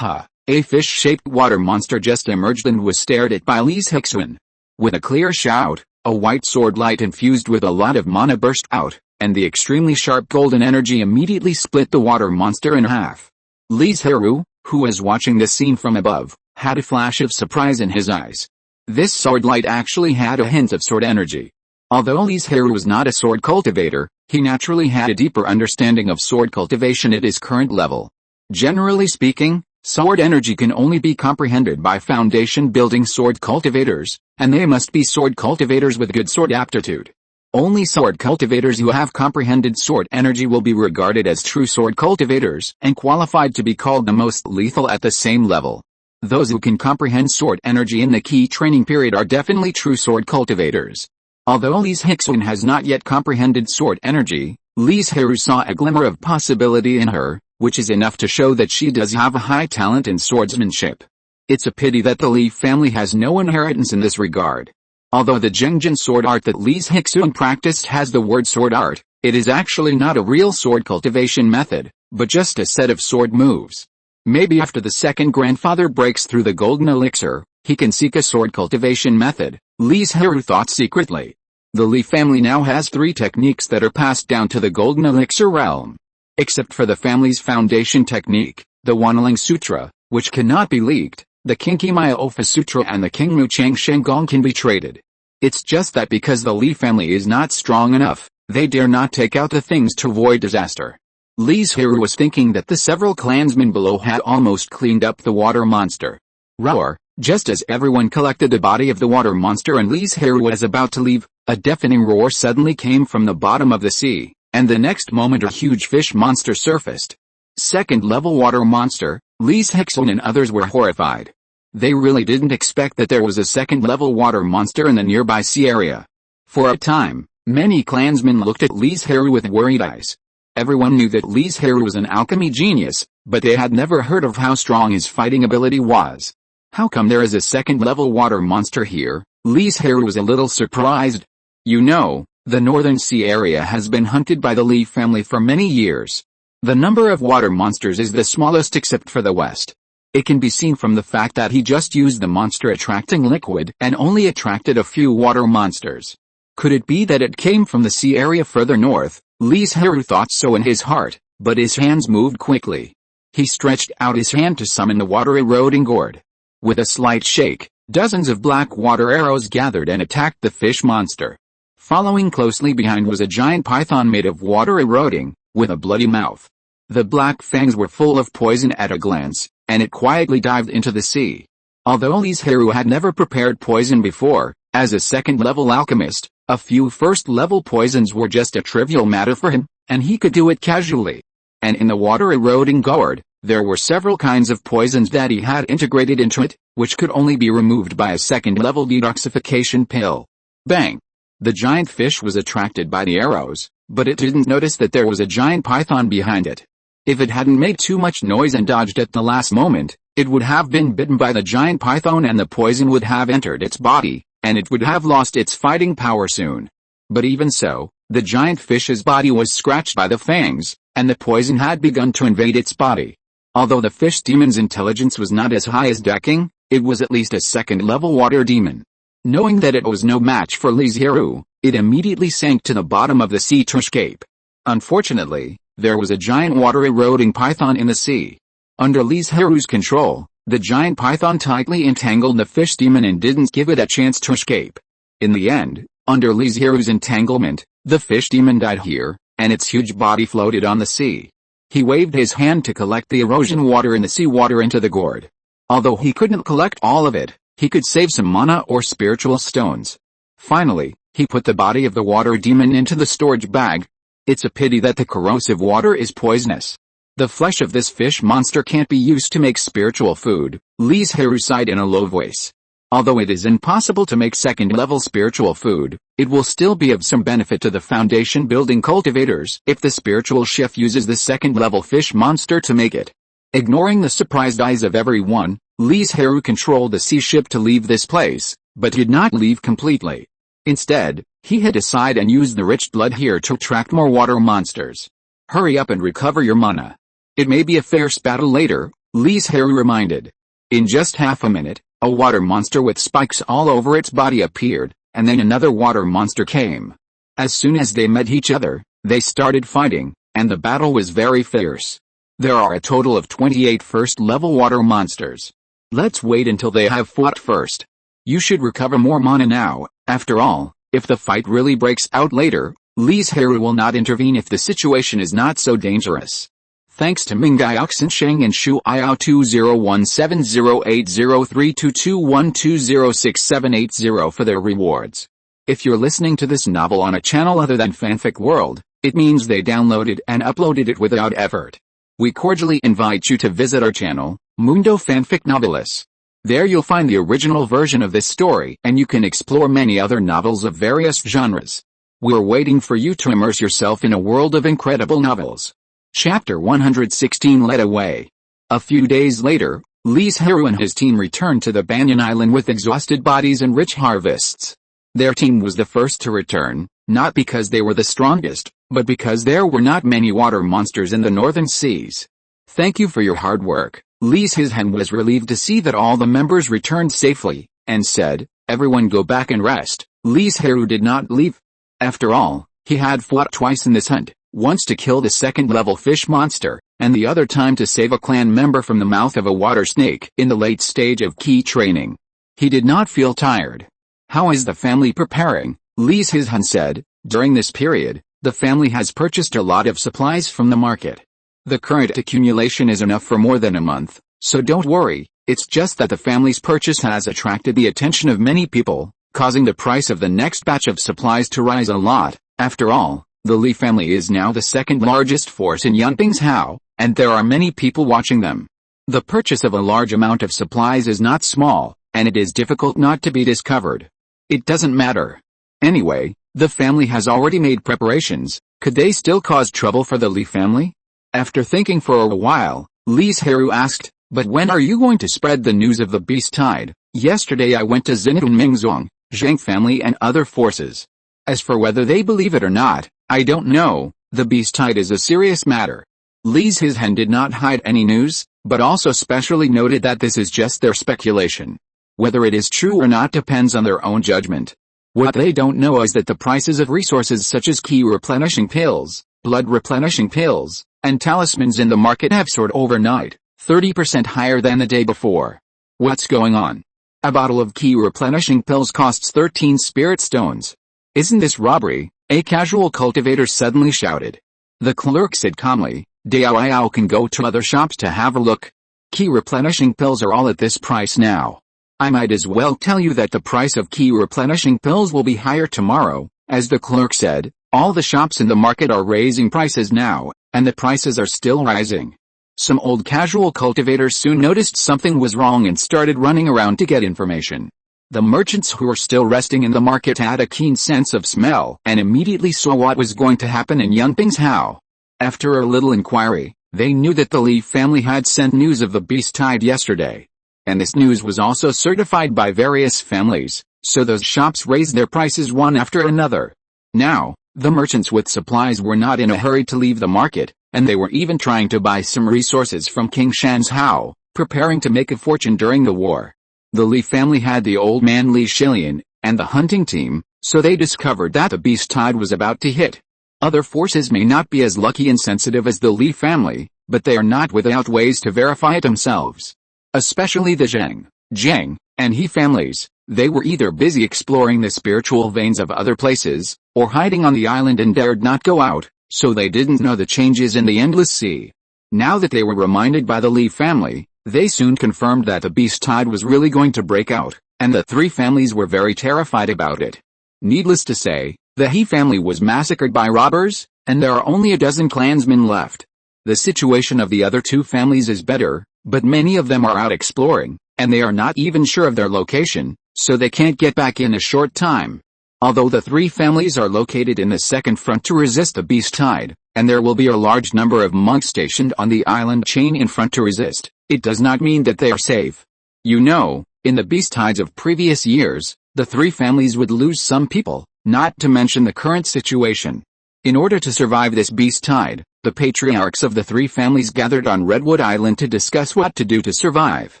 A fish-shaped water monster just emerged and was stared at by Li Zhirui. With a clear shout, a white sword light infused with a lot of mana burst out, and the extremely sharp golden energy immediately split the water monster in half. Li Zhirui, who was watching this scene from above, had a flash of surprise in his eyes. This sword light actually had a hint of sword energy. Although Li Zhirui was not a sword cultivator, he naturally had a deeper understanding of sword cultivation at his current level. Generally speaking, sword energy can only be comprehended by foundation building sword cultivators, and they must be sword cultivators with good sword aptitude. Only sword cultivators who have comprehended sword energy will be regarded as true sword cultivators and qualified to be called the most lethal at the same level. Those who can comprehend sword energy in the key training period are definitely true sword cultivators. Although Li Zhirui has not yet comprehended sword energy, Li Zhirui saw a glimmer of possibility in her, which is enough to show that she does have a high talent in swordsmanship. It's a pity that the Li family has no inheritance in this regard. Although the Zhengjin sword art that Li Zhirui practiced has the word sword art, it is actually not a real sword cultivation method, but just a set of sword moves. Maybe after the second grandfather breaks through the golden elixir, he can seek a sword cultivation method, Li Zhirui thought secretly. The Li family now has 3 techniques that are passed down to the golden elixir realm. Except for the family's foundation technique, the Wanling Sutra, which cannot be leaked, The Kinkimaya Ofa Sutra and the Kingmu Chang Shenggong can be traded. It's just that because the Li family is not strong enough, they dare not take out the things to avoid disaster. Li Zhirui was thinking that the several clansmen below had almost cleaned up the water monster. Roar! Just as everyone collected the body of the water monster and Li Zhirui was about to leave, a deafening roar suddenly came from the bottom of the sea, and the next moment a huge fish monster surfaced. Second-level water monster, Li Zhixun and others were horrified. They really didn't expect that there was a second-level water monster in the nearby sea area. For a time, many clansmen looked at Li Zhirui with worried eyes. Everyone knew that Li Zhirui was an alchemy genius, but they had never heard of how strong his fighting ability was. How come there is a second-level water monster here? Li Zhirui was a little surprised. You know, the northern sea area has been hunted by the Li family for many years. The number of water monsters is the smallest except for the west. It can be seen from the fact that he just used the monster attracting liquid and only attracted a few water monsters. Could it be that it came from the sea area further north? Li Zhirui thought so in his heart, but his hands moved quickly. He stretched out his hand to summon the water-eroding gourd. With a slight shake, dozens of black water arrows gathered and attacked the fish monster. Following closely behind was a giant python made of water eroding, with a bloody mouth. The black fangs were full of poison at a glance, and it quietly dived into the sea. Although Li Zhirui had never prepared poison before, as a second-level alchemist, a few first-level poisons were just a trivial matter for him, and he could do it casually. And in the water-eroding gourd, there were several kinds of poisons that he had integrated into it, which could only be removed by a second-level detoxification pill. Bang! The giant fish was attracted by the arrows, but it didn't notice that there was a giant python behind it. If it hadn't made too much noise and dodged at the last moment, it would have been bitten by the giant python and the poison would have entered its body, and it would have lost its fighting power soon. But even so, the giant fish's body was scratched by the fangs, and the poison had begun to invade its body. Although the fish demon's intelligence was not as high as Decking, it was at least a second-level water demon. Knowing that it was no match for Li Zhirui, it immediately sank to the bottom of the sea to escape. Unfortunately, there was a giant water-eroding python in the sea. Under Li Zhirui's control, the giant python tightly entangled the fish demon and didn't give it a chance to escape. In the end, under Li Zhirui's entanglement, the fish demon died here, and its huge body floated on the sea. He waved his hand to collect the erosion water in the seawater into the gourd. Although he couldn't collect all of it, he could save some mana or spiritual stones. Finally, he put the body of the water demon into the storage bag. It's a pity that the corrosive water is poisonous. The flesh of this fish monster can't be used to make spiritual food, Li Zhirui sighed in a low voice. Although it is impossible to make second-level spiritual food, it will still be of some benefit to the foundation-building cultivators if the spiritual chef uses the second-level fish monster to make it. Ignoring the surprised eyes of everyone, Li Zhirui controlled the sea ship to leave this place, but did not leave completely. Instead, he hid aside and used the rich blood here to attract more water monsters. Hurry up and recover your mana. It may be a fierce battle later, Li Zhirui reminded. In just half a minute, a water monster with spikes all over its body appeared, and then another water monster came. As soon as they met each other, they started fighting, and the battle was very fierce. There are a total of 28 first-level water monsters. Let's wait until they have fought first. You should recover more mana now. After all, if the fight really breaks out later, Li Zhirui will not intervene if the situation is not so dangerous. Thanks to Mingai Oxensheng and Shu Iao 20170803221206780 for their rewards. If you're listening to this novel on a channel other than Fanfic World, it means they downloaded and uploaded it without effort. We cordially invite you to visit our channel, Mundo Fanfic Novelis. There you'll find the original version of this story and you can explore many other novels of various genres. We're waiting for you to immerse yourself in a world of incredible novels. Chapter 116 Led Away. A few days later, Li Zhirui and his team returned to the Banyan Island with exhausted bodies and rich harvests. Their team was the first to return, not because they were the strongest, but because there were not many water monsters in the northern seas. Thank you for your hard work. Li Zhizhen was relieved to see that all the members returned safely, and said, everyone go back and rest. Li Zhirui did not leave. After all, he had fought twice in this hunt, once to kill the second-level fish monster, and the other time to save a clan member from the mouth of a water snake in the late stage of key training. He did not feel tired. How is the family preparing? Li Zhirui said. During this period, the family has purchased a lot of supplies from the market. The current accumulation is enough for more than a month, so don't worry, it's just that the family's purchase has attracted the attention of many people, causing the price of the next batch of supplies to rise a lot. After all, the Li family is now the second largest force in Yunping's Hao, and there are many people watching them. The purchase of a large amount of supplies is not small, and it is difficult not to be discovered. It doesn't matter. Anyway, the family has already made preparations. Could they still cause trouble for the Li family? After thinking for a while, Li Zhirui asked, but when are you going to spread the news of the beast tide? Yesterday I went to Xinatun Mingzong, Zhang family and other forces. As for whether they believe it or not, I don't know. The beast tide is a serious matter. Li Zhirui did not hide any news, but also specially noted that this is just their speculation. Whether it is true or not depends on their own judgment. What they don't know is that the prices of resources such as key replenishing pills, blood replenishing pills, and talismans in the market have soared overnight, 30% higher than the day before. What's going on? A bottle of key replenishing pills costs 13 spirit stones. Isn't this robbery? A casual cultivator suddenly shouted. The clerk said calmly, Dao can go to other shops to have a look. Key replenishing pills are all at this price now. I might as well tell you that the price of key replenishing pills will be higher tomorrow. As the clerk said, all the shops in the market are raising prices now, and the prices are still rising. Some old casual cultivators soon noticed something was wrong and started running around to get information. The merchants who were still resting in the market had a keen sense of smell and immediately saw what was going to happen in Yunping's Hao. After a little inquiry, they knew that the Li family had sent news of the beast tide yesterday. And this news was also certified by various families, so those shops raised their prices one after another. Now, the merchants with supplies were not in a hurry to leave the market, and they were even trying to buy some resources from King Shan's Hao, preparing to make a fortune during the war. The Li family had the old man Li Zhirui and the hunting team, so they discovered that the beast tide was about to hit. Other forces may not be as lucky and sensitive as the Li family, but they are not without ways to verify it themselves. Especially the Zhang, and He families. They were either busy exploring the spiritual veins of other places, or hiding on the island and dared not go out, so they didn't know the changes in the endless sea. Now that they were reminded by the Li family, they soon confirmed that the beast tide was really going to break out, and the three families were very terrified about it. Needless to say, the He family was massacred by robbers, and there are only a dozen clansmen left. The situation of the other two families is better, but many of them are out exploring, and they are not even sure of their location, so they can't get back in a short time. Although the three families are located in the second front to resist the beast tide, and there will be a large number of monks stationed on the island chain in front to resist, it does not mean that they are safe. You know, in the beast tides of previous years, the three families would lose some people, not to mention the current situation. In order to survive this beast tide, the patriarchs of the three families gathered on Redwood Island to discuss what to do to survive.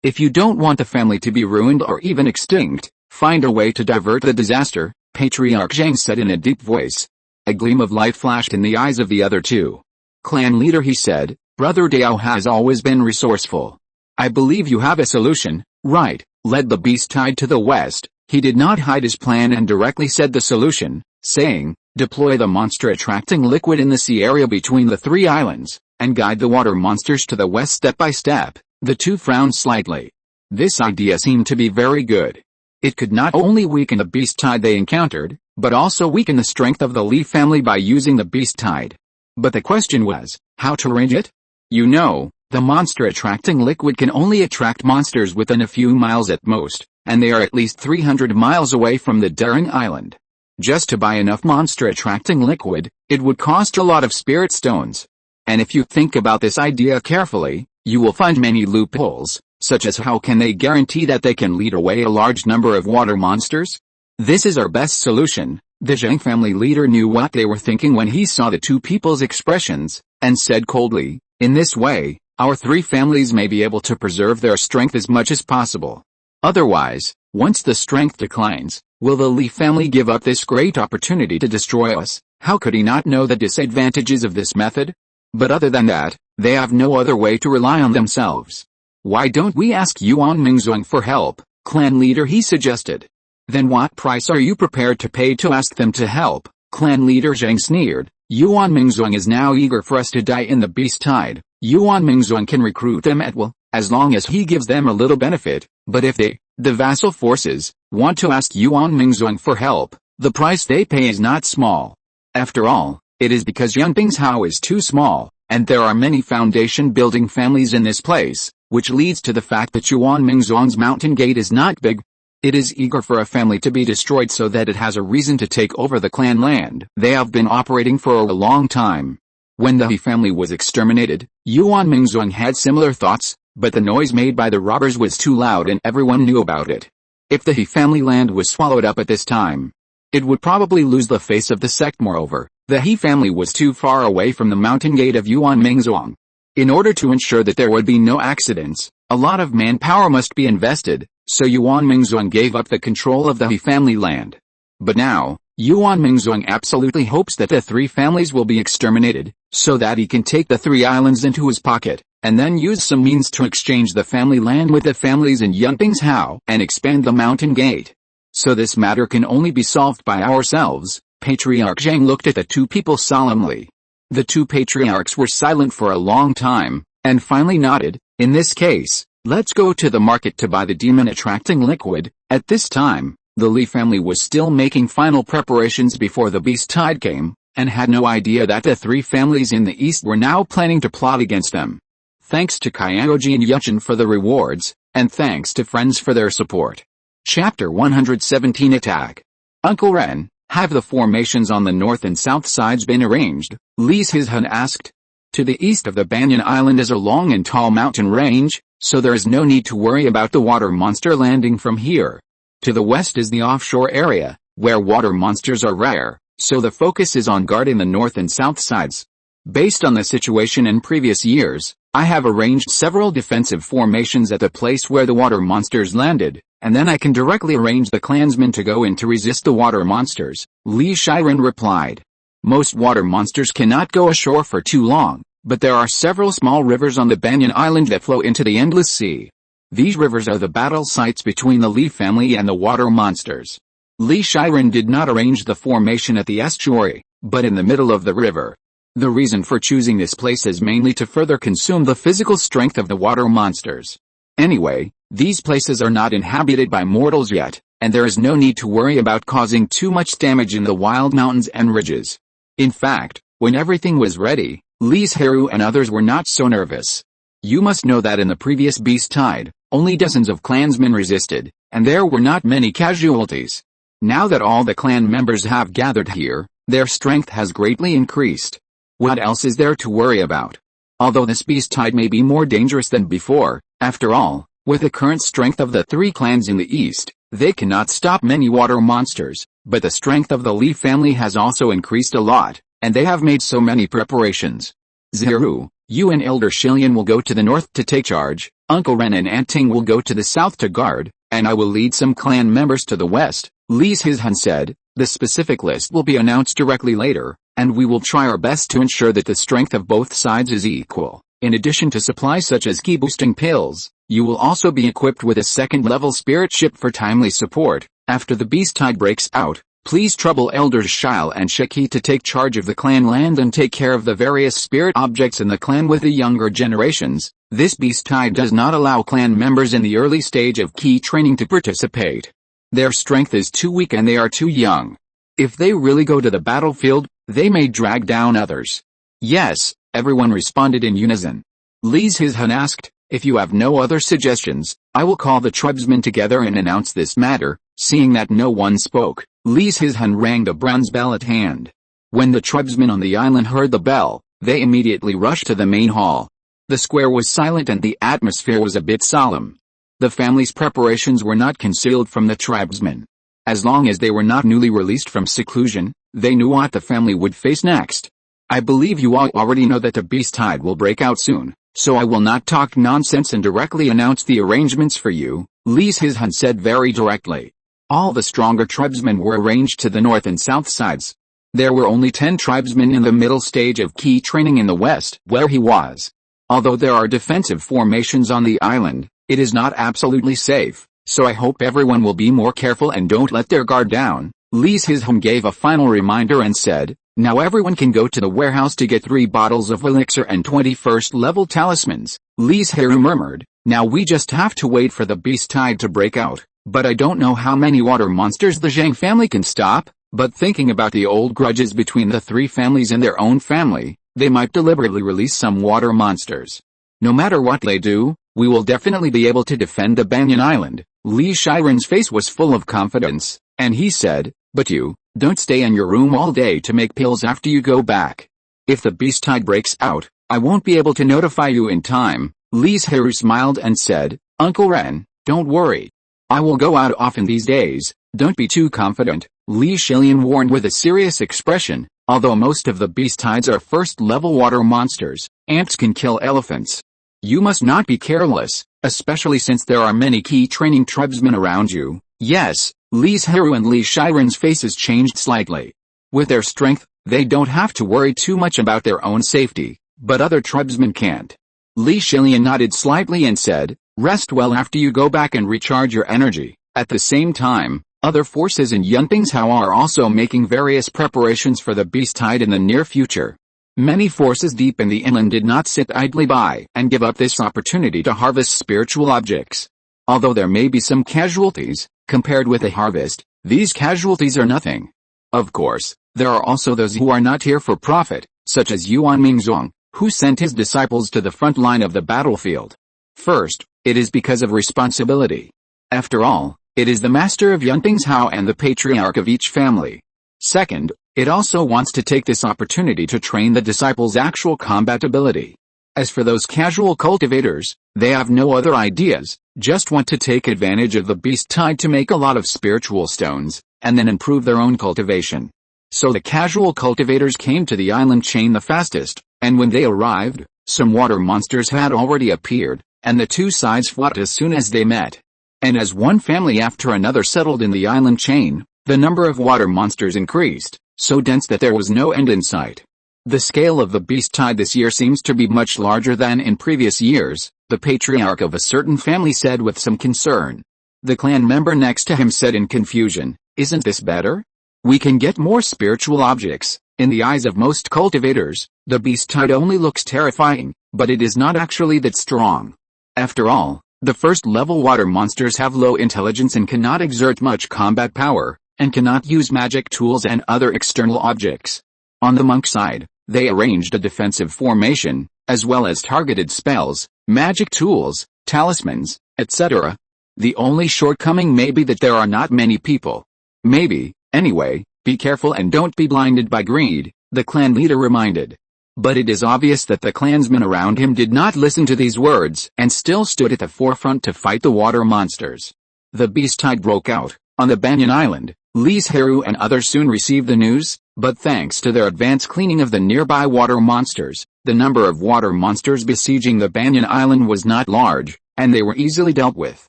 If you don't want the family to be ruined or even extinct, find a way to divert the disaster, Patriarch Zhang said in a deep voice. A gleam of light flashed in the eyes of the other two. Clan leader, he said, Brother Dao has always been resourceful. I believe you have a solution, right? Led the beast tide to the west. He did not hide his plan and directly said the solution, saying, deploy the monster-attracting liquid in the sea area between the three islands, and guide the water monsters to the west step by step. The two frowned slightly. This idea seemed to be very good. It could not only weaken the beast tide they encountered, but also weaken the strength of the Li family by using the beast tide. But the question was, how to arrange it? You know, the monster-attracting liquid can only attract monsters within a few miles at most, and they are at least 300 miles away from the Daring Island. Just to buy enough monster-attracting liquid, it would cost a lot of spirit stones. And if you think about this idea carefully, you will find many loopholes, such as how can they guarantee that they can lead away a large number of water monsters? This is our best solution. The Zhang family leader knew what they were thinking when he saw the two people's expressions, and said coldly, in this way, our three families may be able to preserve their strength as much as possible. Otherwise, once the strength declines, will the Li family give up this great opportunity to destroy us? How could he not know the disadvantages of this method? But other than that, they have no other way to rely on themselves. Why don't we ask Yuan Mingzhuang for help, clan leader, he suggested. Then what price are you prepared to pay to ask them to help? Clan leader Zhang sneered. Yuan Mingzhuang is now eager for us to die in the beast tide. Yuan Mingzhuang can recruit them at will, as long as he gives them a little benefit, but if they, the vassal forces, want to ask Yuan Mingzhuang for help, the price they pay is not small. After all, it is because Yunping's Hao is too small, and there are many foundation building families in this place, which leads to the fact that Yuan Mingzhuang's mountain gate is not big. It is eager for a family to be destroyed so that it has a reason to take over the clan land. They have been operating for a long time. When the He family was exterminated, Yuan Mingzhuang had similar thoughts, but the noise made by the robbers was too loud and everyone knew about it. If the He family land was swallowed up at this time, it would probably lose the face of the sect. Moreover, the He family was too far away from the mountain gate of Yuan Mingzhuang. In order to ensure that there would be no accidents, a lot of manpower must be invested, so Yuan Mingzhuang gave up the control of the He family land. But now, Yuan Mingzhuang absolutely hopes that the three families will be exterminated, so that he can take the three islands into his pocket, and then use some means to exchange the family land with the families in Yunping's Hao and expand the mountain gate. So this matter can only be solved by ourselves. Patriarch Zhang looked at the two people solemnly. The two patriarchs were silent for a long time, and finally nodded. In this case, let's go to the market to buy the demon-attracting liquid. At this time, the Li family was still making final preparations before the beast tide came, and had no idea that the three families in the east were now planning to plot against them. Thanks to Kyoji and Yuchen for the rewards, and thanks to friends for their support. Chapter 117 Attack. Uncle Ren, have the formations on the north and south sides been arranged? Li Zhirui asked. To the east of the Banyan Island is a long and tall mountain range, so there is no need to worry about the water monster landing from here. To the west is the offshore area, where water monsters are rare, so the focus is on guarding the north and south sides. Based on the situation in previous years, I have arranged several defensive formations at the place where the water monsters landed, and then I can directly arrange the clansmen to go in to resist the water monsters, Li Zhirui replied. Most water monsters cannot go ashore for too long, but there are several small rivers on the Banyan Island that flow into the endless sea. These rivers are the battle sites between the Li family and the water monsters. Li Zhirui did not arrange the formation at the estuary, but in the middle of the river. The reason for choosing this place is mainly to further consume the physical strength of the water monsters. Anyway, these places are not inhabited by mortals yet, and there is no need to worry about causing too much damage in the wild mountains and ridges. In fact, when everything was ready, Li Zhirui and others were not so nervous. You must know that in the previous beast tide, only dozens of clansmen resisted, and there were not many casualties. Now that all the clan members have gathered here, their strength has greatly increased. What else is there to worry about? Although this beast tide may be more dangerous than before, after all, with the current strength of the three clans in the east, they cannot stop many water monsters, but the strength of the Li family has also increased a lot, and they have made so many preparations. Zhirui, you and Elder Shilian will go to the north to take charge, Uncle Ren and Aunt Ting will go to the south to guard, and I will lead some clan members to the west, Li Zhirui said. The specific list will be announced directly later, and we will try our best to ensure that the strength of both sides is equal. In addition to supplies such as ki-boosting pills, you will also be equipped with a second-level spirit ship for timely support. After the beast tide breaks out, please trouble Elders Shile and Shiki to take charge of the clan land and take care of the various spirit objects in the clan with the younger generations. This beast tide does not allow clan members in the early stage of key training to participate. Their strength is too weak and they are too young. If they really go to the battlefield, they may drag down others. Yes, everyone responded in unison. Li Zhirui asked, if you have no other suggestions, I will call the tribesmen together and announce this matter. Seeing that no one spoke, Li Zhirui rang the bronze bell at hand. When the tribesmen on the island heard the bell, they immediately rushed to the main hall. The square was silent and the atmosphere was a bit solemn. The family's preparations were not concealed from the tribesmen. As long as they were not newly released from seclusion, they knew what the family would face next. I believe you all already know that the beast tide will break out soon, so I will not talk nonsense and directly announce the arrangements for you, Li Zhirui said very directly. All the stronger tribesmen were arranged to the north and south sides. There were only 10 tribesmen in the middle stage of key training in the west where he was. Although there are defensive formations on the island, it is not absolutely safe, so I hope everyone will be more careful and don't let their guard down. Li Zhirui gave a final reminder and said, now everyone can go to the warehouse to get 3 bottles of elixir and 21st level talismans. Li Zhirui murmured, now we just have to wait for the beast tide to break out, but I don't know how many water monsters the Zhang family can stop. But thinking about the old grudges between the 3 families and their own family, they might deliberately release some water monsters. No matter what they do, we will definitely be able to defend the Banyan Island. Li Zhirui's face was full of confidence, and he said, but you, don't stay in your room all day to make pills after you go back. If the beast tide breaks out, I won't be able to notify you in time. Li Zhirui smiled and said, Uncle Ren, don't worry. I will go out often these days, don't be too confident. Li Zhirui warned with a serious expression, although most of the beast tides are first-level water monsters, ants can kill elephants. You must not be careless, especially since there are many key training tribesmen around you. Yes, Li Zhirui and Li Zhirui's faces changed slightly. With their strength, they don't have to worry too much about their own safety, but other tribesmen can't. Li Zhirui nodded slightly and said, rest well after you go back and recharge your energy. At the same time, other forces in Yuntingzhou are also making various preparations for the beast tide in the near future. Many forces deep in the inland did not sit idly by and give up this opportunity to harvest spiritual objects. Although there may be some casualties, compared with a harvest, these casualties are nothing. Of course, there are also those who are not here for profit, such as Yuan Mingzong, who sent his disciples to the front line of the battlefield. First, it is because of responsibility. After all, it is the master of Yuntingzhou and the patriarch of each family. Second, it also wants to take this opportunity to train the disciples' actual combat ability. As for those casual cultivators, they have no other ideas, just want to take advantage of the beast tide to make a lot of spiritual stones, and then improve their own cultivation. So the casual cultivators came to the island chain the fastest, and when they arrived, some water monsters had already appeared, and the 2 sides fought as soon as they met. And as one family after another settled in the island chain, the number of water monsters increased, so dense that there was no end in sight. The scale of the beast tide this year seems to be much larger than in previous years, the patriarch of a certain family said with some concern. The clan member next to him said in confusion, isn't this better? We can get more spiritual objects. In the eyes of most cultivators, the beast tide only looks terrifying, but it is not actually that strong. After all, the first-level water monsters have low intelligence and cannot exert much combat power, and cannot use magic tools and other external objects. On the monk side, they arranged a defensive formation, as well as targeted spells, magic tools, talismans, etc. The only shortcoming may be that there are not many people. Maybe, anyway, be careful and don't be blinded by greed, the clan leader reminded. But it is obvious that the clansmen around him did not listen to these words and still stood at the forefront to fight the water monsters. The beast tide broke out on the Banyan Island. Li Zhirui and others soon received the news, but thanks to their advanced cleaning of the nearby water monsters, the number of water monsters besieging the Banyan Island was not large, and they were easily dealt with.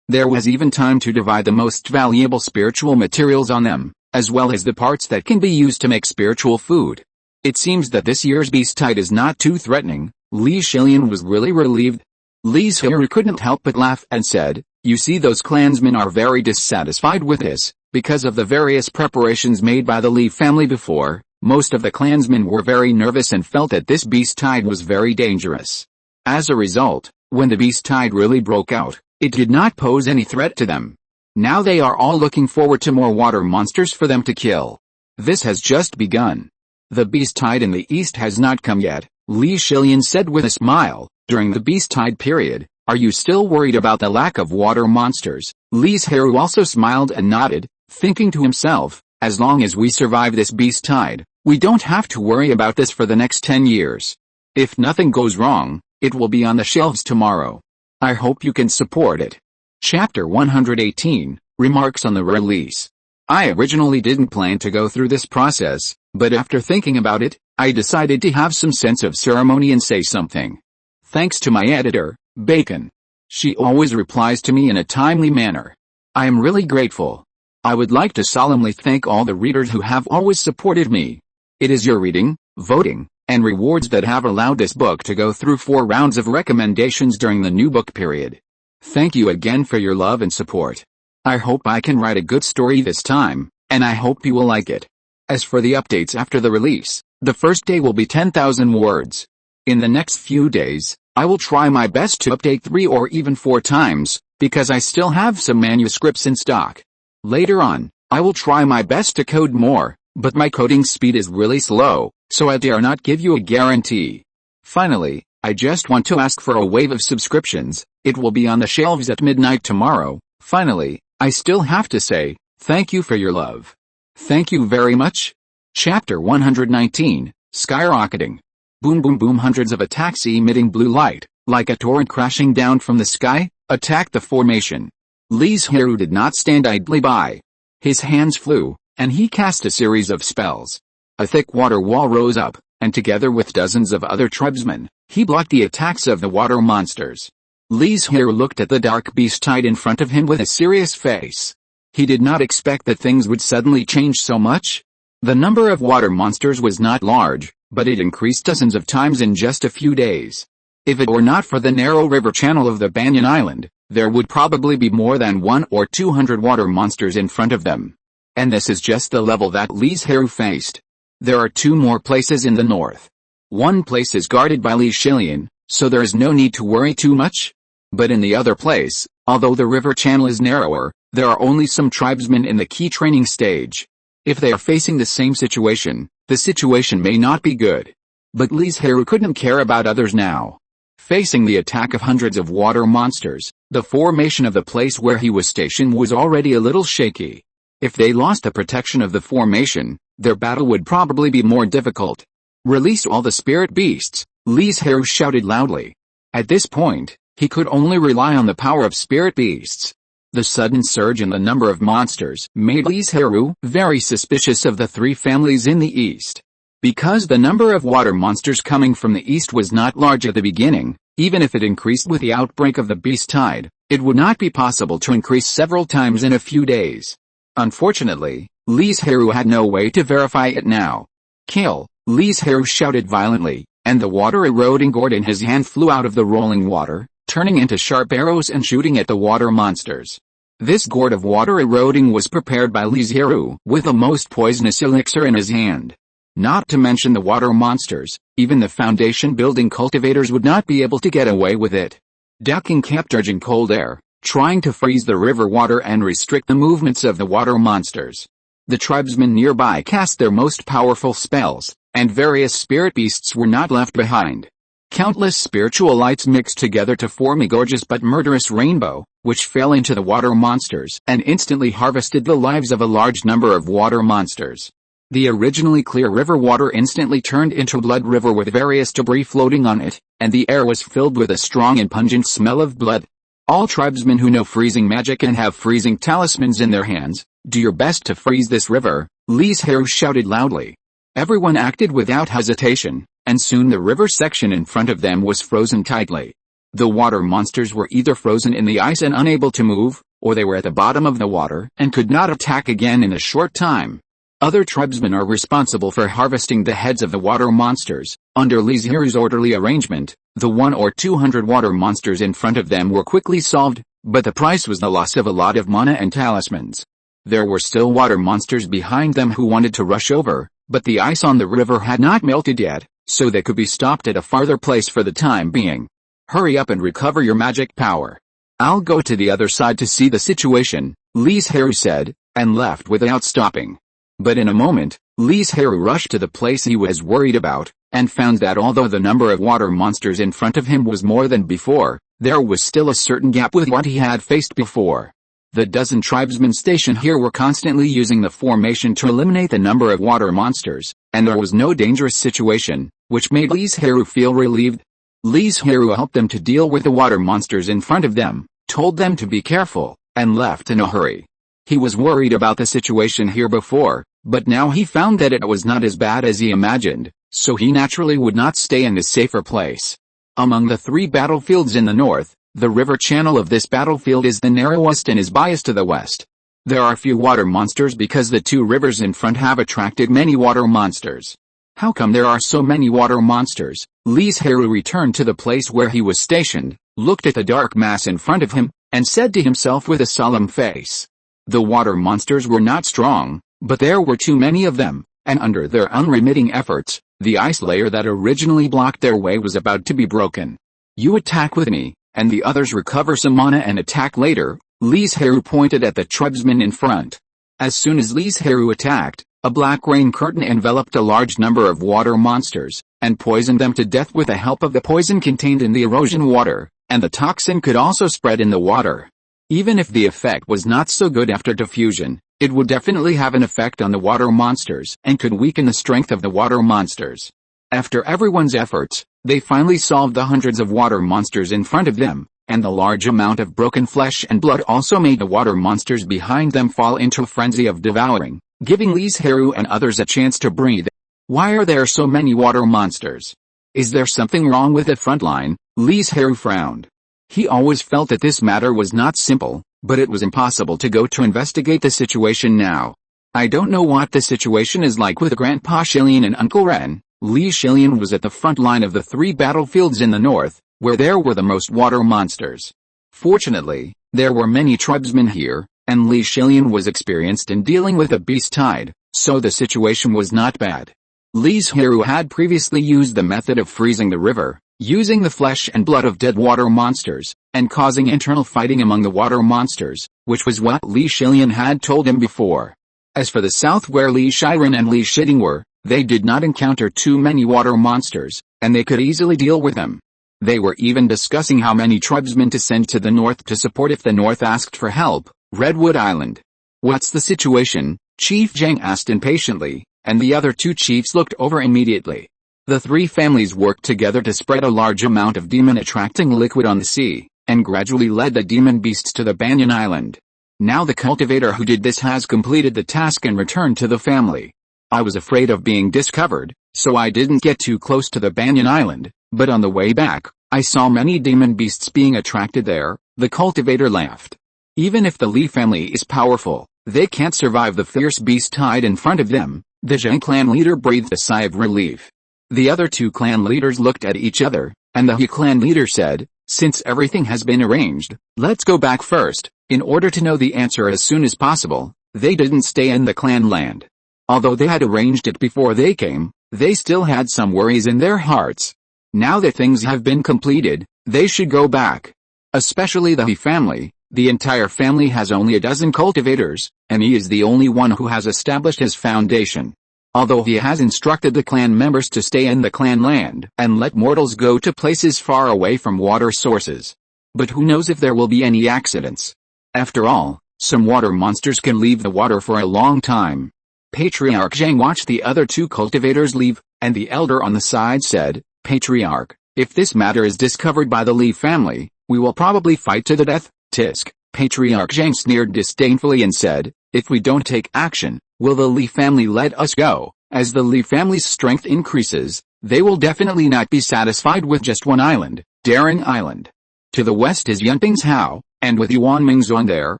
There was even time to divide the most valuable spiritual materials on them, as well as the parts that can be used to make spiritual food. It seems that this year's beast tide is not too threatening. Li Zhirui was really relieved. Li Zhirui couldn't help but laugh and said, you see, those clansmen are very dissatisfied with this, because of the various preparations made by the Li family before. Most of the clansmen were very nervous and felt that this beast tide was very dangerous. As a result, when the beast tide really broke out, it did not pose any threat to them. Now they are all looking forward to more water monsters for them to kill. This has just begun. The beast tide in the east has not come yet, Li Zhirui said with a smile. During the beast tide period, are you still worried about the lack of water monsters? Li Zhirui also smiled and nodded, thinking to himself, as long as we survive this beast tide, we don't have to worry about this for the next 10 years. If nothing goes wrong, it will be on the shelves tomorrow. I hope you can support it. Chapter 118, Remarks on the Release. I originally didn't plan to go through this process, but after thinking about it, I decided to have some sense of ceremony and say something. Thanks to my editor, Bacon. She always replies to me in a timely manner. I am really grateful. I would like to solemnly thank all the readers who have always supported me. It is your reading, voting, and rewards that have allowed this book to go through 4 rounds of recommendations during the new book period. Thank you again for your love and support. I hope I can write a good story this time, and I hope you will like it. As for the updates after the release, the first day will be 10,000 words. In the next few days, I will try my best to update 3 or even 4 times, because I still have some manuscripts in stock. Later on, I will try my best to code more, but my coding speed is really slow, so I dare not give you a guarantee. Finally, I just want to ask for a wave of subscriptions. It will be on the shelves at midnight tomorrow. Finally, I still have to say, thank you for your love. Thank you very much. Chapter 119, Skyrocketing. Boom boom boom, hundreds of attacks emitting blue light, like a torrent crashing down from the sky, attacked the formation. Li Zhirui did not stand idly by. His hands flew, and he cast a series of spells. A thick water wall rose up, and together with dozens of other tribesmen, he blocked the attacks of the water monsters. Li Zhirui looked at the dark beast tied in front of him with a serious face. He did not expect that things would suddenly change so much. The number of water monsters was not large, but it increased dozens of times in just a few days. If it were not for the narrow river channel of the Banyan Island, there would probably be more than 100 or 200 water monsters in front of them. And this is just the level that Li Zhirui faced. There are 2 more places in the north. One place is guarded by Li Zhirui, so there is no need to worry too much. But in the other place, although the river channel is narrower, there are only some tribesmen in the key training stage. If they are facing the same situation, the situation may not be good. But Li Zhirui couldn't care about others now. Facing the attack of hundreds of water monsters, the formation of the place where he was stationed was already a little shaky. If they lost the protection of the formation, their battle would probably be more difficult. Release all the spirit beasts, Li Zhirui shouted loudly. At this point, he could only rely on the power of spirit beasts. The sudden surge in the number of monsters made Li Zhirui very suspicious of the 3 families in the east. Because the number of water monsters coming from the east was not large at the beginning, even if it increased with the outbreak of the beast tide, it would not be possible to increase several times in a few days. Unfortunately, Li Zhirui had no way to verify it now. Kill, Li Zhirui shouted violently, and the water-eroding gourd in his hand flew out of the rolling water, turning into sharp arrows and shooting at the water monsters. This gourd of water eroding was prepared by Li Zhirui with a most poisonous elixir in his hand. Not to mention the water monsters, even the foundation building cultivators would not be able to get away with it. Ducking kept urging cold air, trying to freeze the river water and restrict the movements of the water monsters. The tribesmen nearby cast their most powerful spells, and various spirit beasts were not left behind. Countless spiritual lights mixed together to form a gorgeous but murderous rainbow, which fell into the water monsters and instantly harvested the lives of a large number of water monsters. The originally clear river water instantly turned into blood river with various debris floating on it, and the air was filled with a strong and pungent smell of blood. All tribesmen who know freezing magic and have freezing talismans in their hands, do your best to freeze this river, Li Zhirui shouted loudly. Everyone acted without hesitation, and soon the river section in front of them was frozen tightly. The water monsters were either frozen in the ice and unable to move, or they were at the bottom of the water and could not attack again in a short time. Other tribesmen are responsible for harvesting the heads of the water monsters. Under Li Zhirui's orderly arrangement, the 100 or 200 water monsters in front of them were quickly solved, but the price was the loss of a lot of mana and talismans. There were still water monsters behind them who wanted to rush over, but the ice on the river had not melted yet, so they could be stopped at a farther place for the time being. Hurry up and recover your magic power. I'll go to the other side to see the situation, Li Zhirui said, and left without stopping. But in a moment, Li Zhirui rushed to the place he was worried about, and found that although the number of water monsters in front of him was more than before, there was still a certain gap with what he had faced before. The dozen tribesmen stationed here were constantly using the formation to eliminate the number of water monsters, and there was no dangerous situation, which made Li Zhirui feel relieved. Li Zhirui helped them to deal with the water monsters in front of them, told them to be careful, and left in a hurry. He was worried about the situation here before, but now he found that it was not as bad as he imagined, so he naturally would not stay in a safer place. Among the 3 battlefields in the north, the river channel of this battlefield is the narrowest and is biased to the west. There are few water monsters because the two rivers in front have attracted many water monsters. How come there are so many water monsters? Li Zhirui returned to the place where he was stationed, looked at the dark mass in front of him, and said to himself with a solemn face. The water monsters were not strong, but there were too many of them, and under their unremitting efforts, the ice layer that originally blocked their way was about to be broken. You attack with me, and the others recover some mana and attack later. Li Zhirui pointed at the tribesmen in front. As soon as Li Zhirui attacked, a black rain curtain enveloped a large number of water monsters, and poisoned them to death with the help of the poison contained in the erosion water, and the toxin could also spread in the water. Even if the effect was not so good after diffusion, it would definitely have an effect on the water monsters and could weaken the strength of the water monsters. After everyone's efforts, they finally solved the hundreds of water monsters in front of them, and the large amount of broken flesh and blood also made the water monsters behind them fall into a frenzy of devouring, giving Li Zhirui and others a chance to breathe. Why are there so many water monsters? Is there something wrong with the front line? Li Zhirui frowned. He always felt that this matter was not simple, but it was impossible to go to investigate the situation now. I don't know what the situation is like with Grandpa Shilian and Uncle Ren. Li Shilian was at the front line of the 3 battlefields in the north, where there were the most water monsters. Fortunately, there were many tribesmen here, and Li Shilian was experienced in dealing with a beast tide, so the situation was not bad. Li Zhirui had previously used the method of freezing the river, using the flesh and blood of dead water monsters, and causing internal fighting among the water monsters, which was what Li Shilian had told him before. As for the south where Li Shiren and Li Shiding were, they did not encounter too many water monsters, and they could easily deal with them. They were even discussing how many tribesmen to send to the north to support if the north asked for help. Redwood Island. What's the situation? Chief Zhang asked impatiently, and the other 2 chiefs looked over immediately. The 3 families worked together to spread a large amount of demon-attracting liquid on the sea, and gradually led the demon beasts to the Banyan Island. Now the cultivator who did this has completed the task and returned to the family. I was afraid of being discovered, so I didn't get too close to the Banyan Island, but on the way back, I saw many demon beasts being attracted there. The cultivator laughed. Even if the Li family is powerful, they can't survive the fierce beast tide in front of them. The Zhang clan leader breathed a sigh of relief. The other 2 clan leaders looked at each other, and the He clan leader said, since everything has been arranged, let's go back first. In order to know the answer as soon as possible, they didn't stay in the clan land. Although they had arranged it before they came, they still had some worries in their hearts. Now that things have been completed, they should go back. Especially the He family. The entire family has only a dozen cultivators, and he is the only one who has established his foundation. Although he has instructed the clan members to stay in the clan land and let mortals go to places far away from water sources. But who knows if there will be any accidents. After all, some water monsters can leave the water for a long time. Patriarch Zhang watched the other 2 cultivators leave, and the elder on the side said, Patriarch, if this matter is discovered by the Li family, we will probably fight to the death. Tisk. Patriarch Zhang sneered disdainfully and said, if we don't take action, will the Li family let us go? As the Li family's strength increases, they will definitely not be satisfied with just one island, Daring Island. To the west is Yunping's Hao, and with Yuan Mingzong there,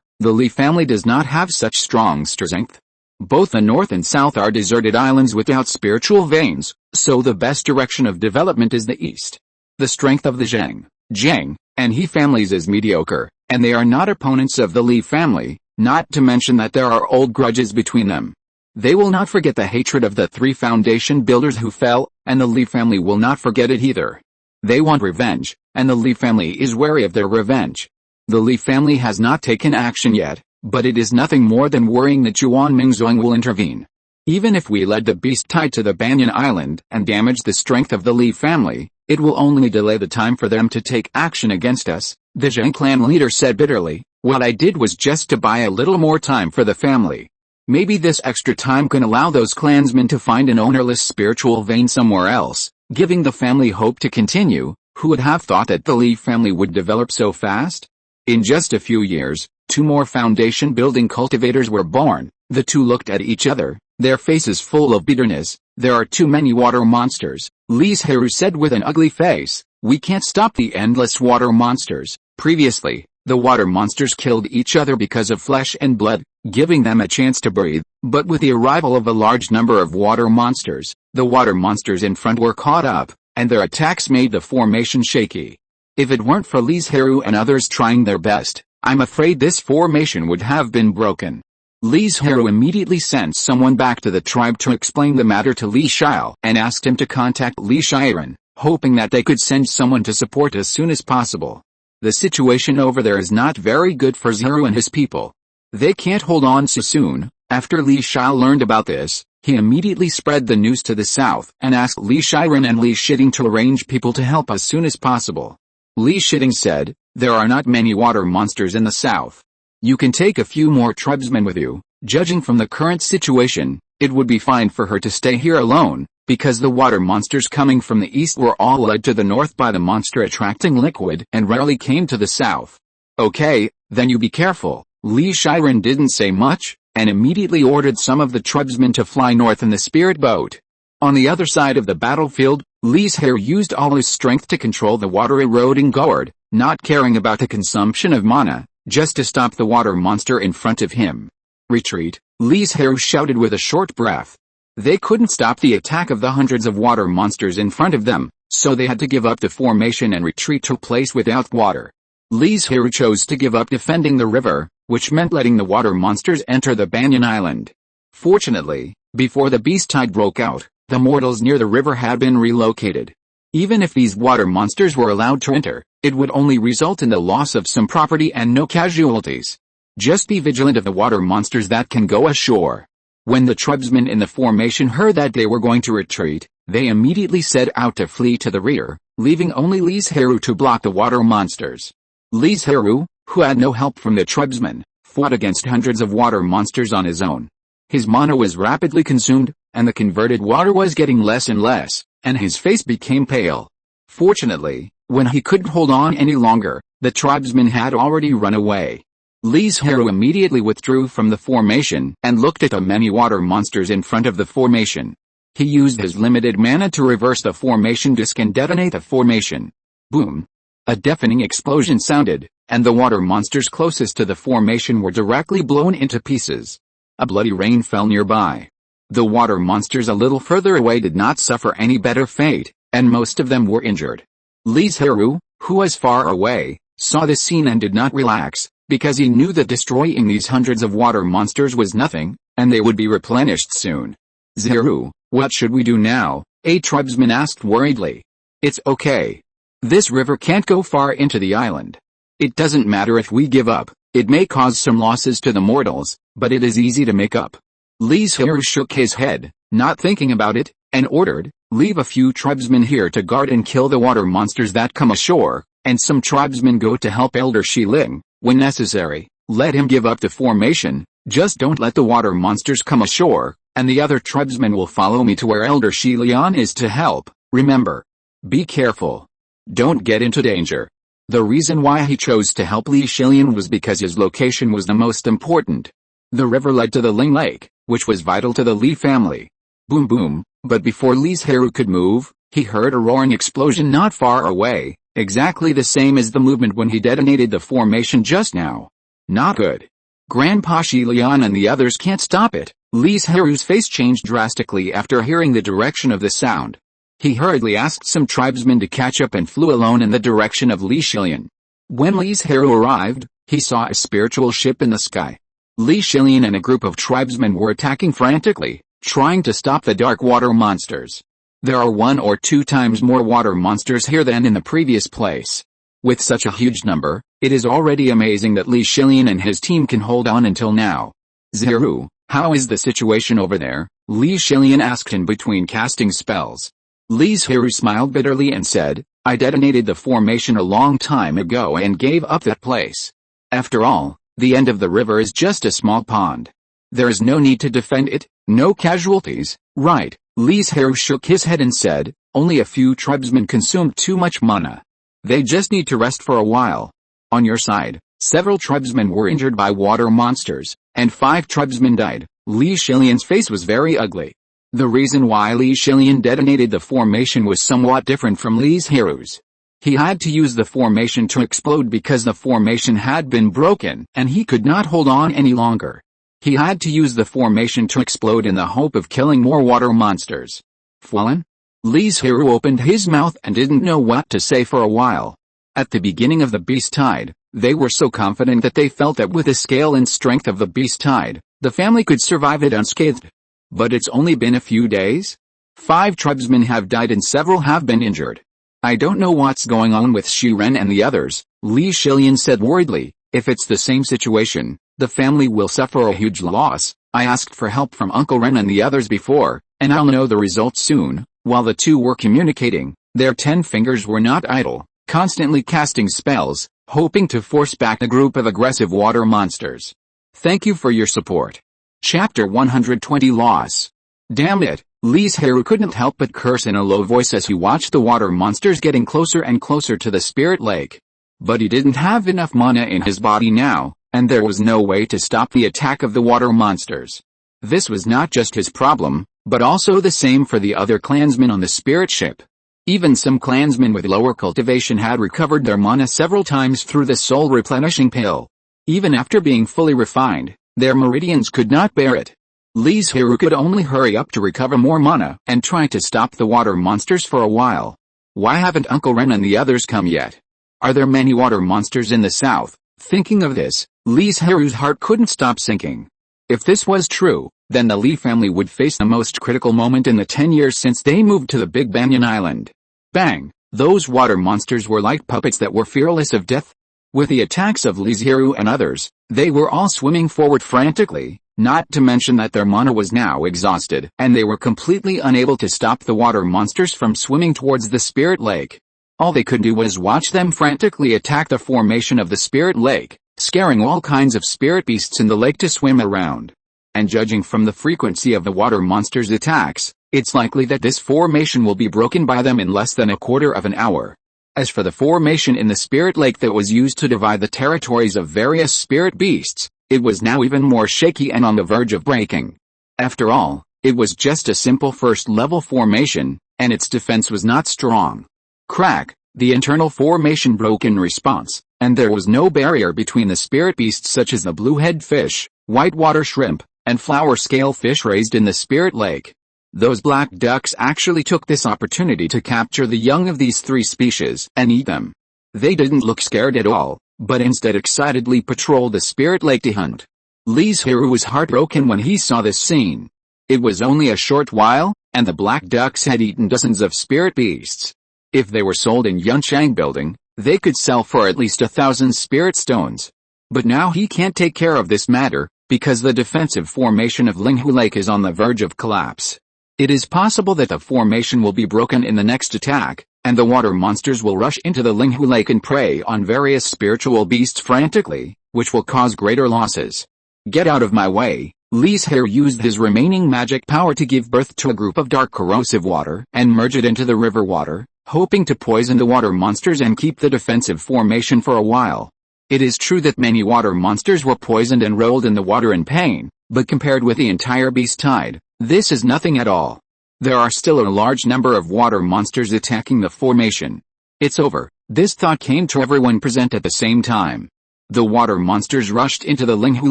the Li family does not have such strong strength. Both the north and south are deserted islands without spiritual veins, so the best direction of development is the east. The strength of the Zhang, and He families is mediocre, and they are not opponents of the Li family, not to mention that there are old grudges between them. They will not forget the hatred of the 3 foundation builders who fell, and the Li family will not forget it either. They want revenge, and the Li family is wary of their revenge. The Li family has not taken action yet, but it is nothing more than worrying that Yuan Mingzong will intervene. Even if we led the beast tide to the Banyan Island and damage the strength of the Li family, it will only delay the time for them to take action against us. The Zhang clan leader said bitterly, what I did was just to buy a little more time for the family. Maybe this extra time can allow those clansmen to find an ownerless spiritual vein somewhere else, giving the family hope to continue. Who would have thought that the Li family would develop so fast? In just a few years, 2 more foundation building cultivators were born. The 2 looked at each other, their faces full of bitterness. There are too many water monsters, Li Zhirui said with an ugly face. We can't stop the endless water monsters. Previously, The water monsters killed each other because of flesh and blood, giving them a chance to breathe, but with the arrival of a large number of water monsters, the water monsters in front were caught up, and their attacks made the formation shaky. If it weren't for Li Zhirui and others trying their best, I'm afraid this formation would have been broken. Li Zhirui immediately sent someone back to the tribe to explain the matter to Li Xiao and asked him to contact Li Xiren, hoping that they could send someone to support as soon as possible. The situation over there is not very good for Zhirui and his people. They can't hold on so soon. After Li Xiao learned about this, he immediately spread the news to the south and asked Li Xiren and Li Shiding to arrange people to help as soon as possible. Li Shiding said, "There are not many water monsters in the south. You can take a few more tribesmen with you. Judging from the current situation, it would be fine for her to stay here alone, because the water monsters coming from the east were all led to the north by the monster attracting liquid and rarely came to the south." "Okay, then you be careful." Li Xiren didn't say much, and immediately ordered some of the tribesmen to fly north in the spirit boat. On the other side of the battlefield, Li Zhirui used all his strength to control the water-eroding gourd, not caring about the consumption of mana, just to stop the water monster in front of him. "Retreat," Li Zhirui shouted with a short breath. They couldn't stop the attack of the hundreds of water monsters in front of them, so they had to give up the formation and retreat to a place without water. Li Zhirui chose to give up defending the river, which meant letting the water monsters enter the Banyan Island. Fortunately, before the beast tide broke out, the mortals near the river had been relocated. Even if these water monsters were allowed to enter, it would only result in the loss of some property and no casualties. Just be vigilant of the water monsters that can go ashore. When the tribesmen in the formation heard that they were going to retreat, they immediately set out to flee to the rear, leaving only Li Zhirui to block the water monsters. Li Zhirui, who had no help from the tribesmen, fought against hundreds of water monsters on his own. His mana was rapidly consumed, and the converted water was getting less and less, and his face became pale. Fortunately, when he couldn't hold on any longer, the tribesmen had already run away. Li Zhirui immediately withdrew from the formation and looked at the many water monsters in front of the formation. He used his limited mana to reverse the formation disk and detonate the formation. Boom! A deafening explosion sounded, and the water monsters closest to the formation were directly blown into pieces. A bloody rain fell nearby. The water monsters a little further away did not suffer any better fate, and most of them were injured. Li Zhirui, who was far away, saw the scene and did not relax, because he knew that destroying these hundreds of water monsters was nothing, and they would be replenished soon. "Zhirui, what should we do now?" a tribesman asked worriedly. "It's okay. This river can't go far into the island. It doesn't matter if we give up. It may cause some losses to the mortals, but it is easy to make up." Li Zhirui shook his head, not thinking about it, and ordered, "Leave a few tribesmen here to guard and kill the water monsters that come ashore, and some tribesmen go to help Elder Shiling. When necessary, let him give up the formation, just don't let the water monsters come ashore, and the other tribesmen will follow me to where Elder Shilian is to help. Remember, be careful. Don't get into danger." The reason why he chose to help Li Shilian was because his location was the most important. The river led to the Ling Lake, which was vital to the Li family. Boom boom, but before Li Zhirui could move, he heard a roaring explosion not far away, exactly the same as the movement when he detonated the formation just now. Not good. Grandpa Shilian and the others can't stop it. Li Zhirui's face changed drastically after hearing the direction of the sound. He hurriedly asked some tribesmen to catch up and flew alone in the direction of Li Shilian. When Li Zhirui arrived, he saw a spiritual ship in the sky. Li Shilian and a group of tribesmen were attacking frantically, trying to stop the dark water monsters. There are 1 or 2 times more water monsters here than in the previous place. With such a huge number, it is already amazing that Li Shilian and his team can hold on until now. "Zhirui, how is the situation over there?" Li Shilian asked in between casting spells. Li Zhirui smiled bitterly and said, "I detonated the formation a long time ago and gave up that place. After all, the end of the river is just a small pond. There is no need to defend it, no casualties, right?" Li Zhirui shook his head and said, "Only a few tribesmen consumed too much mana. They just need to rest for a while. On your side, several tribesmen were injured by water monsters, and 5 tribesmen died." Li Shilian's face was very ugly. The reason why Li Shilian detonated the formation was somewhat different from Li Zhirui's. He had to use the formation to explode because the formation had been broken, and he could not hold on any longer. He had to use the formation to explode in the hope of killing more water monsters. Fallen? Li Zhirui opened his mouth and didn't know what to say for a while. At the beginning of the beast tide, they were so confident that they felt that with the scale and strength of the beast tide, the family could survive it unscathed. But it's only been a few days? 5 tribesmen have died and several have been injured. I don't know what's going on with Xu Ren and the others, Li Zhilian said worriedly. If it's the same situation, the family will suffer a huge loss. I asked for help from Uncle Ren and the others before, and I'll know the results soon. While the two were communicating, their 10 fingers were not idle, constantly casting spells, hoping to force back a group of aggressive water monsters. Thank you for your support. Chapter 120 Loss. Damn it, Li Zhirui couldn't help but curse in a low voice as he watched the water monsters getting closer and closer to the spirit lake. But he didn't have enough mana in his body now, and there was no way to stop the attack of the water monsters. This was not just his problem, but also the same for the other clansmen on the spirit ship. Even some clansmen with lower cultivation had recovered their mana several times through the soul replenishing pill. Even after being fully refined, their meridians could not bear it. Li Zhirui could only hurry up to recover more mana and try to stop the water monsters for a while. Why haven't Uncle Ren and the others come yet? Are there many water monsters in the south? Thinking of this, Li Zhirui's heart couldn't stop sinking. If this was true, then the Li family would face the most critical moment in the 10 years since they moved to the Big Banyan Island. Bang! Those water monsters were like puppets that were fearless of death. With the attacks of Li Zhirui and others, they were all swimming forward frantically, not to mention that their mana was now exhausted, and they were completely unable to stop the water monsters from swimming towards the spirit lake. All they could do was watch them frantically attack the formation of the spirit lake, scaring all kinds of spirit beasts in the lake to swim around. And judging from the frequency of the water monsters' attacks, it's likely that this formation will be broken by them in less than a quarter of an hour. As for the formation in the spirit lake that was used to divide the territories of various spirit beasts, it was now even more shaky and on the verge of breaking. After all, it was just a simple first-level formation, and its defense was not strong. Crack! The internal formation broke in response, and there was no barrier between the spirit beasts such as the blue-head fish, whitewater shrimp, and flower scale fish raised in the spirit lake. Those black ducks actually took this opportunity to capture the young of these 3 species and eat them. They didn't look scared at all, but instead excitedly patrolled the spirit lake to hunt. Li Zhirui was heartbroken when he saw this scene. It was only a short while, and the black ducks had eaten dozens of spirit beasts. If they were sold in Yunchang building, they could sell for at least 1,000 spirit stones. But now he can't take care of this matter, because the defensive formation of Linghu Lake is on the verge of collapse. It is possible that the formation will be broken in the next attack, and the water monsters will rush into the Linghu Lake and prey on various spiritual beasts frantically, which will cause greater losses. Get out of my way! Li Zhirui used his remaining magic power to give birth to a group of dark corrosive water and merge it into the river water, hoping to poison the water monsters and keep the defensive formation for a while. It is true that many water monsters were poisoned and rolled in the water in pain, but compared with the entire beast tide, this is nothing at all. There are still a large number of water monsters attacking the formation. It's over. This thought came to everyone present at the same time. The water monsters rushed into the Linghu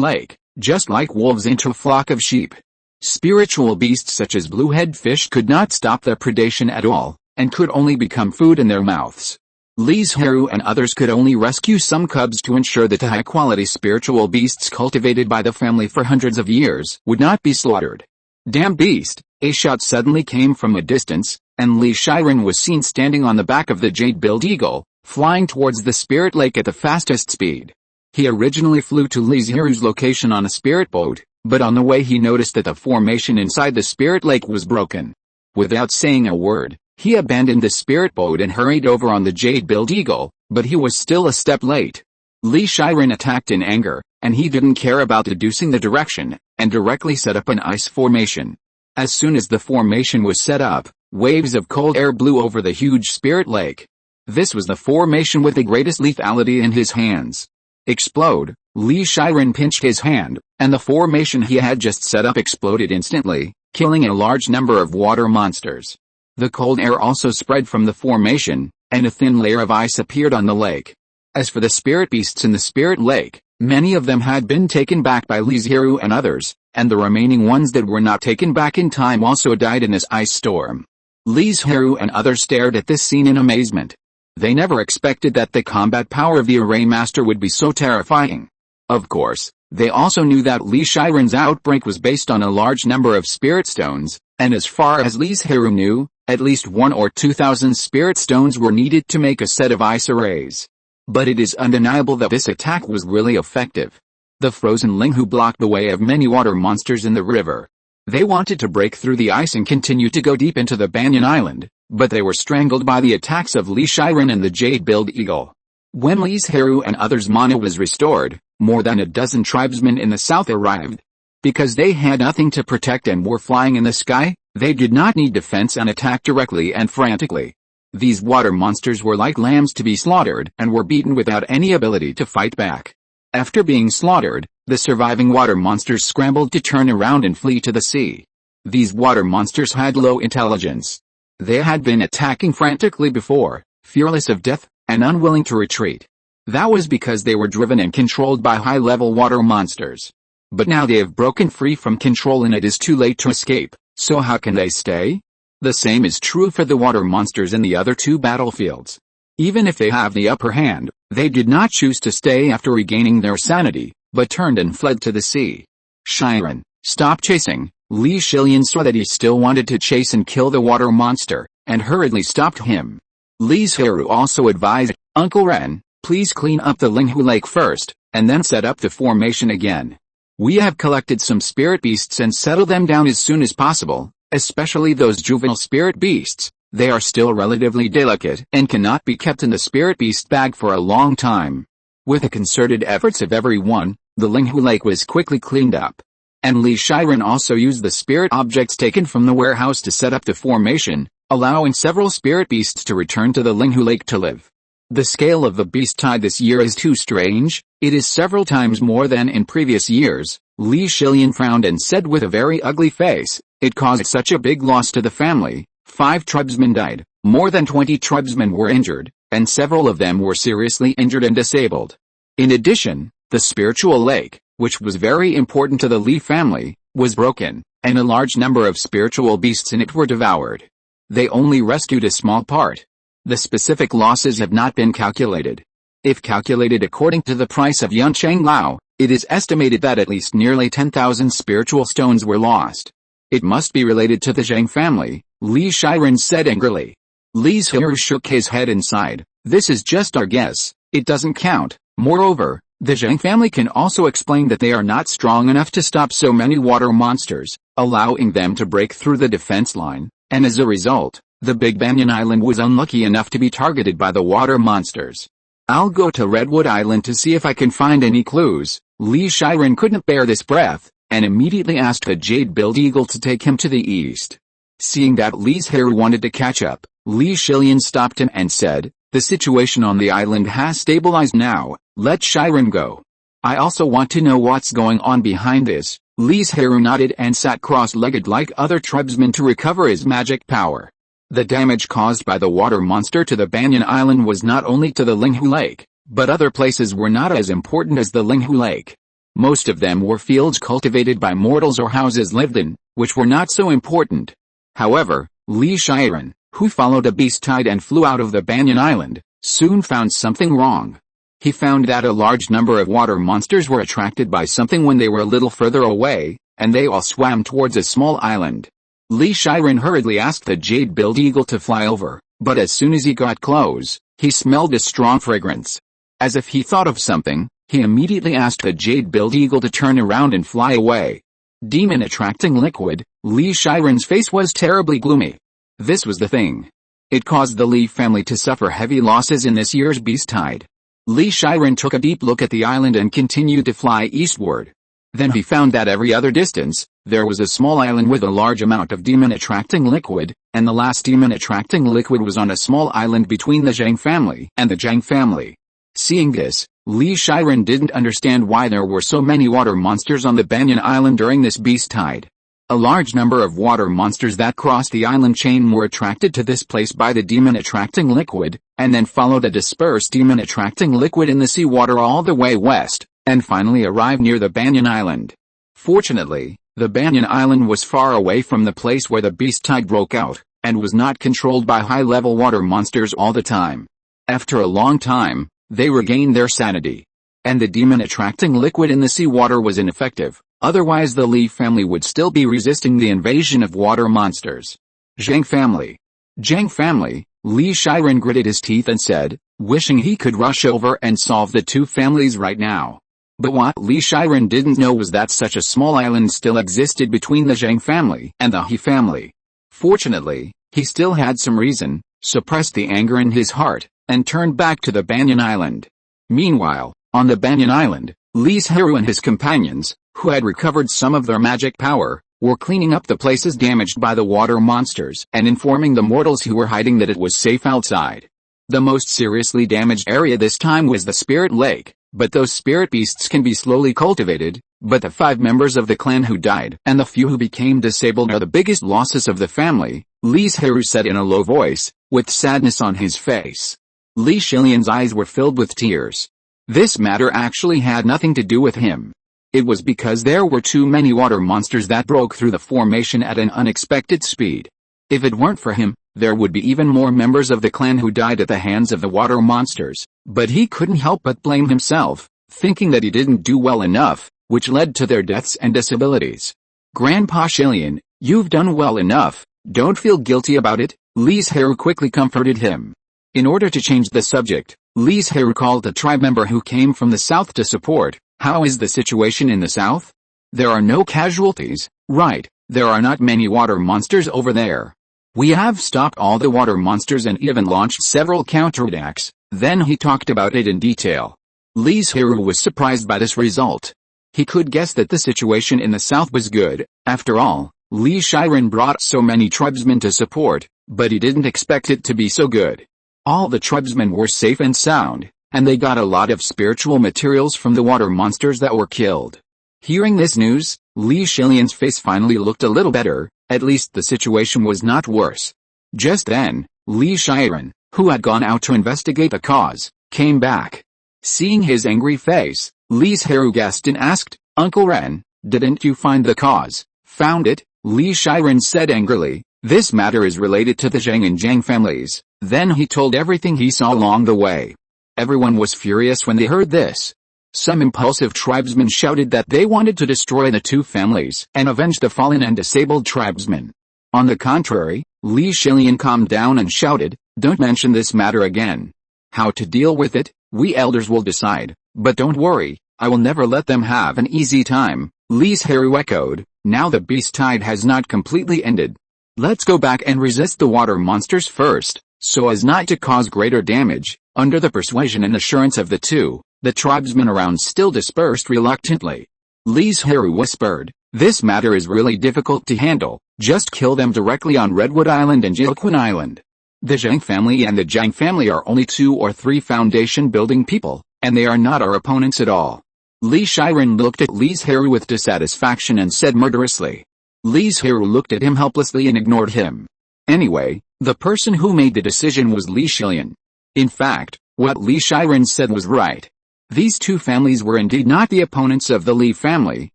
Lake, just like wolves into a flock of sheep. Spiritual beasts such as blue-head fish could not stop their predation at all, and could only become food in their mouths. Li Zhirui and others could only rescue some cubs to ensure that the high-quality spiritual beasts cultivated by the family for hundreds of years would not be slaughtered. Damn beast! A shout suddenly came from a distance, and Li Zhirui was seen standing on the back of the jade-billed eagle, flying towards the spirit lake at the fastest speed. He originally flew to Li Zhirui's location on a spirit boat, but on the way he noticed that the formation inside the spirit lake was broken. Without saying a word, he abandoned the spirit boat and hurried over on the jade-billed eagle, but he was still a step late. Li Zhirui attacked in anger, and he didn't care about deducing the direction, and directly set up an ice formation. As soon as the formation was set up, waves of cold air blew over the huge spirit lake. This was the formation with the greatest lethality in his hands. Explode! Li Zhirui pinched his hand, and the formation he had just set up exploded instantly, killing a large number of water monsters. The cold air also spread from the formation, and a thin layer of ice appeared on the lake. As for the spirit beasts in the spirit lake, many of them had been taken back by Li Zhirui and others, and the remaining ones that were not taken back in time also died in this ice storm. Li Zhirui and others stared at this scene in amazement. They never expected that the combat power of the array master would be so terrifying. Of course, they also knew that Li Zhirui's outbreak was based on a large number of spirit stones, and as far as Li Zhirui knew, at least 1,000 or 2,000 spirit stones were needed to make a set of ice arrays. But it is undeniable that this attack was really effective. The frozen Linghu blocked the way of many water monsters in the river. They wanted to break through the ice and continue to go deep into the Banyan Island, but they were strangled by the attacks of Li Zhirui and the jade-billed eagle. When Li Zhirui and others' mana was restored, more than a dozen tribesmen in the south arrived. Because they had nothing to protect and were flying in the sky, they did not need defense and attacked directly and frantically. These water monsters were like lambs to be slaughtered and were beaten without any ability to fight back. After being slaughtered, the surviving water monsters scrambled to turn around and flee to the sea. These water monsters had low intelligence. They had been attacking frantically before, fearless of death, and unwilling to retreat. That was because they were driven and controlled by high-level water monsters. But now they have broken free from control and it is too late to escape, so how can they stay? The same is true for the water monsters in the other two battlefields. Even if they have the upper hand, they did not choose to stay after regaining their sanity, but turned and fled to the sea. Zhirui, stop chasing. Li Zhilian saw that he still wanted to chase and kill the water monster, and hurriedly stopped him. Li Zhirui also advised, Uncle Ren, please clean up the Linghu Lake first, and then set up the formation again. We have collected some spirit beasts and settle them down as soon as possible, especially those juvenile spirit beasts. They are still relatively delicate and cannot be kept in the spirit beast bag for a long time. With the concerted efforts of everyone, the Linghu Lake was quickly cleaned up. And Li Zhirui also used the spirit objects taken from the warehouse to set up the formation, allowing several spirit beasts to return to the Linghu Lake to live. The scale of the beast tide this year is too strange, it is several times more than in previous years. Li Zhilian frowned and said with a very ugly face, it caused such a big loss to the family. 5 tribesmen died, more than 20 tribesmen were injured, and several of them were seriously injured and disabled. In addition, the spiritual lake, which was very important to the Li family, was broken, and a large number of spiritual beasts in it were devoured. They only rescued a small part. The specific losses have not been calculated. If calculated according to the price of Yuncheng Lao, it is estimated that at least nearly 10,000 spiritual stones were lost. It must be related to the Zhang family, Li Zhirui said angrily. Li Zhirui shook his head and sighed. This is just our guess, it doesn't count. Moreover, the Zhang family can also explain that they are not strong enough to stop so many water monsters, allowing them to break through the defense line, and as a result, the Big Banyan Island was unlucky enough to be targeted by the water monsters. I'll go to Redwood Island to see if I can find any clues. Li Zhirui couldn't bear this breath, and immediately asked the jade-billed eagle to take him to the east. Seeing that Li Zhirui wanted to catch up, Li Zhilian stopped him and said, the situation on the island has stabilized now, let Zhirui go. I also want to know what's going on behind this. Li Zhirui nodded and sat cross-legged like other tribesmen to recover his magic power. The damage caused by the water monster to the Banyan Island was not only to the Linghu Lake, but other places were not as important as the Linghu Lake. Most of them were fields cultivated by mortals or houses lived in, which were not so important. However, Li Zhirui, who followed a beast tide and flew out of the Banyan Island, soon found something wrong. He found that a large number of water monsters were attracted by something when they were a little further away, and they all swam towards a small island. Li Zhirui hurriedly asked the jade-billed eagle to fly over, but as soon as he got close, he smelled a strong fragrance. As if he thought of something, he immediately asked the jade-billed eagle to turn around and fly away. Demon-attracting liquid, Li Zhirui's face was terribly gloomy. This was the thing. It caused the Li family to suffer heavy losses in this year's beast tide. Li Zhirui took a deep look at the island and continued to fly eastward. Then he found that every other distance, there was a small island with a large amount of demon-attracting liquid, and the last demon-attracting liquid was on a small island between the Zhang family and the Zhang family. Seeing this, Li Zhirui didn't understand why there were so many water monsters on the Banyan Island during this beast tide. A large number of water monsters that crossed the island chain were attracted to this place by the demon-attracting liquid, and then followed a dispersed demon-attracting liquid in the seawater all the way west, and finally arrived near the Banyan Island. Fortunately, the Banyan Island was far away from the place where the beast tide broke out, and was not controlled by high-level water monsters all the time. After a long time, they regained their sanity. And the demon-attracting liquid in the seawater was ineffective. Otherwise the Li family would still be resisting the invasion of water monsters. Zhang family. Zhang family, Li Zhirui gritted his teeth and said, wishing he could rush over and solve the two families right now. But what Li Zhirui didn't know was that such a small island still existed between the Zhang family and the He family. Fortunately, he still had some reason, suppressed the anger in his heart, and turned back to the Banyan Island. Meanwhile, on the Banyan Island, Li Zhirui and his companions, who had recovered some of their magic power, were cleaning up the places damaged by the water monsters and informing the mortals who were hiding that it was safe outside. The most seriously damaged area this time was the Spirit Lake, but those spirit beasts can be slowly cultivated, but the 5 members of the clan who died and the few who became disabled are the biggest losses of the family, Li Zhirui said in a low voice, with sadness on his face. Li Zhilian's eyes were filled with tears. This matter actually had nothing to do with him. It was because there were too many water monsters that broke through the formation at an unexpected speed. If it weren't for him, there would be even more members of the clan who died at the hands of the water monsters, but he couldn't help but blame himself, thinking that he didn't do well enough, which led to their deaths and disabilities. Grandpa Zhilian, you've done well enough, don't feel guilty about it, Li Zhirui quickly comforted him. In order to change the subject, Li Zhirui called a tribe member who came from the south to support. How is the situation in the south? There are no casualties, right? There are not many water monsters over there. We have stopped all the water monsters and even launched several counterattacks. Then he talked about it in detail. Li Zhirui was surprised by this result. He could guess that the situation in the south was good. After all, Li Zhirui brought so many tribesmen to support, but he didn't expect it to be so good. All the tribesmen were safe and sound, and they got a lot of spiritual materials from the water monsters that were killed. Hearing this news, Li Zhilian's face finally looked a little better, at least the situation was not worse. Just then, Li Zhirui, who had gone out to investigate the cause, came back. Seeing his angry face, Li Zhirui guessed and asked, Uncle Ren, didn't you find the cause? Found it, Li Zhirui said angrily. This matter is related to the Zhang and Zhang families. Then he told everything he saw along the way. Everyone was furious when they heard this. Some impulsive tribesmen shouted that they wanted to destroy the two families and avenge the fallen and disabled tribesmen. On the contrary, Li Zhilian calmed down and shouted, don't mention this matter again. How to deal with it, we elders will decide, but don't worry, I will never let them have an easy time. Li Zhirui echoed, now the beast tide has not completely ended. Let's go back and resist the water monsters first, so as not to cause greater damage. Under the persuasion and assurance of the two, the tribesmen around still dispersed reluctantly. Li Zhirui whispered, this matter is really difficult to handle, just kill them directly on Redwood Island and Jilquin Island. The Zhang family and the Zhang family are only 2 or 3 foundation building people, and they are not our opponents at all. Li Zhirui looked at Li Zhirui with dissatisfaction and said murderously. Li Zhirui looked at him helplessly and ignored him. Anyway, the person who made the decision was Li Zhilian. In fact, what Li Zhirui said was right. These two families were indeed not the opponents of the Li family,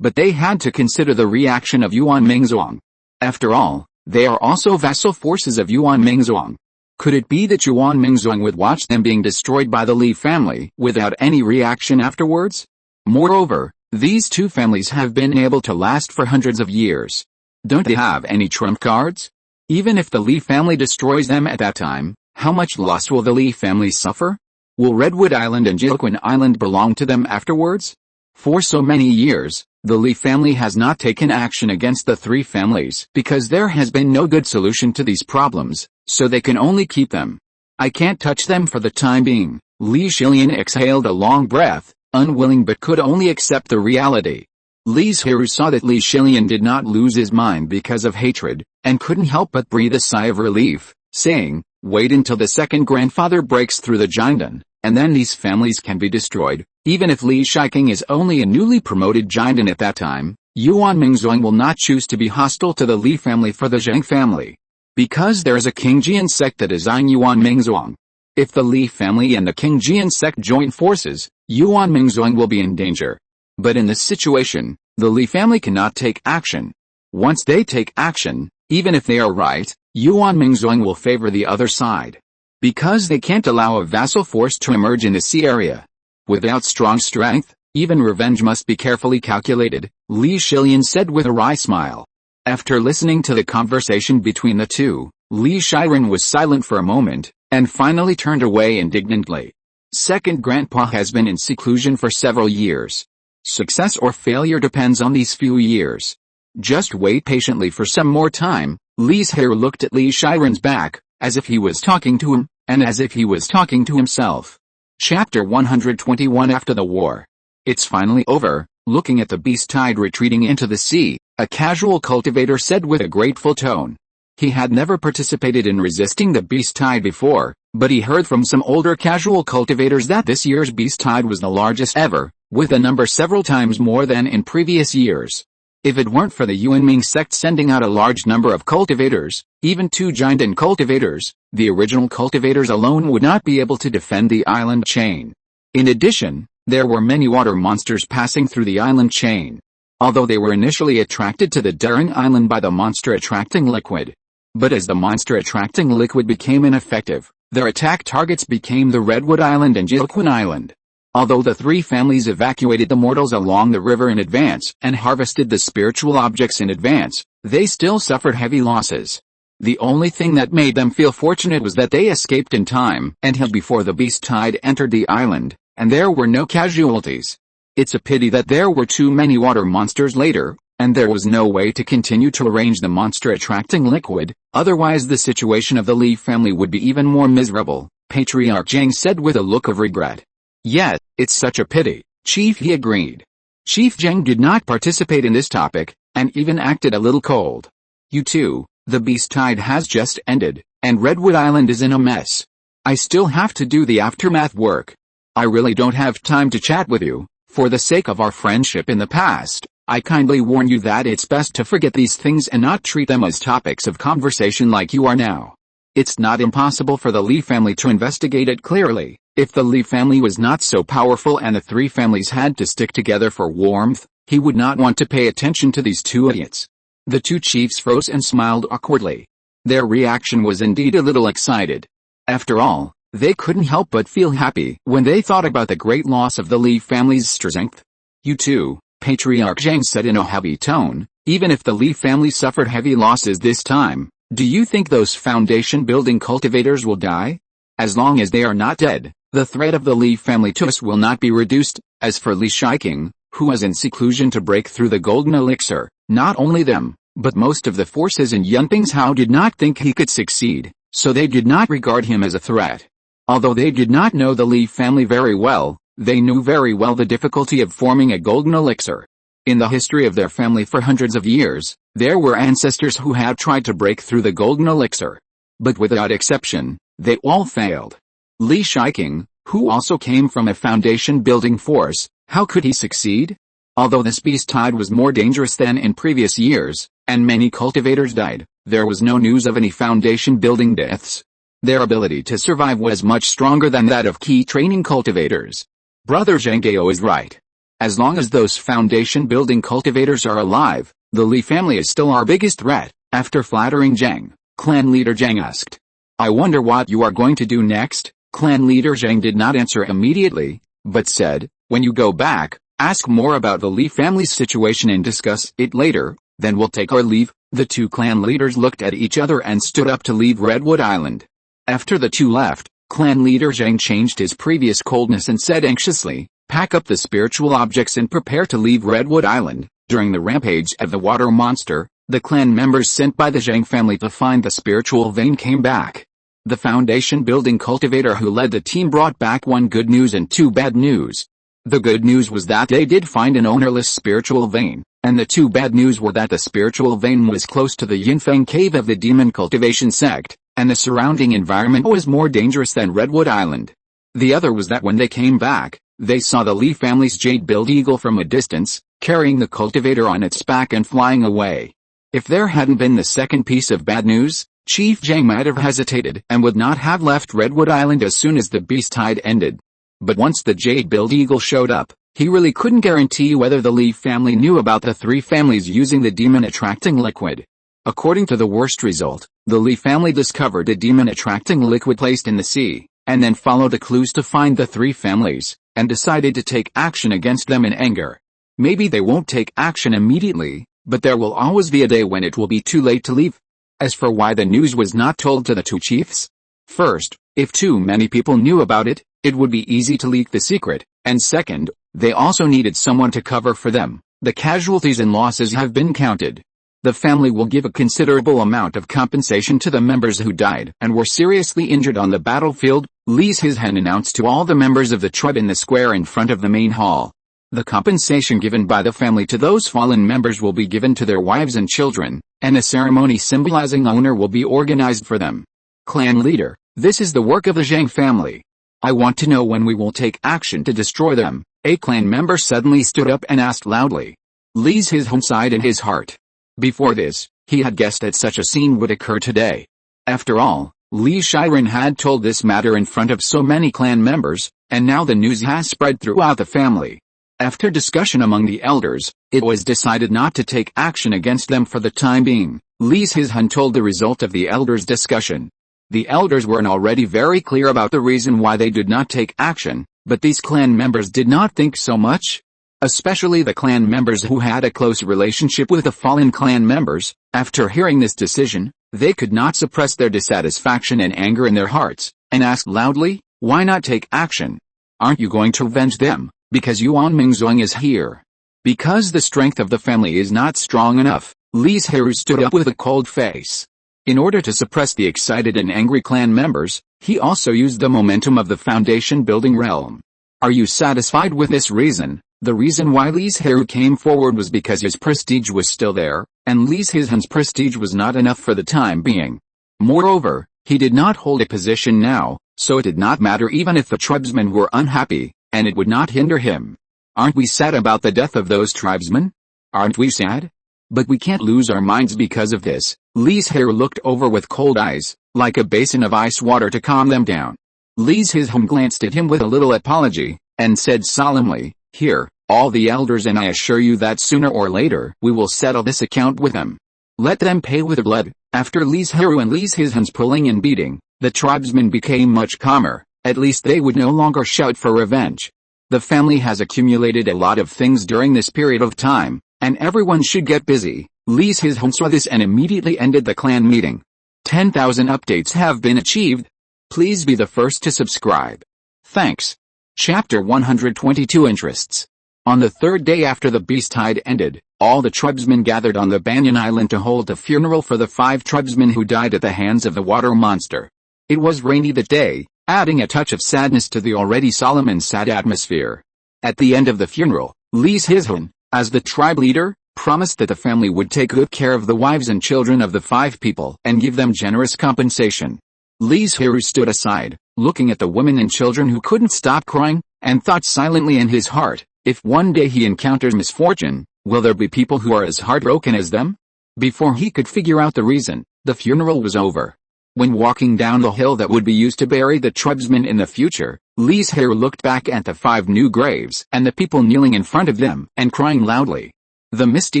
but they had to consider the reaction of Yuan Mingzhuang. After all, they are also vassal forces of Yuan Mingzhuang. Could it be that Yuan Mingzhuang would watch them being destroyed by the Li family without any reaction afterwards? Moreover, these two families have been able to last for hundreds of years. Don't they have any trump cards? Even if the Li family destroys them at that time, how much loss will the Li family suffer? Will Redwood Island and Jilquin Island belong to them afterwards? For so many years, the Li family has not taken action against the 3 families because there has been no good solution to these problems, so they can only keep them. I can't touch them for the time being. Li Zhilian exhaled a long breath, unwilling but could only accept the reality. Li Zhirui saw that Li Zhilian did not lose his mind because of hatred, and couldn't help but breathe a sigh of relief, saying, wait until the second grandfather breaks through the Jiandan, and then these families can be destroyed. Even if Li Shiking is only a newly promoted Jiandan at that time, Yuan Mingzhuang will not choose to be hostile to the Li family for the Zhang family. Because there is a Qingjian sect that is eyeing Yuan Mingzhuang. If the Li family and the Qingjian sect join forces, Yuan Mingzhuang will be in danger. But in this situation, the Li family cannot take action. Once they take action, even if they are right, Yuan Mingzhuang will favor the other side. Because they can't allow a vassal force to emerge in the sea area. Without strong strength, even revenge must be carefully calculated, Li Zhirui said with a wry smile. After listening to the conversation between the two, Li Zhirui was silent for a moment, and finally turned away indignantly. Second grandpa has been in seclusion for several years. Success or failure depends on these few years. Just wait patiently for some more time. Li Zhirui looked at Li Zhirui's back, as if he was talking to him, and as if he was talking to himself. Chapter 121 After the War. It's finally over. Looking at the beast tide retreating into the sea, a casual cultivator said with a grateful tone. He had never participated in resisting the beast tide before, but he heard from some older casual cultivators that this year's beast tide was the largest ever, with a number several times more than in previous years. If it weren't for the Yuanming sect sending out a large number of cultivators, even 2 giant cultivators, the original cultivators alone would not be able to defend the island chain. In addition, there were many water monsters passing through the island chain. Although they were initially attracted to the daring island by the monster-attracting liquid. But as the monster-attracting liquid became ineffective, their attack targets became the Redwood Island and Jilquan Island. Although the 3 families evacuated the mortals along the river in advance and harvested the spiritual objects in advance, they still suffered heavy losses. The only thing that made them feel fortunate was that they escaped in time and healed before the beast tide entered the island, and there were no casualties. It's a pity that there were too many water monsters later, and there was no way to continue to arrange the monster-attracting liquid, otherwise the situation of the Li family would be even more miserable, Patriarch Zhang said with a look of regret. Yes, it's such a pity, Chief, he agreed. Chief Zhang did not participate in this topic, and even acted a little cold. You too, the beast tide has just ended, and Redwood Island is in a mess. I still have to do the aftermath work. I really don't have time to chat with you. For the sake of our friendship in the past, I kindly warn you that it's best to forget these things and not treat them as topics of conversation like you are now. It's not impossible for the Li family to investigate it clearly. If the Li family was not so powerful and the 3 families had to stick together for warmth, he would not want to pay attention to these 2 idiots. The 2 chiefs froze and smiled awkwardly. Their reaction was indeed a little excited. After all, they couldn't help but feel happy when they thought about the great loss of the Li family's strength. You too, Patriarch Zhang said in a heavy tone, even if the Li family suffered heavy losses this time, do you think those foundation-building cultivators will die? As long as they are not dead, the threat of the Li family to us will not be reduced. As for Li Zhirui, who was in seclusion to break through the golden elixir, not only them, but most of the forces in Yunping's house did not think he could succeed, so they did not regard him as a threat. Although they did not know the Li family very well, they knew very well the difficulty of forming a golden elixir. In the history of their family for hundreds of years, there were ancestors who had tried to break through the golden elixir. But without exception, they all failed. Li Zhirui, who also came from a foundation-building force, how could he succeed? Although this beast tide was more dangerous than in previous years, and many cultivators died, there was no news of any foundation-building deaths. Their ability to survive was much stronger than that of key training cultivators. Brother Zhangao is right. As long as those foundation-building cultivators are alive, the Li family is still our biggest threat. After flattering Zhang, clan leader Zhang asked. I wonder what you are going to do next? Clan leader Zhang did not answer immediately, but said, when you go back, ask more about the Li family's situation and discuss it later, then we'll take our leave. The 2 clan leaders looked at each other and stood up to leave Redwood Island. After the 2 left, clan leader Zhang changed his previous coldness and said anxiously, pack up the spiritual objects and prepare to leave Redwood Island. During the rampage of the water monster, the clan members sent by the Zhang family to find the spiritual vein came back. The foundation-building cultivator who led the team brought back 1 good news and 2 bad news. The good news was that they did find an ownerless spiritual vein, and the 2 bad news were that the spiritual vein was close to the Yinfeng cave of the demon cultivation sect, and the surrounding environment was more dangerous than Redwood Island. The other was that when they came back, They saw the Li family's jade-billed eagle from a distance, carrying the cultivator on its back and flying away. If there hadn't been the second piece of bad news, Chief Zhang might have hesitated and would not have left Redwood Island as soon as the beast tide ended. But once the jade-billed eagle showed up, he really couldn't guarantee whether the Li family knew about the three families using the demon-attracting liquid. According to the worst result, the Li family discovered a demon-attracting liquid placed in the sea, and then followed the clues to find the three families, and decided to take action against them in anger. Maybe they won't take action immediately, but there will always be a day when it will be too late to leave. As for why the news was not told to the two chiefs, first, if too many people knew about it, it would be easy to leak the secret, and second, they also needed someone to cover for them. The casualties and losses have been counted. The family will give a considerable amount of compensation to the members who died and were seriously injured on the battlefield, Li Zhirui announced to all the members of the tribe in the square in front of the main hall. The compensation given by the family to those fallen members will be given to their wives and children, and a ceremony symbolizing honor will be organized for them. Clan leader, this is the work of the Zhang family. I want to know when we will take action to destroy them. A clan member suddenly stood up and asked loudly. Li Zhirui sighed in his heart. Before this, he had guessed that such a scene would occur today. After all, Li Zhirui had told this matter in front of so many clan members, and now the news has spread throughout the family. After discussion among the elders, it was decided not to take action against them for the time being. Li Zhirui told the result of the elders' discussion. The elders were already very clear about the reason why they did not take action, but these clan members did not think so much. Especially the clan members who had a close relationship with the fallen clan members. After hearing this decision, they could not suppress their dissatisfaction and anger in their hearts, and asked loudly, why not take action? Aren't you going to avenge them, because Yuan Mingzong is here? Because the strength of the family is not strong enough, Li Zhirui stood up with a cold face. In order to suppress the excited and angry clan members, he also used the momentum of the foundation building realm. Are you satisfied with this reason? The reason why Li Zhirui came forward was because his prestige was still there, and Li Zhirui's prestige was not enough for the time being. Moreover, he did not hold a position now, so it did not matter even if the tribesmen were unhappy, and it would not hinder him. Aren't we sad about the death of those tribesmen? Aren't we sad? But we can't lose our minds because of this. Li Zhirui looked over with cold eyes, like a basin of ice water to calm them down. Li Zhirui glanced at him with a little apology, and said solemnly, here, all the elders, and I assure you that sooner or later we will settle this account with them. Let them pay with blood. After Li Zhirui and Li Zhirui's pulling and beating, the tribesmen became much calmer. At least they would no longer shout for revenge. The family has accumulated a lot of things during this period of time, and everyone should get busy. Li Zhirui saw this and immediately ended the clan meeting. 10,000 updates have been achieved. Please be the first to subscribe. Thanks. Chapter 122 Interests. On the third day after the beast tide ended, all the tribesmen gathered on the Banyan Island to hold a funeral for the 5 tribesmen who died at the hands of the water monster. It was rainy that day, adding a touch of sadness to the already solemn and sad atmosphere. At the end of the funeral, Li Zhirui, as the tribe leader, promised that the family would take good care of the wives and children of the 5 people and give them generous compensation. Li Zhirui stood aside, looking at the women and children who couldn't stop crying, and thought silently in his heart, if one day he encounters misfortune, will there be people who are as heartbroken as them? Before he could figure out the reason, the funeral was over. When walking down the hill that would be used to bury the tribesmen in the future, Li Zhirui looked back at the 5 new graves and the people kneeling in front of them and crying loudly. The misty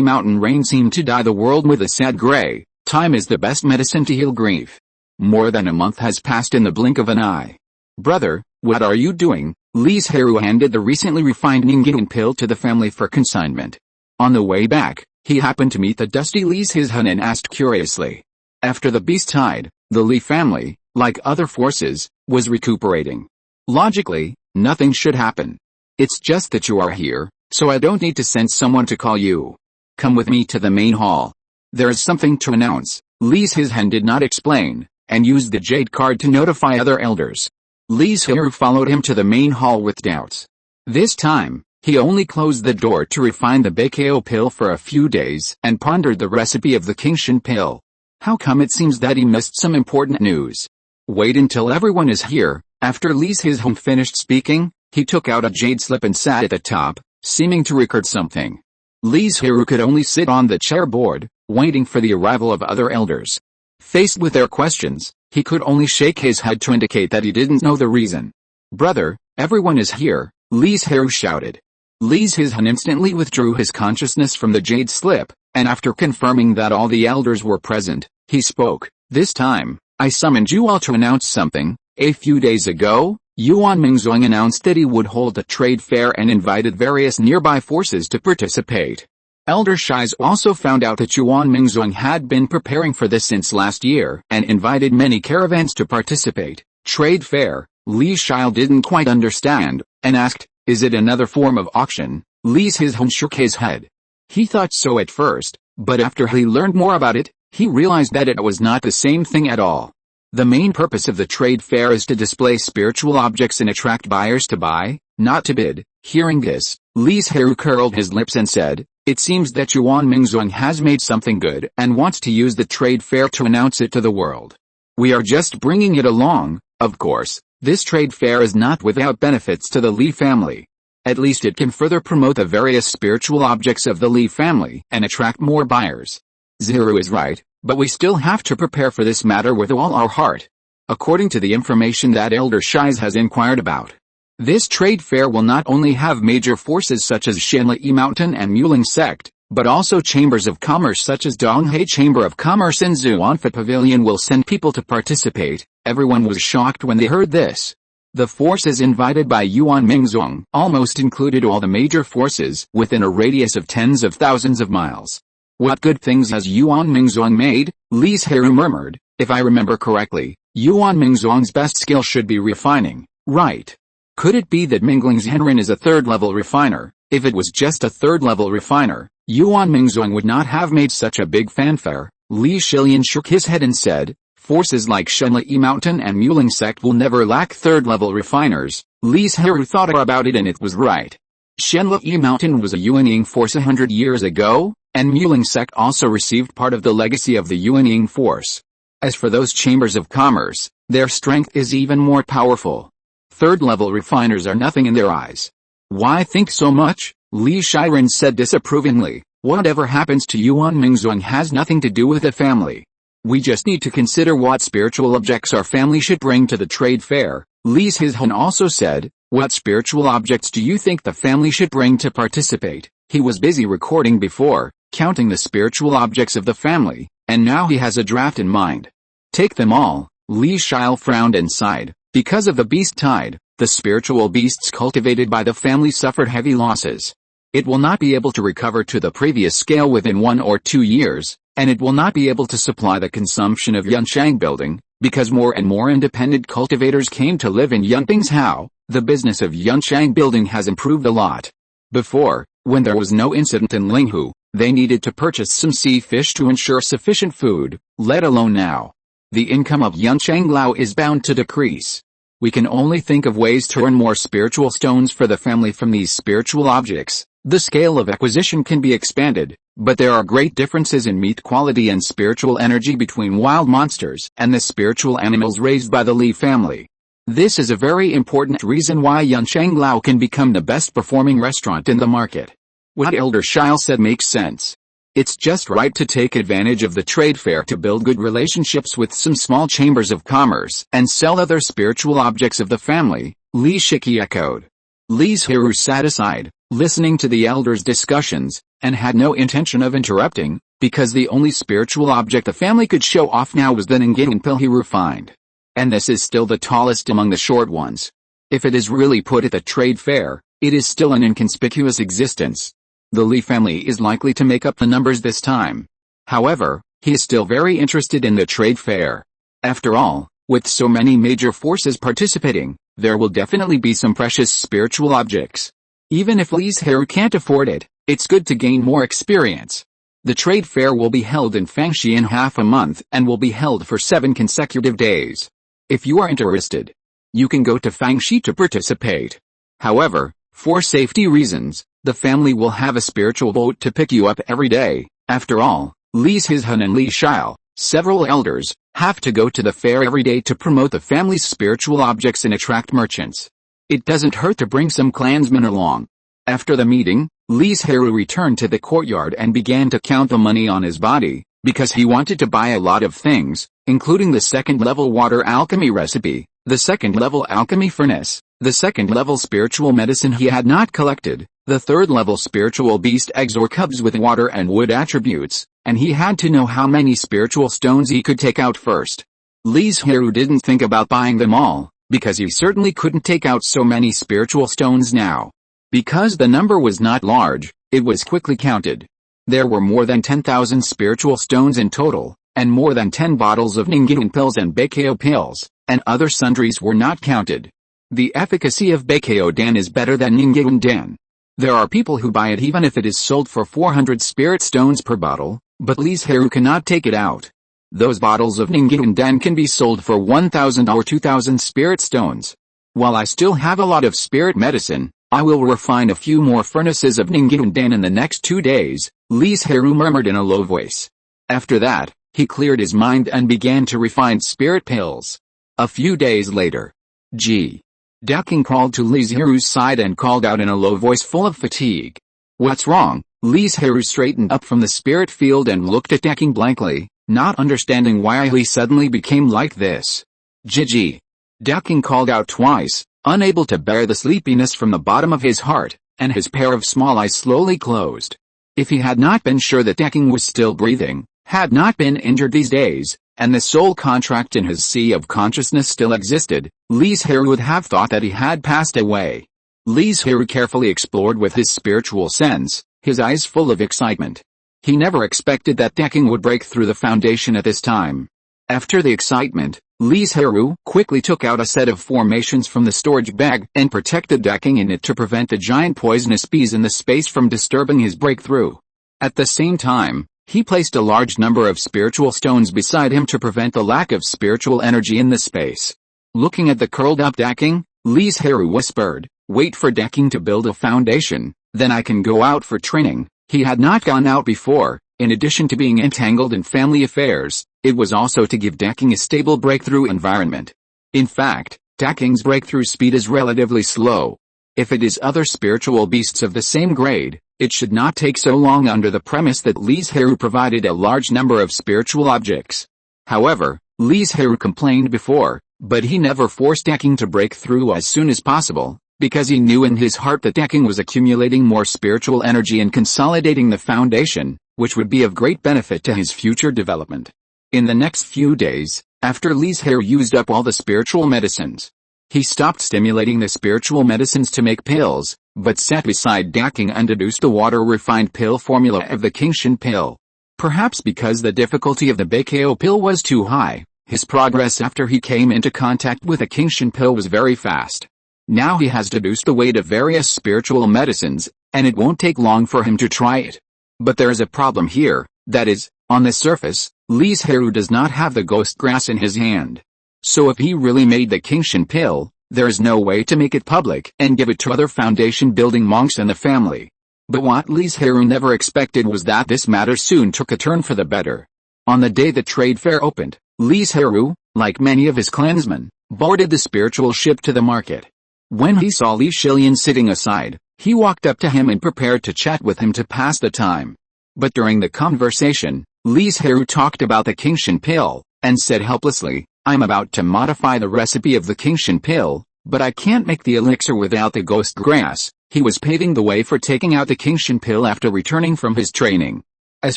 mountain rain seemed to dye the world with a sad gray. Time is the best medicine to heal grief. More than a month has passed in the blink of an eye. Brother, what are you doing? Li Zhirui handed the recently refined Ningguang pill to the family for consignment. On the way back, he happened to meet the dusty Li Zhirui and asked curiously. After the beast tide, the Li family, like other forces, was recuperating. Logically, nothing should happen. It's just that you are here, so I don't need to send someone to call you. Come with me to the main hall. There is something to announce. Li Zhirui did not explain, and used the jade card to notify other elders. Li Zhirui followed him to the main hall with doubts. This time, he only closed the door to refine the Baikao pill for a few days and pondered the recipe of the Qingshan pill. How come it seems that he missed some important news? Wait until everyone is here. After Li Zhirui finished speaking, He took out a jade slip and sat at the top, seeming to record something. Li Zhirui could only sit on the chair board, waiting for the arrival of other elders. Faced with their questions, he could only shake his head to indicate that he didn't know the reason. "Brother, everyone is here," Li Zhirui shouted. Li Zhirui instantly withdrew his consciousness from the jade slip, and after confirming that all the elders were present, he spoke. "This time, I summoned you all to announce something. A few days ago, Yuan Mingzong announced that he would hold a trade fair and invited various nearby forces to participate. Elder Shais also found out that Yuan Mingzong had been preparing for this since last year and invited many caravans to participate. Trade fair." Li Zhirui didn't quite understand, and asked, "Is it another form of auction?" Li Zhirui shook his head. He thought so at first, but after he learned more about it, he realized that it was not the same thing at all. The main purpose of the trade fair is to display spiritual objects and attract buyers to buy, not to bid. Hearing this, Li Zhirui curled his lips and said, "It seems that Yuan Mingzong has made something good and wants to use the trade fair to announce it to the world. We are just bringing it along. Of course, this trade fair is not without benefits to the Li family. At least it can further promote the various spiritual objects of the Li family and attract more buyers." Zhirui is right, but we still have to prepare for this matter with all our heart. According to the information that Elder Shais has inquired about, this trade fair will not only have major forces such as Shenli Mountain and Muling sect, but also chambers of commerce such as Donghe Chamber of Commerce and Zuanfa Pavilion will send people to participate. Everyone was shocked when they heard this. The forces invited by Yuan Mingzong almost included all the major forces within a radius of tens of thousands of miles. "What good things has Yuan Mingzong made?" Li Zhirui murmured. "If I remember correctly, Yuan Mingzong's best skill should be refining, right? Could it be that Mingling's Henrin is a third-level refiner? If it was just a third-level refiner, Yuan Mingzong would not have made such a big fanfare." Li Zhilian shook his head and said, "Forces like Shenli Mountain and Muling sect will never lack third-level refiners." Li Zhirui thought about it and it was right. Shenli Mountain was a Yuanying force 100 years ago, and Muling sect also received part of the legacy of the Yuanying force. As for those chambers of commerce, their strength is even more powerful. Third-level refiners are nothing in their eyes. "Why think so much?" Li Zhirui said disapprovingly. "Whatever happens to Yuan Mingzong has nothing to do with the family. We just need to consider what spiritual objects our family should bring to the trade fair." Li Zhizhen also said, "What spiritual objects do you think the family should bring to participate?" He was busy recording before, counting the spiritual objects of the family, and now he has a draft in mind. "Take them all." Li Zhirui frowned and sighed. Because of the beast tide, the spiritual beasts cultivated by the family suffered heavy losses. It will not be able to recover to the previous scale within 1 or 2 years, and it will not be able to supply the consumption of Yunshang building, because more and more independent cultivators came to live in Yunping's Hao. The business of Yunshang building has improved a lot. Before, when there was no incident in Linghu, they needed to purchase some sea fish to ensure sufficient food, let alone now. The income of Yunshang Lao is bound to decrease. We can only think of ways to earn more spiritual stones for the family from these spiritual objects. The scale of acquisition can be expanded, but there are great differences in meat quality and spiritual energy between wild monsters and the spiritual animals raised by the Li family. This is a very important reason why Yunshang Lao can become the best performing restaurant in the market. What Elder Shile said makes sense. It's just right to take advantage of the trade fair to build good relationships with some small chambers of commerce and sell other spiritual objects of the family, Li Shiki echoed. Li Zhirui sat aside, listening to the elders' discussions, and had no intention of interrupting, because the only spiritual object the family could show off now was the Ningyin pill he refined. And this is still the tallest among the short ones. If it is really put at the trade fair, it is still an inconspicuous existence. The Li family is likely to make up the numbers this time. However, he is still very interested in the trade fair. After all, with so many major forces participating, there will definitely be some precious spiritual objects. Even if Li Zhirui can't afford it, it's good to gain more experience. The trade fair will be held in Fangxi in half a month and will be held for 7 consecutive days. If you are interested, you can go to Fangxi to participate. However, for safety reasons, the family will have a spiritual boat to pick you up every day. After all, Li Zhizhen and Li Shile, several elders, have to go to the fair every day to promote the family's spiritual objects and attract merchants. It doesn't hurt to bring some clansmen along. After the meeting, Li Zhirui returned to the courtyard and began to count the money on his body, because he wanted to buy a lot of things, including the second-level water alchemy recipe, the second-level alchemy furnace, the second-level spiritual medicine he had not collected, the third-level spiritual beast eggs or cubs with water and wood attributes, and he had to know how many spiritual stones he could take out first. Li Zhirui didn't think about buying them all, because he certainly couldn't take out so many spiritual stones now. Because the number was not large, it was quickly counted. There were more than 10,000 spiritual stones in total, and more than 10 bottles of Ningguang pills and Baikao pills, and other sundries were not counted. The efficacy of Baikao Dan is better than Ningguang Dan. There are people who buy it even if it is sold for 400 spirit stones per bottle, but Li Zhirui cannot take it out. Those bottles of Ningguang Dan can be sold for 1,000 or 2,000 spirit stones. While I still have a lot of spirit medicine, I will refine a few more furnaces of Ningguang Dan in the next 2 days, Li Zhirui murmured in a low voice. After that, he cleared his mind and began to refine spirit pills. A few days later, G. Daking crawled to Li Zhirui's side and called out in a low voice full of fatigue. What's wrong? Li Zhirui straightened up from the spirit field and looked at Daking blankly, not understanding why he suddenly became like this. Gigi. Daking called out twice, unable to bear the sleepiness from the bottom of his heart, and his pair of small eyes slowly closed. If he had not been sure that Daking was still breathing, had not been injured these days, and the soul contract in his sea of consciousness still existed, Li Zhirui would have thought that he had passed away. Li Zhirui carefully explored with his spiritual sense, his eyes full of excitement. He never expected that Daking would break through the foundation at this time. After the excitement, Li Zhirui quickly took out a set of formations from the storage bag and protected Daking in it to prevent the giant poisonous bees in the space from disturbing his breakthrough. At the same time, he placed a large number of spiritual stones beside him to prevent the lack of spiritual energy in the space. Looking at the curled-up Daking, Li Zhirui whispered, "Wait for Daking to build a foundation, then I can go out for training." He had not gone out before. In addition to being entangled in family affairs, it was also to give Daking a stable breakthrough environment. In fact, Daking's breakthrough speed is relatively slow. If it is other spiritual beasts of the same grade, it should not take so long under the premise that Li Zhirui provided a large number of spiritual objects. However, Li Zhirui complained before, but he never forced Daking to break through as soon as possible, because he knew in his heart that Daking was accumulating more spiritual energy and consolidating the foundation, which would be of great benefit to his future development. In the next few days, after Li Zhirui used up all the spiritual medicines, he stopped stimulating the spiritual medicines to make pills, but sat beside Daking and deduced the water-refined pill formula of the Qingshan pill. Perhaps because the difficulty of the Baikao pill was too high, his progress after he came into contact with the Qingshan pill was very fast. Now he has deduced the weight of various spiritual medicines, and it won't take long for him to try it. But there is a problem here, that is, on the surface, Li Zhirui does not have the ghost grass in his hand. So if he really made the Qingshan pill, there is no way to make it public and give it to other foundation-building monks in the family. But what Li Zhirui never expected was that this matter soon took a turn for the better. On the day the trade fair opened, Li Zhirui, like many of his clansmen, boarded the spiritual ship to the market. When he saw Li Zhilian sitting aside, he walked up to him and prepared to chat with him to pass the time. But during the conversation, Li Zhirui talked about the Qingshan pill, and said helplessly, "I'm about to modify the recipe of the Qingshan pill, but I can't make the elixir without the ghost grass." He was paving the way for taking out the Qingshan pill after returning from his training. As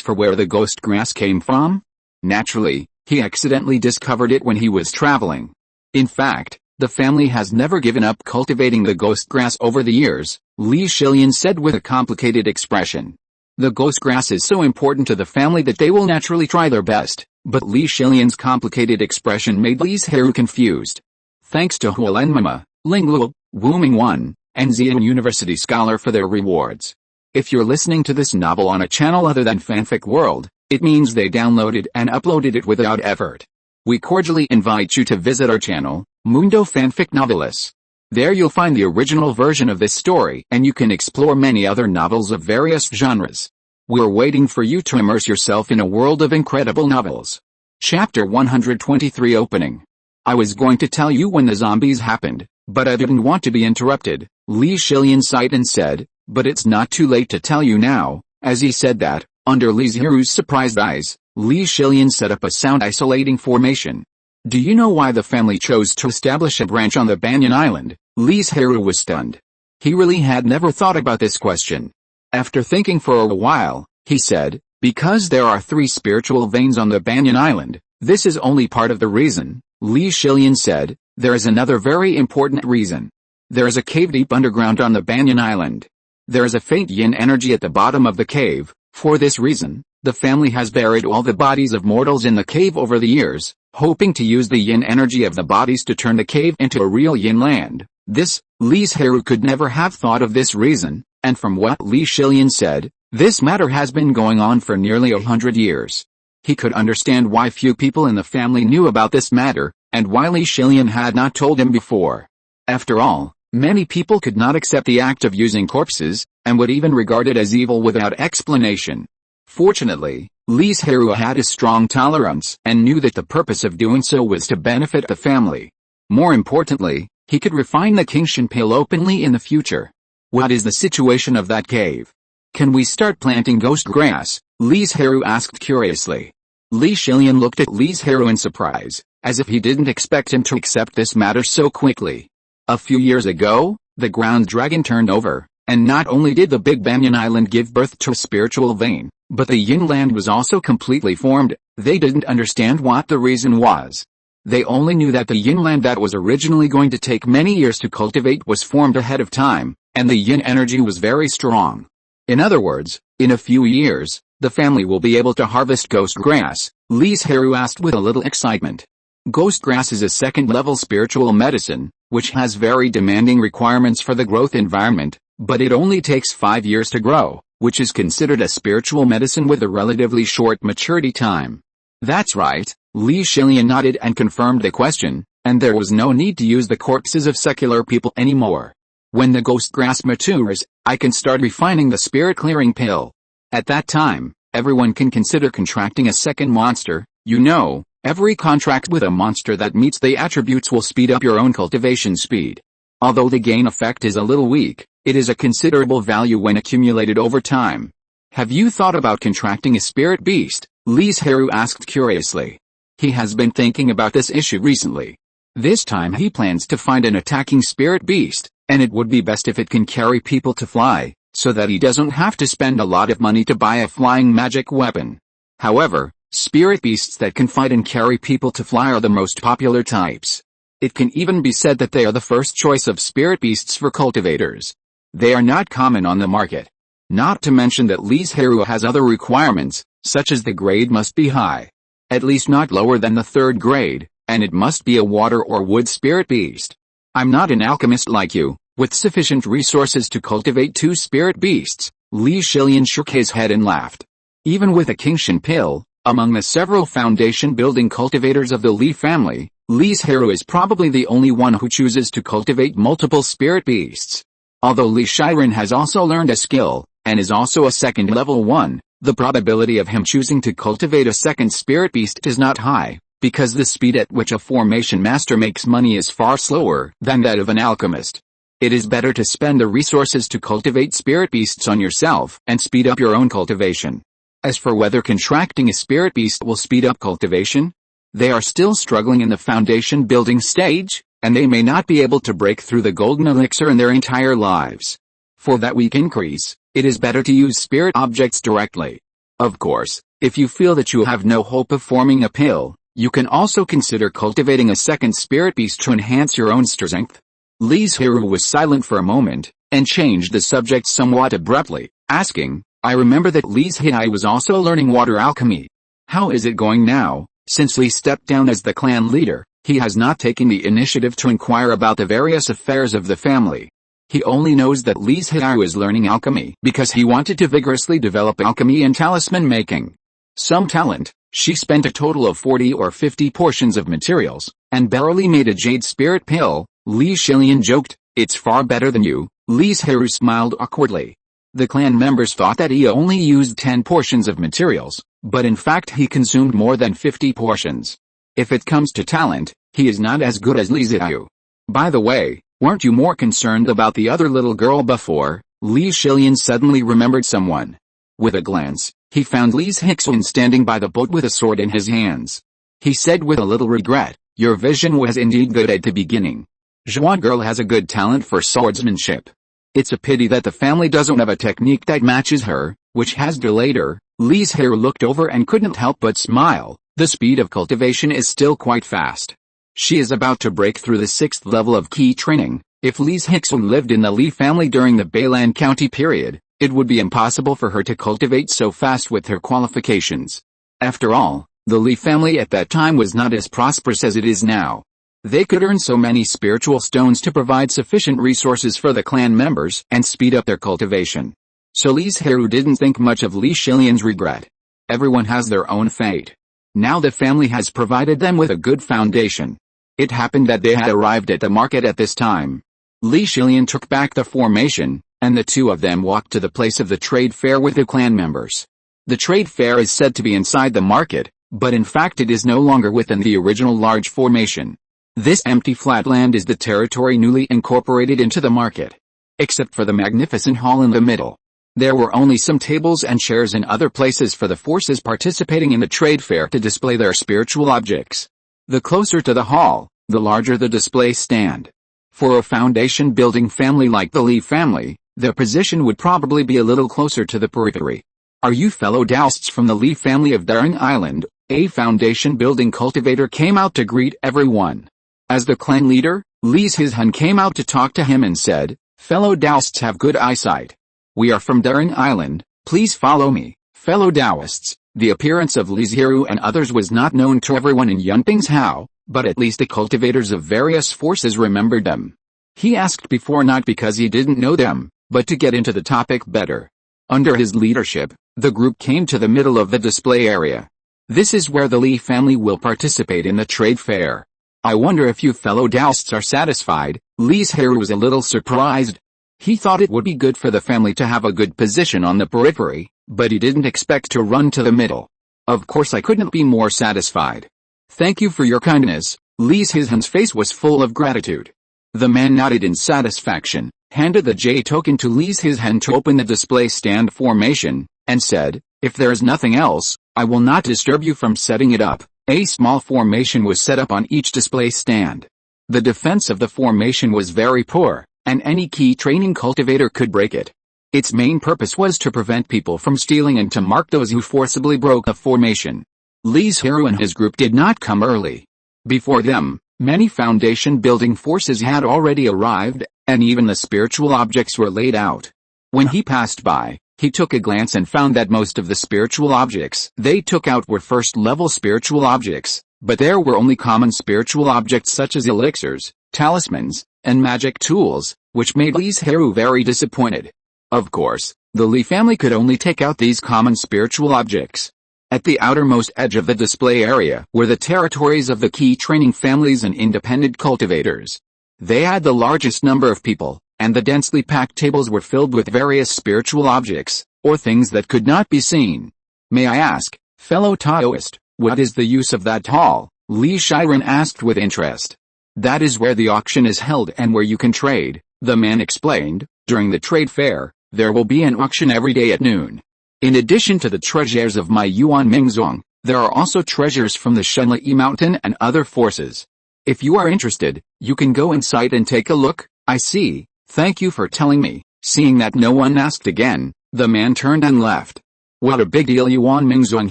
for where the ghost grass came from? Naturally, he accidentally discovered it when he was traveling. In fact, the family has never given up cultivating the ghost grass over the years, Li Zhilian said with a complicated expression. The ghost grass is so important to the family that they will naturally try their best, but Li Zhilian's complicated expression made Li Zhirui confused. Thanks to Hualenmama, Lingluo, Wuming1, and Xian University Scholar for their rewards. If you're listening to this novel on a channel other than Fanfic World, it means they downloaded and uploaded it without effort. We cordially invite you to visit our channel, Mundo Fanfic Novelis. There you'll find the original version of this story and you can explore many other novels of various genres. We're waiting for you to immerse yourself in a world of incredible novels. Chapter 123 Opening. I was going to tell you when the zombies happened, But I didn't want to be interrupted. Li Zhirui sighed and said, "But it's not too late to tell you now." As he said that, under Li Zhirui's surprised eyes, Li Zhirui set up a sound-isolating formation. "Do you know why the family chose to establish a branch on the Banyan Island?" Li Zhirui was stunned. He really had never thought about this question. After thinking for a while, he said, "Because there are 3 spiritual veins on the Banyan Island. This is only part of the reason." Li Zhirui said, "There is another very important reason. There is a cave deep underground on the Banyan Island. There is a faint yin energy at the bottom of the cave. For this reason, the family has buried all the bodies of mortals in the cave over the years, hoping to use the yin energy of the bodies to turn the cave into a real yin land." This, Li Zhirui could never have thought of this reason, and from what Li Zhirui said, this matter has been going on for nearly 100 years. He could understand why few people in the family knew about this matter, and why Li Zhirui had not told him before. After all, many people could not accept the act of using corpses, and would even regard it as evil without explanation. Fortunately, Li Zhirui had a strong tolerance and knew that the purpose of doing so was to benefit the family. More importantly, he could refine the Qingshan Pale openly in the future. "What is the situation of that cave? Can we start planting ghost grass?" Li Zhirui asked curiously. Li Zhirui looked at Li Zhirui in surprise, as if he didn't expect him to accept this matter so quickly. A few years ago, the ground dragon turned over, and not only did the Big Banyan Island give birth to a spiritual vein, but the yin land was also completely formed. They didn't understand what the reason was. They only knew that the yin land that was originally going to take many years to cultivate was formed ahead of time, and the yin energy was very strong. In other words, in a few years, the family will be able to harvest ghost grass, Li Zhirui asked with a little excitement. Ghost grass is a second-level spiritual medicine, which has very demanding requirements for the growth environment, but it only takes 5 years to grow, which is considered a spiritual medicine with a relatively short maturity time. That's right, Li Zhirui nodded and confirmed the question, and there was no need to use the corpses of secular people anymore. When the ghost grass matures, I can start refining the spirit clearing pill. At that time, everyone can consider contracting a second monster. You know, every contract with a monster that meets the attributes will speed up your own cultivation speed. Although the gain effect is a little weak, it is a considerable value when accumulated over time. Have you thought about contracting a spirit beast? Li Zhirui asked curiously. He has been thinking about this issue recently. This time he plans to find an attacking spirit beast, and it would be best if it can carry people to fly, so that he doesn't have to spend a lot of money to buy a flying magic weapon. However, spirit beasts that can fight and carry people to fly are the most popular types. It can even be said that they are the first choice of spirit beasts for cultivators. They are not common on the market. Not to mention that Li Zhirui has other requirements, such as the grade must be high. At least not lower than the 3rd grade, and it must be a water or wood spirit beast. I'm not an alchemist like you, with sufficient resources to cultivate 2 spirit beasts. Li Zhirui shook his head and laughed. Even with a Qingshan pill, among the several foundation-building cultivators of the Li family, Li Zhirui is probably the only one who chooses to cultivate multiple spirit beasts. Although Li Zhirui has also learned a skill, and is also a second level 1, the probability of him choosing to cultivate a second spirit beast is not high, because the speed at which a formation master makes money is far slower than that of an alchemist. It is better to spend the resources to cultivate spirit beasts on yourself and speed up your own cultivation. As for whether contracting a spirit beast will speed up cultivation, they are still struggling in the foundation building stage, and they may not be able to break through the golden elixir in their entire lives. For that weak increase, it is better to use spirit objects directly. Of course, if you feel that you have no hope of forming a pill, you can also consider cultivating a second spirit beast to enhance your own strength. Li Zhirui was silent for a moment, and changed the subject somewhat abruptly, asking, "I remember that Li Zhirui was also learning water alchemy. How is it going now?" Since Li stepped down as the clan leader, he has not taken the initiative to inquire about the various affairs of the family. He only knows that Li Zhirui is learning alchemy because he wanted to vigorously develop alchemy and talisman making. Some talent. She spent a total of 40 or 50 portions of materials, and barely made a jade spirit pill. Li Zhirui joked, "It's far better than you." Li Zhirui smiled awkwardly. The clan members thought that he only used 10 portions of materials, but in fact he consumed more than 50 portions. If it comes to talent, he is not as good as Li Zhirui. By the way, Weren't you more concerned about the other little girl before? Li Zhirui suddenly remembered someone. With a glance, he found Li Zhirui standing by the boat with a sword in his hands. He said with a little regret, "Your vision was indeed good at the beginning. Zhuan girl has a good talent for swordsmanship. It's a pity that the family doesn't have a technique that matches her, which has delayed her." Li Zhirui looked over and couldn't help but smile. The speed of cultivation is still quite fast. She is about to break through the 6th level of key training. If Li Zhirui lived in the Li family during the Bailang County period, it would be impossible for her to cultivate so fast with her qualifications. After all, the Li family at that time was not as prosperous as it is now. They could earn so many spiritual stones to provide sufficient resources for the clan members and speed up their cultivation. So Li Zhirui didn't think much of Li Zhirui's regret. Everyone has their own fate. Now the family has provided them with a good foundation. It happened that they had arrived at the market at this time. Li Zhirui took back the formation, and the two of them walked to the place of the trade fair with the clan members. The trade fair is said to be inside the market, but in fact it is no longer within the original large formation. This empty flat land is the territory newly incorporated into the market. Except for the magnificent hall in the middle. There were only some tables and chairs in other places for the forces participating in the trade fair to display their spiritual objects. The closer to the hall, the larger the display stand. For a foundation building family like the Li family, their position would probably be a little closer to the periphery. "Are you fellow Taoists from the Li family of Banyan Island?" A foundation building cultivator came out to greet everyone. As the clan leader, Li Zhirui came out to talk to him and said, "Fellow Taoists have good eyesight. We are from Banyan Island, please follow me." Fellow Taoists, the appearance of Li Zhirui and others was not known to everyone in Yunping's Hao, but at least the cultivators of various forces remembered them. He asked before not because he didn't know them, but to get into the topic better. Under his leadership, the group came to the middle of the display area. This is where the Li family will participate in the trade fair. "I wonder if you fellow Taoists are satisfied." Li Zhirui was a little surprised. He thought it would be good for the family to have a good position on the periphery, but he didn't expect to run to the middle. "Of course I couldn't be more satisfied. Thank you for your kindness." Li Zhirui's face was full of gratitude. The man nodded in satisfaction, handed the J token to Li Zhirui to open the display stand formation, and said, "If there is nothing else, I will not disturb you from setting it up." A small formation was set up on each display stand. The defense of the formation was very poor, and any key training cultivator could break it. Its main purpose was to prevent people from stealing and to mark those who forcibly broke the formation. Li Zhirui and his group did not come early. Before them, many foundation building forces had already arrived, and even the spiritual objects were laid out. When he passed by, he took a glance and found that most of the spiritual objects they took out were first-level spiritual objects, but there were only common spiritual objects such as elixirs, talismans, and magic tools, which made Li Zhirui very disappointed. Of course, the Li family could only take out these common spiritual objects. At the outermost edge of the display area were the territories of the key training families and independent cultivators. They had the largest number of people, and the densely packed tables were filled with various spiritual objects, or things that could not be seen. "May I ask, fellow Taoist, what is the use of that hall?" Li Zhirui asked with interest. "That is where the auction is held and where you can trade," the man explained. "During the trade fair, there will be an auction every day at noon. In addition to the treasures of my Yuan Mingzong, there are also treasures from the Shenli mountain and other forces. If you are interested, you can go inside and take a look." "I see, thank you for telling me." Seeing that no one asked again, the man turned and left. What a big deal Yuan Mingzong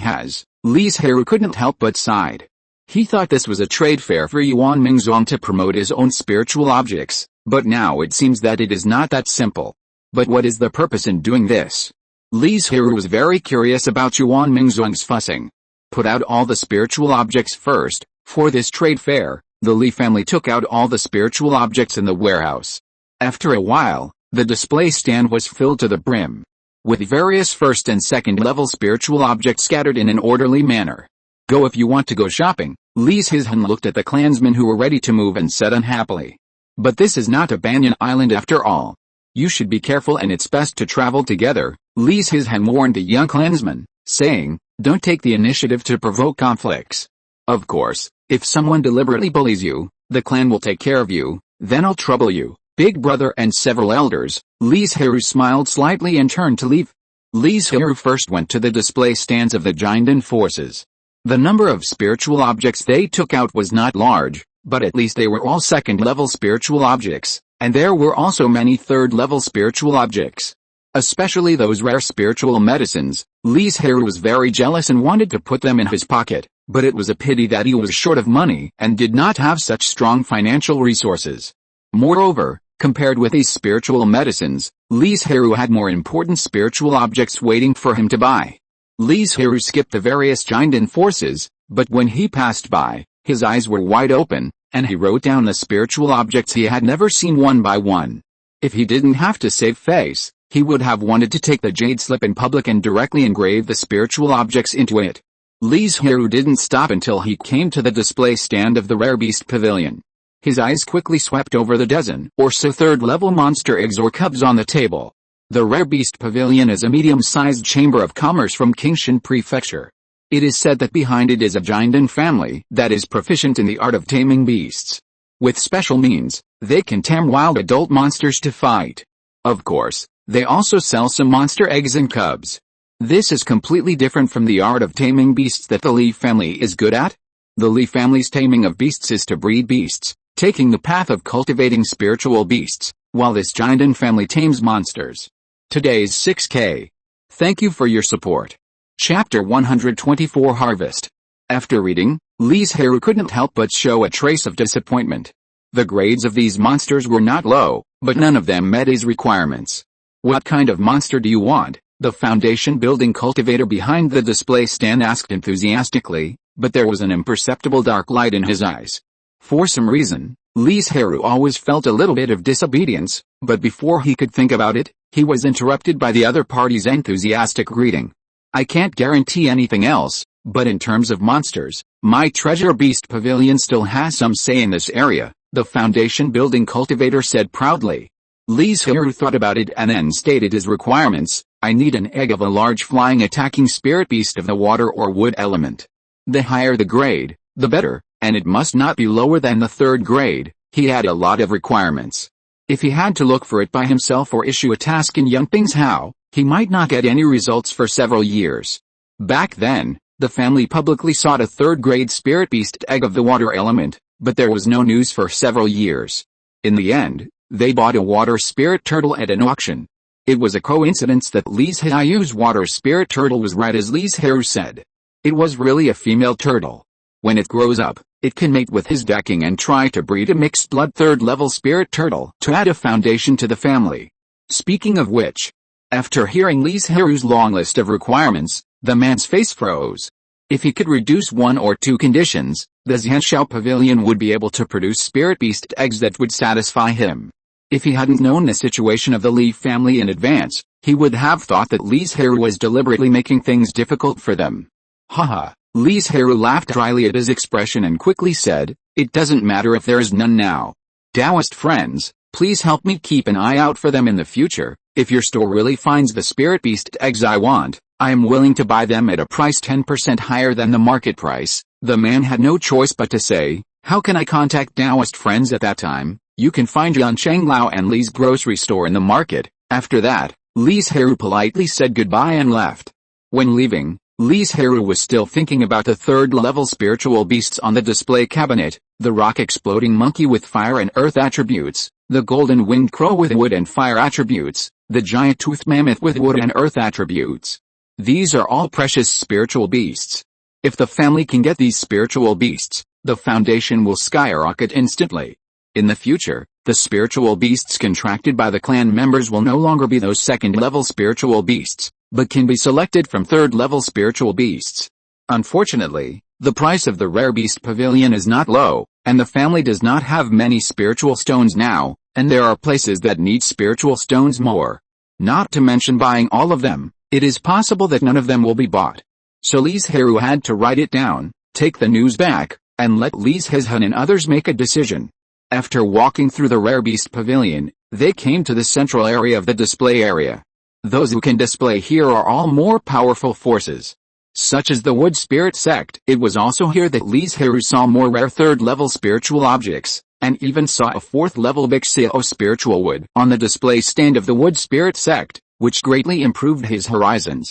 has, Li Zhirui couldn't help but sighed. He thought this was a trade fair for Yuan Mingzong to promote his own spiritual objects, but now it seems that it is not that simple. But what is the purpose in doing this? Li Zhirui was very curious about Yuan Mingzong's fussing. Put out all the spiritual objects first. For this trade fair, the Li family took out all the spiritual objects in the warehouse. After a while, the display stand was filled to the brim, with various first and second level spiritual objects scattered in an orderly manner. "Go if you want to go shopping." Li Zhirui looked at the clansmen who were ready to move and said unhappily. "But this is not a Banyan Island after all. You should be careful and it's best to travel together." Li Zhirui warned the young clansmen, saying, "Don't take the initiative to provoke conflicts. Of course, if someone deliberately bullies you, the clan will take care of you." Then I'll trouble you, Big Brother and several elders. Li Zhirui smiled slightly and turned to leave. Li Zhirui first went to the display stands of the Jinden forces. The number of spiritual objects they took out was not large, but at least they were all second-level spiritual objects, and there were also many third-level spiritual objects. Especially those rare spiritual medicines. Li Zhirui was very jealous and wanted to put them in his pocket, but it was a pity that he was short of money and did not have such strong financial resources. Moreover, compared with these spiritual medicines, Li Zhirui had more important spiritual objects waiting for him to buy. Li Zhirui skipped the various Jinden forces, but when he passed by, his eyes were wide open, and he wrote down the spiritual objects he had never seen one by one. If he didn't have to save face, he would have wanted to take the jade slip in public and directly engrave the spiritual objects into it. Li Zhirui didn't stop until he came to the display stand of the rare beast pavilion. His eyes quickly swept over the dozen or so third-level monster eggs or cubs on the table. The rare beast pavilion is a medium-sized chamber of commerce from Qingshan Prefecture. It is said that behind it is a Jinden family that is proficient in the art of taming beasts. With special means, they can tame wild adult monsters to fight. Of course, they also sell some monster eggs and cubs. This is completely different from the art of taming beasts that the Li family is good at. The Li family's taming of beasts is to breed beasts, taking the path of cultivating spiritual beasts, while this Jinden family tames monsters. Today's 6K. Thank you for your support. Chapter 124 Harvest. After reading, Li Zhirui couldn't help but show a trace of disappointment. The grades of these monsters were not low, but none of them met his requirements. What kind of monster do you want? The foundation building cultivator behind the display stand asked enthusiastically, but there was an imperceptible dark light in his eyes. For some reason, Li Zhirui always felt a little bit of disobedience, but before he could think about it, he was interrupted by the other party's enthusiastic greeting. I can't guarantee anything else, but in terms of monsters, my treasure beast pavilion still has some say in this area, the foundation building cultivator said proudly. Li Zhirui thought about it and then stated his requirements. I need an egg of a large flying attacking spirit beast of the water or wood element. The higher the grade, the better, and it must not be lower than the third grade. He had a lot of requirements. If he had to look for it by himself or issue a task in Yangping's Hao, he might not get any results for several years. Back then, the family publicly sought a third-grade spirit beast egg of the water element, but there was no news for several years. In the end, they bought a water spirit turtle at an auction. It was a coincidence that Li Zhirui's water spirit turtle was right as Li Zhirui said. It was really a female turtle. When it grows up, it can mate with his decking and try to breed a mixed-blood third-level spirit turtle to add a foundation to the family. Speaking of which, after hearing Li Zhirui's long list of requirements, the man's face froze. If he could reduce one or two conditions, the Xianxiao Pavilion would be able to produce spirit beast eggs that would satisfy him. If he hadn't known the situation of the Li family in advance, he would have thought that Li Zhirui was deliberately making things difficult for them. Haha, Li Zhirui laughed dryly at his expression and quickly said, it doesn't matter if there is none now. Taoist friends, please help me keep an eye out for them in the future. If your store really finds the spirit beast eggs I want, I am willing to buy them at a price 10% higher than the market price. The man had no choice but to say, how can I contact Taoist friends at that time? You can find Yan Chenglao and Li's grocery store in the market. After that, Li Zhirui politely said goodbye and left. When leaving, Li Zhirui was still thinking about the third-level spiritual beasts on the display cabinet, the rock-exploding monkey with fire and earth attributes, the golden-winged crow with wood and fire attributes, the giant-toothed mammoth with wood and earth attributes. These are all precious spiritual beasts. If the family can get these spiritual beasts, the foundation will skyrocket instantly. In the future, the spiritual beasts contracted by the clan members will no longer be those second-level spiritual beasts, but can be selected from third-level spiritual beasts. Unfortunately, the price of the rare beast pavilion is not low, and the family does not have many spiritual stones now, and there are places that need spiritual stones more. Not to mention buying all of them, it is possible that none of them will be bought. So Li Zhirui had to write it down, take the news back, and let Li Zhihan and others make a decision. After walking through the rare beast pavilion, they came to the central area of the display area. Those who can display here are all more powerful forces, such as the wood spirit sect. It was also here that Li Zhirui saw more rare third-level spiritual objects, and even saw a 4th level Bixio spiritual wood on the display stand of the Wood Spirit sect, which greatly improved his horizons.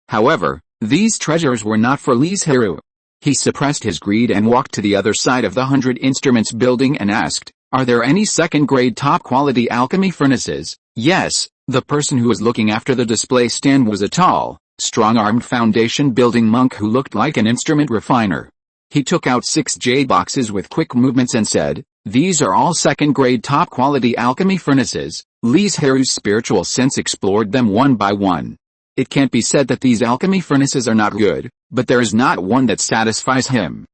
However, these treasures were not for Li Zhirui. He suppressed his greed and walked to the other side of the 100 Instruments building and asked, "Are there any second-grade top-quality alchemy furnaces?" Yes, the person who was looking after the display stand was a tall, strong-armed foundation-building monk who looked like an instrument refiner. He took out 6 jade boxes with quick movements and said, "These are all second-grade top-quality alchemy furnaces." Li Zhirui's spiritual sense explored them one by one. It can't be said that these alchemy furnaces are not good, but there is not one that satisfies him.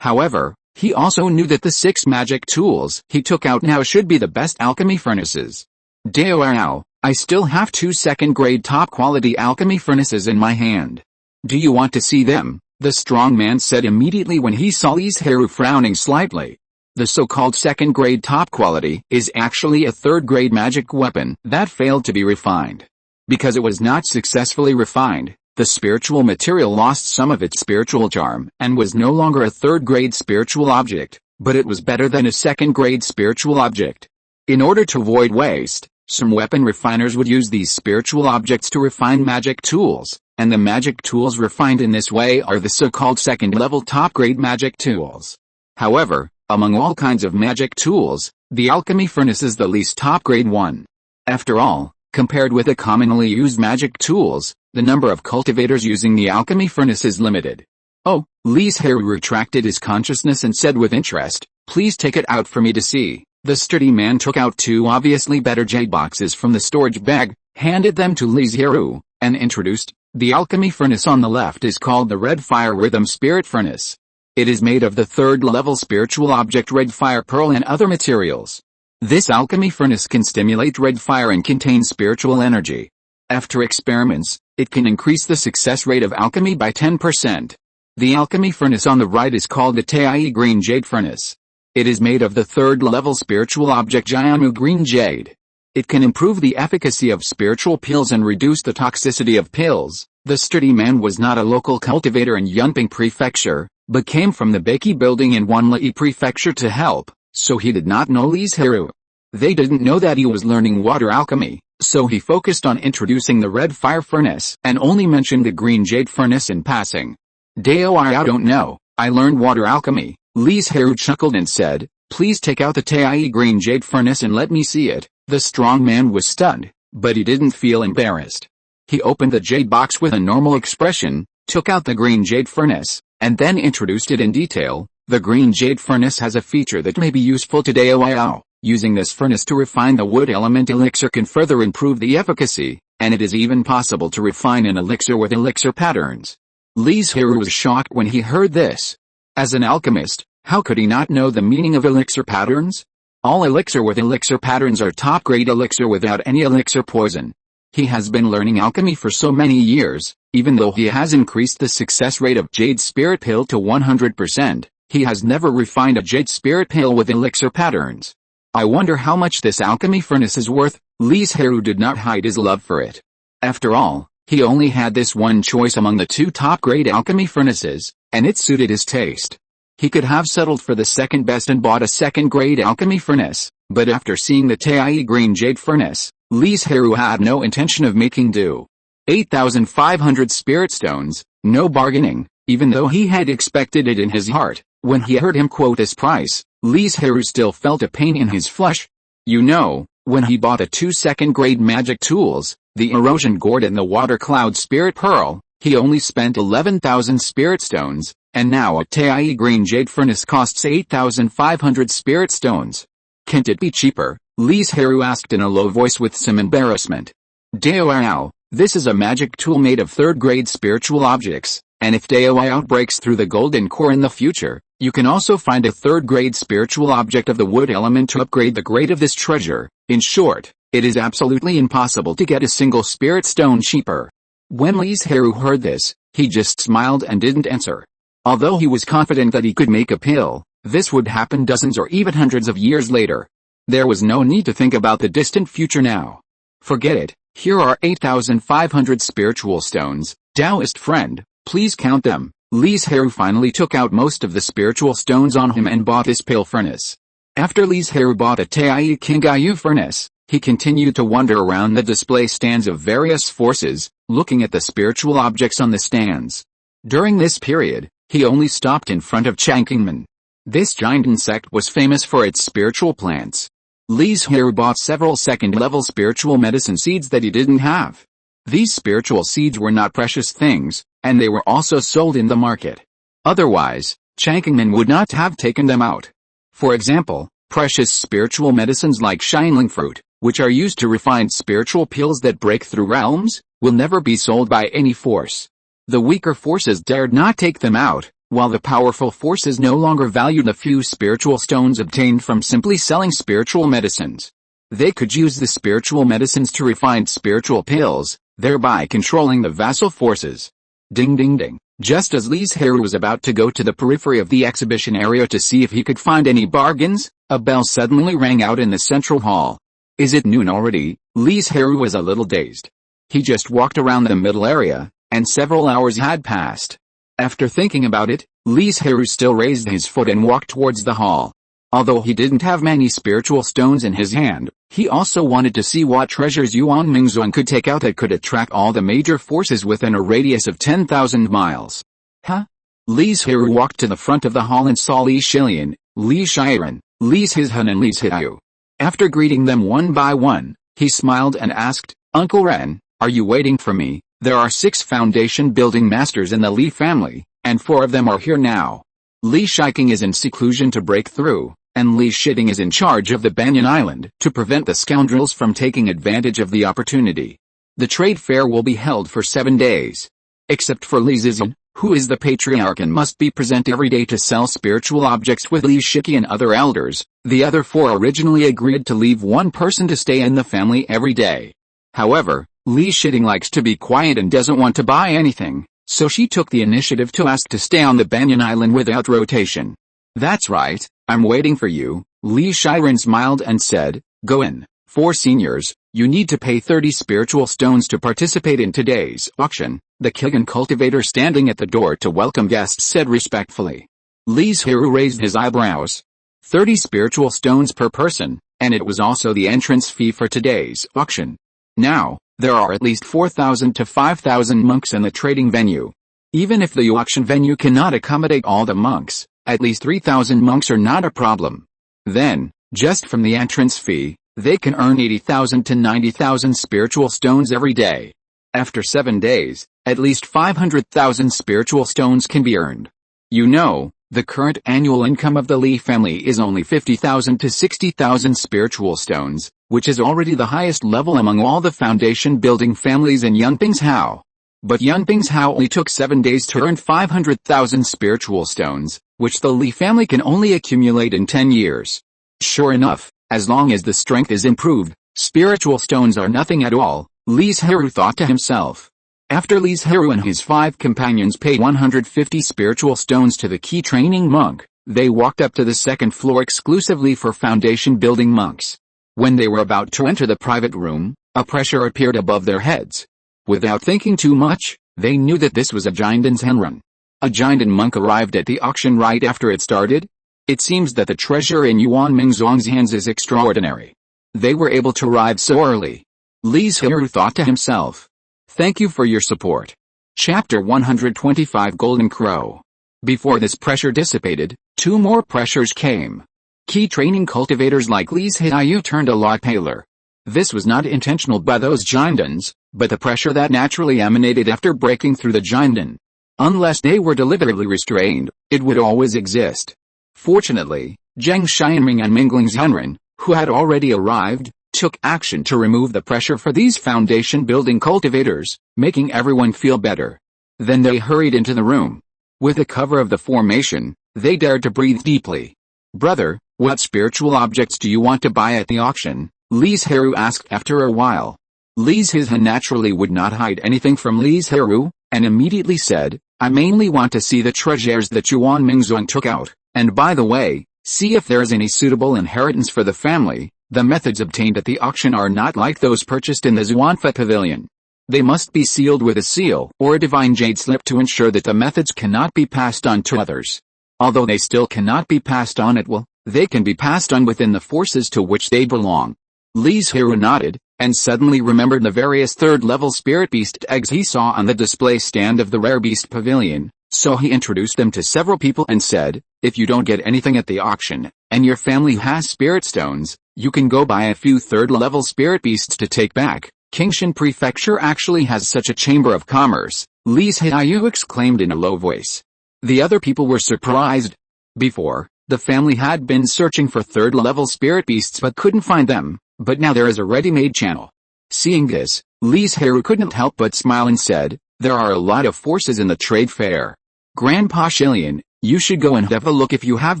However, he also knew that the 6 magic tools he took out now should be the best alchemy furnaces. Now, I still have 2 second-grade top-quality alchemy furnaces in my hand. Do you want to see them? The strong man said immediately when he saw Li Zhirui frowning slightly. The so-called second-grade top-quality is actually a 3rd-grade magic weapon that failed to be refined. Because it was not successfully refined, the spiritual material lost some of its spiritual charm and was no longer a 3rd-grade spiritual object, but it was better than a 2nd-grade spiritual object. In order to avoid waste, some weapon refiners would use these spiritual objects to refine magic tools, and the magic tools refined in this way are the so-called 2nd-level top-grade magic tools. However, among all kinds of magic tools, the alchemy furnace is the least top-grade one. After all, compared with the commonly used magic tools, the number of cultivators using the alchemy furnace is limited. Oh, Li Zhirui retracted his consciousness and said with interest, "Please take it out for me to see." The sturdy man took out 2 obviously better jade boxes from the storage bag, handed them to Li Zhirui, and introduced, "The alchemy furnace on the left is called the Red Fire Rhythm Spirit Furnace. It is made of the 3rd-level spiritual object Red Fire Pearl and other materials. This alchemy furnace can stimulate red fire and contain spiritual energy. After experiments, it can increase the success rate of alchemy by 10%. The alchemy furnace on the right is called the Tai Green Jade Furnace. It is made of the 3rd-level spiritual object Jiamu Green Jade. It can improve the efficacy of spiritual pills and reduce the toxicity of pills." The sturdy man was not a local cultivator in Yunping Prefecture, but came from the Beiki building in Wanli Prefecture to help, so he did not know Li Zhirui. They didn't know that he was learning water alchemy, so he focused on introducing the red fire furnace and only mentioned the green jade furnace in passing. I don't know, I learned water alchemy." Li Zhirui chuckled and said, "Please take out the Tai Green Jade Furnace and let me see it." The strong man was stunned, but he didn't feel embarrassed. He opened the jade box with a normal expression, took out the green jade furnace, and then introduced it in detail. The green jade furnace has a feature that may be useful to Dao. Using this furnace to refine the wood element elixir can further improve the efficacy, and it is even possible to refine an elixir with elixir patterns. Li Zhirui was shocked when he heard this. As an alchemist, how could he not know the meaning of elixir patterns? All elixir with elixir patterns are top-grade elixir without any elixir poison. He has been learning alchemy for so many years, even though he has increased the success rate of Jade Spirit Pill to 100%, he has never refined a Jade Spirit Pill with elixir patterns. I wonder how much this alchemy furnace is worth. Li Zhirui did not hide his love for it. After all, he only had this one choice among the 2 top-grade alchemy furnaces, and it suited his taste. He could have settled for the second best and bought a second-grade alchemy furnace, but after seeing the Tai Green Jade Furnace, Li Zhirui had no intention of making do. 8,500 spirit stones, no bargaining, even though he had expected it in his heart. When he heard him quote this price, Li Zhirui still felt a pain in his flesh. You know, when he bought the 2 second-grade magic tools, the Erosion Gourd and the Water Cloud Spirit Pearl, he only spent 11,000 spirit stones, and now a Tai Green Jade Furnace costs 8,500 spirit stones. Can't it be cheaper? Li Zhirui asked in a low voice with some embarrassment. Dao, this is a magic tool made of 3rd-grade spiritual objects, and if Dao breaks through the golden core in the future, you can also find a 3rd-grade spiritual object of the wood element to upgrade the grade of this treasure. In short, it is absolutely impossible to get a single spirit stone cheaper. When Li Zhirui heard this, he just smiled and didn't answer. Although he was confident that he could make a pill, this would happen dozens or even hundreds of years later. There was no need to think about the distant future now. Forget it, here are 8,500 spiritual stones. Taoist friend, please count them. Li Zhirui finally took out most of the spiritual stones on him and bought this pill furnace. After Li Zhirui bought a Taiyi Kingayu furnace, he continued to wander around the display stands of various forces, looking at the spiritual objects on the stands. During this period, he only stopped in front of Changkingmen. This Jinden sect was famous for its spiritual plants. Li Zhirui bought several second-level spiritual medicine seeds that he didn't have. These spiritual seeds were not precious things, and they were also sold in the market. Otherwise, Changkingmen would not have taken them out. For example, precious spiritual medicines like Shineling fruit, which are used to refine spiritual pills that break through realms, will never be sold by any force. The weaker forces dared not take them out, while the powerful forces no longer valued the few spiritual stones obtained from simply selling spiritual medicines. They could use the spiritual medicines to refine spiritual pills, thereby controlling the vassal forces. Ding ding ding. Just as Li Zhirui was about to go to the periphery of the exhibition area to see if he could find any bargains, a bell suddenly rang out in the central hall. Is it noon already? Li Zhirui was a little dazed. He just walked around the middle area, and several hours had passed. After thinking about it, Li Zhirui still raised his foot and walked towards the hall. Although he didn't have many spiritual stones in his hand, he also wanted to see what treasures Yuan Mingzuan could take out that could attract all the major forces within a radius of 10,000 miles. Huh? Li Zhirui walked to the front of the hall and saw Li Shilian, Li Shiren, Li Zhizhen and Li Zhiyu. After greeting them one by one, he smiled and asked, Uncle Ren, are you waiting for me? There are 6 foundation building masters in the Li family, and 4 of them are here now. Li Shiking is in seclusion to break through, and Li Shitting is in charge of the Banyan Island to prevent the scoundrels from taking advantage of the opportunity. The trade fair will be held for 7 days. Except for Li Zizhen, who is the patriarch and must be present every day to sell spiritual objects with Li Shiki and other elders, the other 4 originally agreed to leave one person to stay in the family every day. However, Li Shitting likes to be quiet and doesn't want to buy anything, so she took the initiative to ask to stay on the Banyan Island without rotation. That's right, I'm waiting for you, Li Shiren smiled and said, go in. 4 seniors, you need to pay 30 spiritual stones to participate in today's auction, the Kigan cultivator standing at the door to welcome guests said respectfully. Li Zhirui raised his eyebrows. 30 spiritual stones per person, and it was also the entrance fee for today's auction. Now, there are at least 4,000 to 5,000 monks in the trading venue. Even if the auction venue cannot accommodate all the monks, at least 3,000 monks are not a problem. Then, just from the entrance fee, they can earn 80,000 to 90,000 spiritual stones every day. After 7 days, at least 500,000 spiritual stones can be earned. You know, the current annual income of the Li family is only 50,000 to 60,000 spiritual stones, which is already the highest level among all the foundation building families in Yunping's Hao. But Yunping's Hao only took 7 days to earn 500,000 spiritual stones, which the Li family can only accumulate in 10 years. Sure enough, as long as the strength is improved, spiritual stones are nothing at all, Li Zhirui thought to himself. After Li Zhirui and his 5 companions paid 150 spiritual stones to the key training monk, they walked up to the 2nd floor exclusively for foundation building monks. When they were about to enter the private room, a pressure appeared above their heads. Without thinking too much, they knew that this was a Jinden's Henrun. A Jinden monk arrived at the auction right after it started. It seems that the treasure in Yuan Mingzuang's hands is extraordinary. They were able to arrive so early. Li Zhirui thought to himself. Thank you for your support. Chapter 125 Golden Crow. Before this pressure dissipated, 2 more pressures came. Key training cultivators like Li Zhiyu turned a lot paler. This was not intentional by those Jindens, but the pressure that naturally emanated after breaking through the Jinden. Unless they were deliberately restrained, it would always exist. Fortunately, Zheng Xianming and Mingling's Henren, who had already arrived, took action to remove the pressure for these foundation building cultivators, making everyone feel better. Then they hurried into the room. With the cover of the formation, they dared to breathe deeply. Brother, what spiritual objects do you want to buy at the auction? Li Zhirui asked after a while. Li Zhizhen naturally would not hide anything from Li Zhirui, and immediately said, I mainly want to see the treasures that Yuan Mingzuang took out, and by the way, see if there is any suitable inheritance for the family. The methods obtained at the auction are not like those purchased in the Xuanfa Pavilion. They must be sealed with a seal or a divine jade slip to ensure that the methods cannot be passed on to others. Although they still cannot be passed on at will, They can be passed on within the forces to which they belong. Li Zhirui nodded, and suddenly remembered the various third-level spirit beast eggs he saw on the display stand of the rare beast pavilion, so he introduced them to several people and said, if you don't get anything at the auction, and your family has spirit stones, you can go buy a few third-level spirit beasts to take back. Qingshan Prefecture actually has such a chamber of commerce, Li Zhirui exclaimed in a low voice. The other people were surprised. Before, the family had been searching for third-level spirit beasts but couldn't find them, but now there is a ready-made channel. Seeing this, Li Zhirui couldn't help but smile and said, there are a lot of forces in the trade fair. Grandpa Shilian, you should go and have a look if you have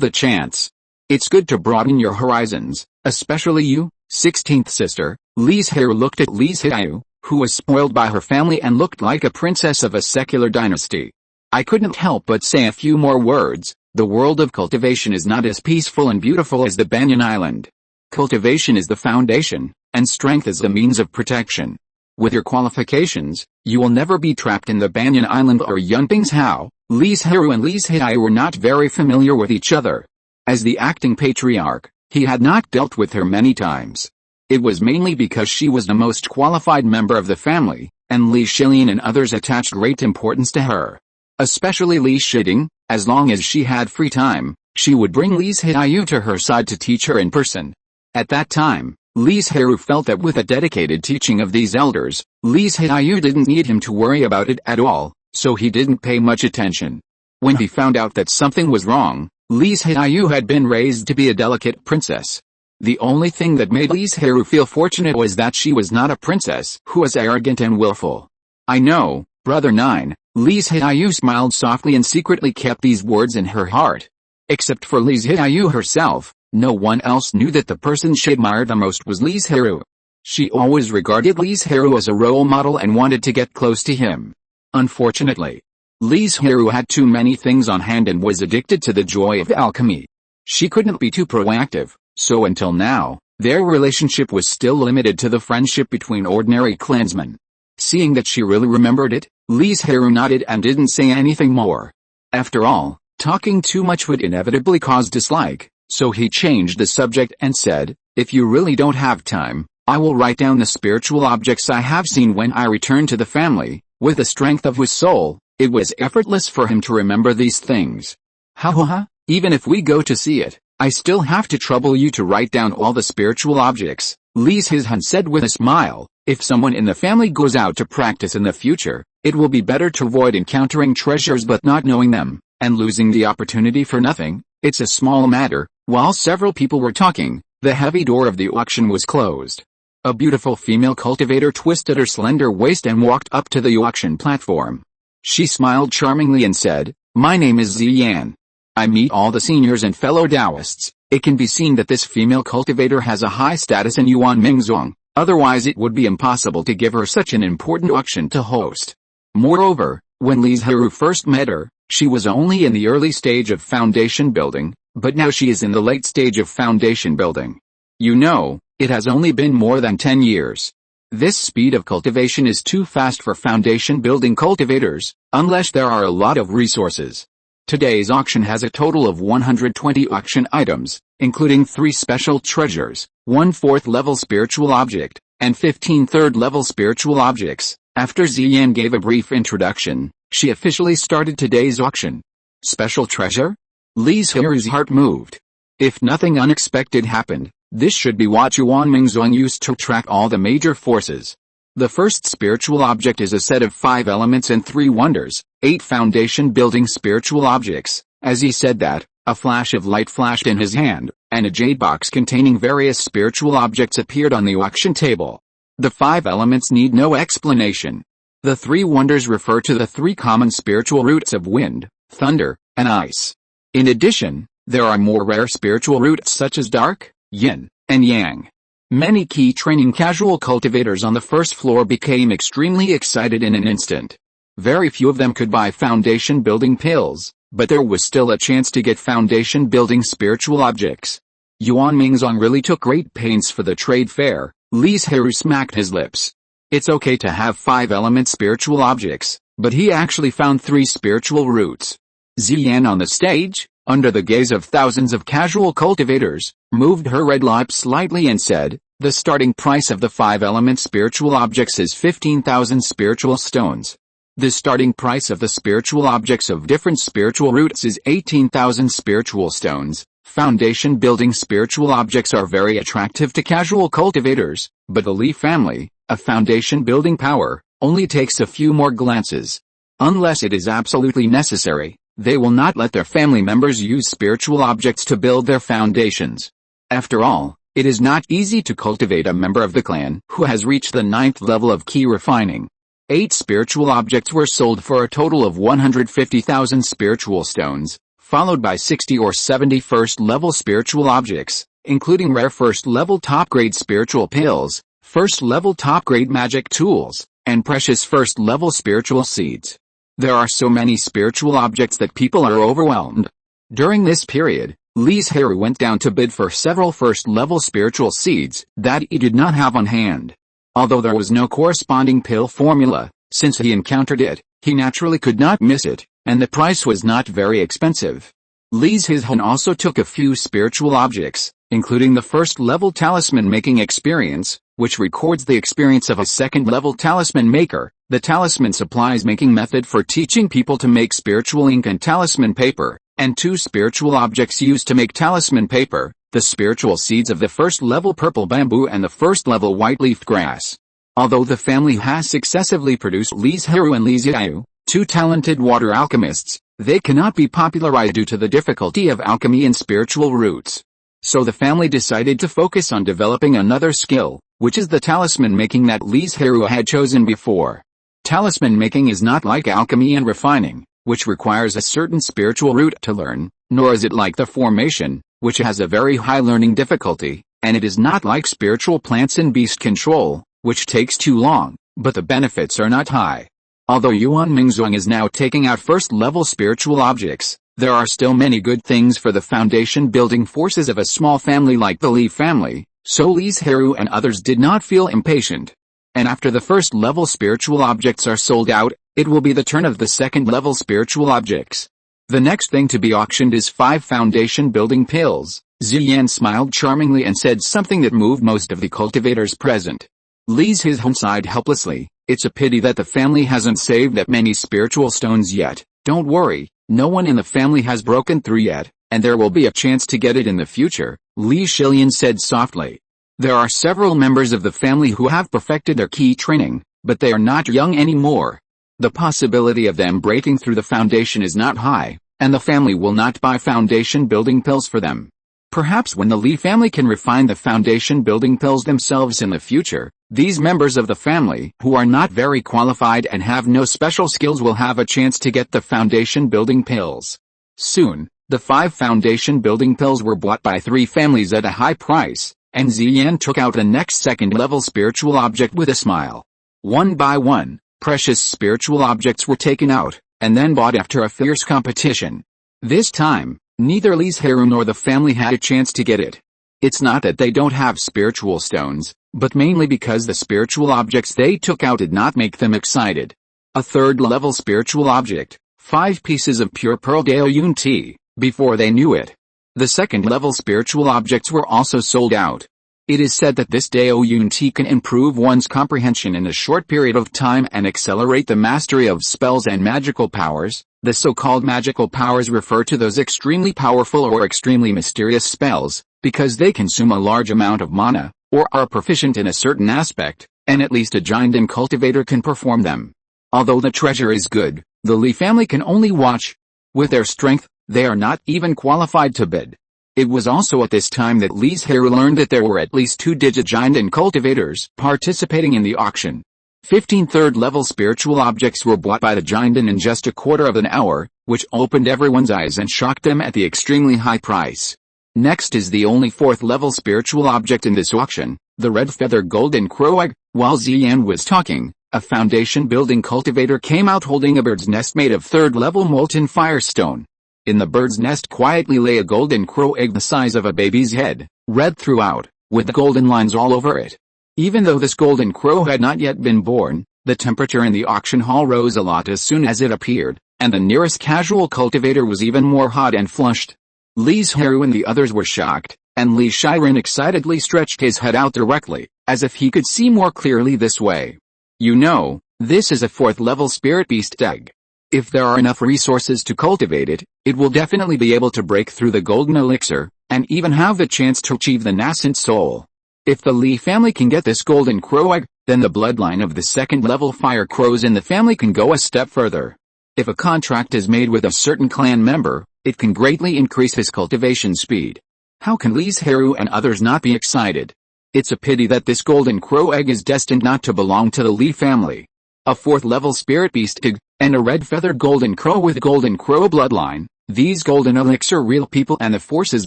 the chance. It's good to broaden your horizons, especially you, 16th sister. Li Zhirui looked at Li Zhirui, who was spoiled by her family and looked like a princess of a secular dynasty. I couldn't help but say a few more words. The world of cultivation is not as peaceful and beautiful as the Banyan Island. Cultivation is the foundation, and strength is the means of protection. With your qualifications, you will never be trapped in the Banyan Island or Yunping's Hao. Li Zhirui and Li Zhirui were not very familiar with each other. As the acting patriarch, he had not dealt with her many times. It was mainly because she was the most qualified member of the family, and Li Shilian and others attached great importance to her. Especially Li Shiding, as long as she had free time, she would bring Li Zhirui to her side to teach her in person. At that time, Li Zhirui felt that with a dedicated teaching of these elders, Li Zhirui didn't need him to worry about it at all, so he didn't pay much attention. When he found out that something was wrong, Li Zhirui had been raised to be a delicate princess. The only thing that made Li Zhirui feel fortunate was that she was not a princess who was arrogant and willful. I know, Brother 9, Li Zhirui smiled softly and secretly kept these words in her heart. Except for Li Zhirui herself, no one else knew that the person she admired the most was Li Zhirui. She always regarded Li Zhirui as a role model and wanted to get close to him. Unfortunately, Li Zhirui had too many things on hand and was addicted to the joy of alchemy. She couldn't be too proactive, so until now, their relationship was still limited to the friendship between ordinary clansmen. Seeing that she really remembered it, Li Zhirui nodded and didn't say anything more. After all, talking too much would inevitably cause dislike, so he changed the subject and said, if you really don't have time, I will write down the spiritual objects I have seen when I return to the family. With the strength of his soul, it was effortless for him to remember these things. Ha, even if we go to see it, I still have to trouble you to write down all the spiritual objects, Li Zhirui said with a smile. If someone in the family goes out to practice in the future, it will be better to avoid encountering treasures but not knowing them, and losing the opportunity for nothing. It's a small matter. While several people were talking, the heavy door of the auction was closed. A beautiful female cultivator twisted her slender waist and walked up to the auction platform. She smiled charmingly and said, my name is Ziyan. I meet all the seniors and fellow Taoists. It can be seen that this female cultivator has a high status in Yuan Mingzong. Otherwise it would be impossible to give her such an important auction to host. Moreover, when Li Zhirui first met her, she was only in the early stage of foundation building, but now she is in the late stage of foundation building. You know, it has only been more than 10 years. This speed of cultivation is too fast for foundation building cultivators, unless there are a lot of resources. Today's auction has a total of 120 auction items, including 3 special treasures, 1 4th-level spiritual object, and 15 3rd-level spiritual objects. After Ziyan gave a brief introduction, she officially started today's auction. Special treasure? Li Zhirui's heart moved. If nothing unexpected happened, this should be what Yuan Mingzong used to track all the major forces. The first spiritual object is a set of 5 elements and 3 wonders, 8 foundation-building spiritual objects. As he said that, a flash of light flashed in his hand, and a jade box containing various spiritual objects appeared on the auction table. The 5 elements need no explanation. The 3 wonders refer to the 3 common spiritual roots of wind, thunder, and ice. In addition, there are more rare spiritual roots such as dark, yin, and yang. Many key training casual cultivators on the first floor became extremely excited in an instant. Very few of them could buy foundation building pills, but there was still a chance to get foundation building spiritual objects. Yuan Mingzong really took great pains for the trade fair. Li Zhirui smacked his lips. It's okay to have 5 element spiritual objects, but he actually found 3 spiritual roots. Ziyan on the stage, under the gaze of thousands of casual cultivators, moved her red lips slightly and said, "The starting price of the 5-element spiritual objects is 15,000 spiritual stones. The starting price of the spiritual objects of different spiritual roots is 18,000 spiritual stones. Foundation building spiritual objects are very attractive to casual cultivators, but the Li family, a foundation building power, only takes a few more glances. Unless it is absolutely necessary, they will not let their family members use spiritual objects to build their foundations. After all, it is not easy to cultivate a member of the clan who has reached the 9th level of key refining. 8 spiritual objects were sold for a total of 150,000 spiritual stones, followed by 60 or 70 first-level spiritual objects, including rare first-level top-grade spiritual pills, first-level top-grade magic tools, and precious first-level spiritual seeds. There are so many spiritual objects that people are overwhelmed. During this period, Li Zhirui went down to bid for several first-level spiritual seeds that he did not have on hand. Although there was no corresponding pill formula, since he encountered it, he naturally could not miss it, and the price was not very expensive. Li Zhirui also took a few spiritual objects, including the first-level talisman-making experience, which records the experience of a second-level talisman maker, the talisman supplies making method for teaching people to make spiritual ink and talisman paper, and 2 spiritual objects used to make talisman paper, the spiritual seeds of the first-level purple bamboo and the first-level white-leafed grass. Although the family has successively produced Li Zhirui and Li Zhirui, 2 talented water alchemists, they cannot be popularized due to the difficulty of alchemy and spiritual roots. So the family decided to focus on developing another skill, which is the talisman making that Li Zhirui had chosen before. Talisman making is not like alchemy and refining, which requires a certain spiritual root to learn, nor is it like the formation, which has a very high learning difficulty, and it is not like spiritual plants and beast control, which takes too long, but the benefits are not high. Although Yuan Mingzong is now taking out first-level spiritual objects, there are still many good things for the foundation-building forces of a small family like the Li family, so Li Zhirui and others did not feel impatient. And after the first-level spiritual objects are sold out, it will be the turn of the second-level spiritual objects. The next thing to be auctioned is 5 foundation-building pills. Ziyan smiled charmingly and said something that moved most of the cultivators present. Li Zhirui sighed helplessly. It's a pity that the family hasn't saved that many spiritual stones yet. Don't worry, no one in the family has broken through yet, and there will be a chance to get it in the future, Li Zhilian said softly. There are several members of the family who have perfected their key training, but they are not young anymore. The possibility of them breaking through the foundation is not high, and the family will not buy foundation building pills for them. Perhaps when the Li family can refine the foundation building pills themselves in the future, these members of the family who are not very qualified and have no special skills will have a chance to get the foundation building pills. Soon, the 5 foundation building pills were bought by 3 families at a high price, and Ziyan took out the next second-level spiritual object with a smile. One by one, precious spiritual objects were taken out, and then bought after a fierce competition. This time, neither Li Zhirui nor the family had a chance to get it. It's not that they don't have spiritual stones, but mainly because the spiritual objects they took out did not make them excited. A third-level spiritual object, 5 pieces of pure pearl Daoyun tea, before they knew it. The second-level spiritual objects were also sold out. It is said that this Daoyun tea can improve one's comprehension in a short period of time and accelerate the mastery of spells and magical powers. The so-called magical powers refer to those extremely powerful or extremely mysterious spells, because they consume a large amount of mana, or are proficient in a certain aspect, and at least a giant and cultivator can perform them. Although the treasure is good, the Li family can only watch. With their strength, they are not even qualified to bid. It was also at this time that Li Zhirui learned that there were at least 2-digit giant and cultivators participating in the auction. 15 third-level spiritual objects were bought by the giant in just a quarter of an hour, which opened everyone's eyes and shocked them at the extremely high price. Next is the only 4th-level spiritual object in this auction, the red feather golden crow egg. While Ziyan was talking, a foundation-building cultivator came out holding a bird's nest made of 3rd-level molten firestone. In the bird's nest quietly lay a golden crow egg the size of a baby's head, red throughout, with golden lines all over it. Even though this golden crow had not yet been born, the temperature in the auction hall rose a lot as soon as it appeared, and the nearest casual cultivator was even more hot and flushed. Li Zhirui and the others were shocked, and Li Zhirui excitedly stretched his head out directly, as if he could see more clearly this way. You know, this is a 4th level spirit beast egg. If there are enough resources to cultivate it, it will definitely be able to break through the golden elixir, and even have the chance to achieve the nascent soul. If the Li family can get this golden crow egg, then the bloodline of the 2nd level fire crows in the family can go a step further. If a contract is made with a certain clan member, it can greatly increase his cultivation speed. How can Li Zhirui and others not be excited? It's a pity that this golden crow egg is destined not to belong to the Li family. A 4th level spirit beast egg, and a red feathered golden crow with golden crow bloodline, these golden elixir real people and the forces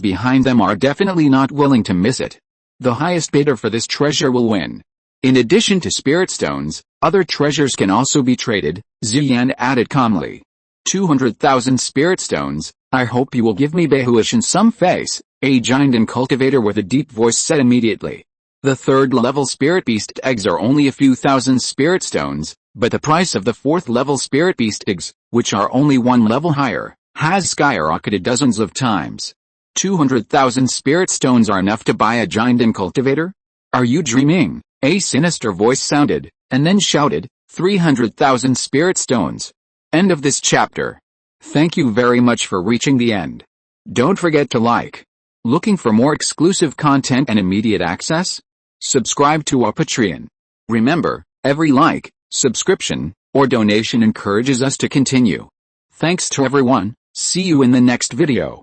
behind them are definitely not willing to miss it. The highest bidder for this treasure will win. In addition to spirit stones, other treasures can also be traded, Ziyan added calmly. 200,000 spirit stones, I hope you will give me Behuish in some face, a giant and cultivator with a deep voice said immediately. The 3rd level spirit beast eggs are only a few thousand spirit stones, but the price of the 4th level spirit beast eggs, which are only 1 level higher, has skyrocketed dozens of times. 200,000 spirit stones are enough to buy a giant and cultivator? Are you dreaming? A sinister voice sounded, and then shouted, 300,000 spirit stones. End of this chapter. Thank you very much for reaching the end. Don't forget to like. Looking for more exclusive content and immediate access? Subscribe to our Patreon. Remember, every like, subscription, or donation encourages us to continue. Thanks to everyone, see you in the next video.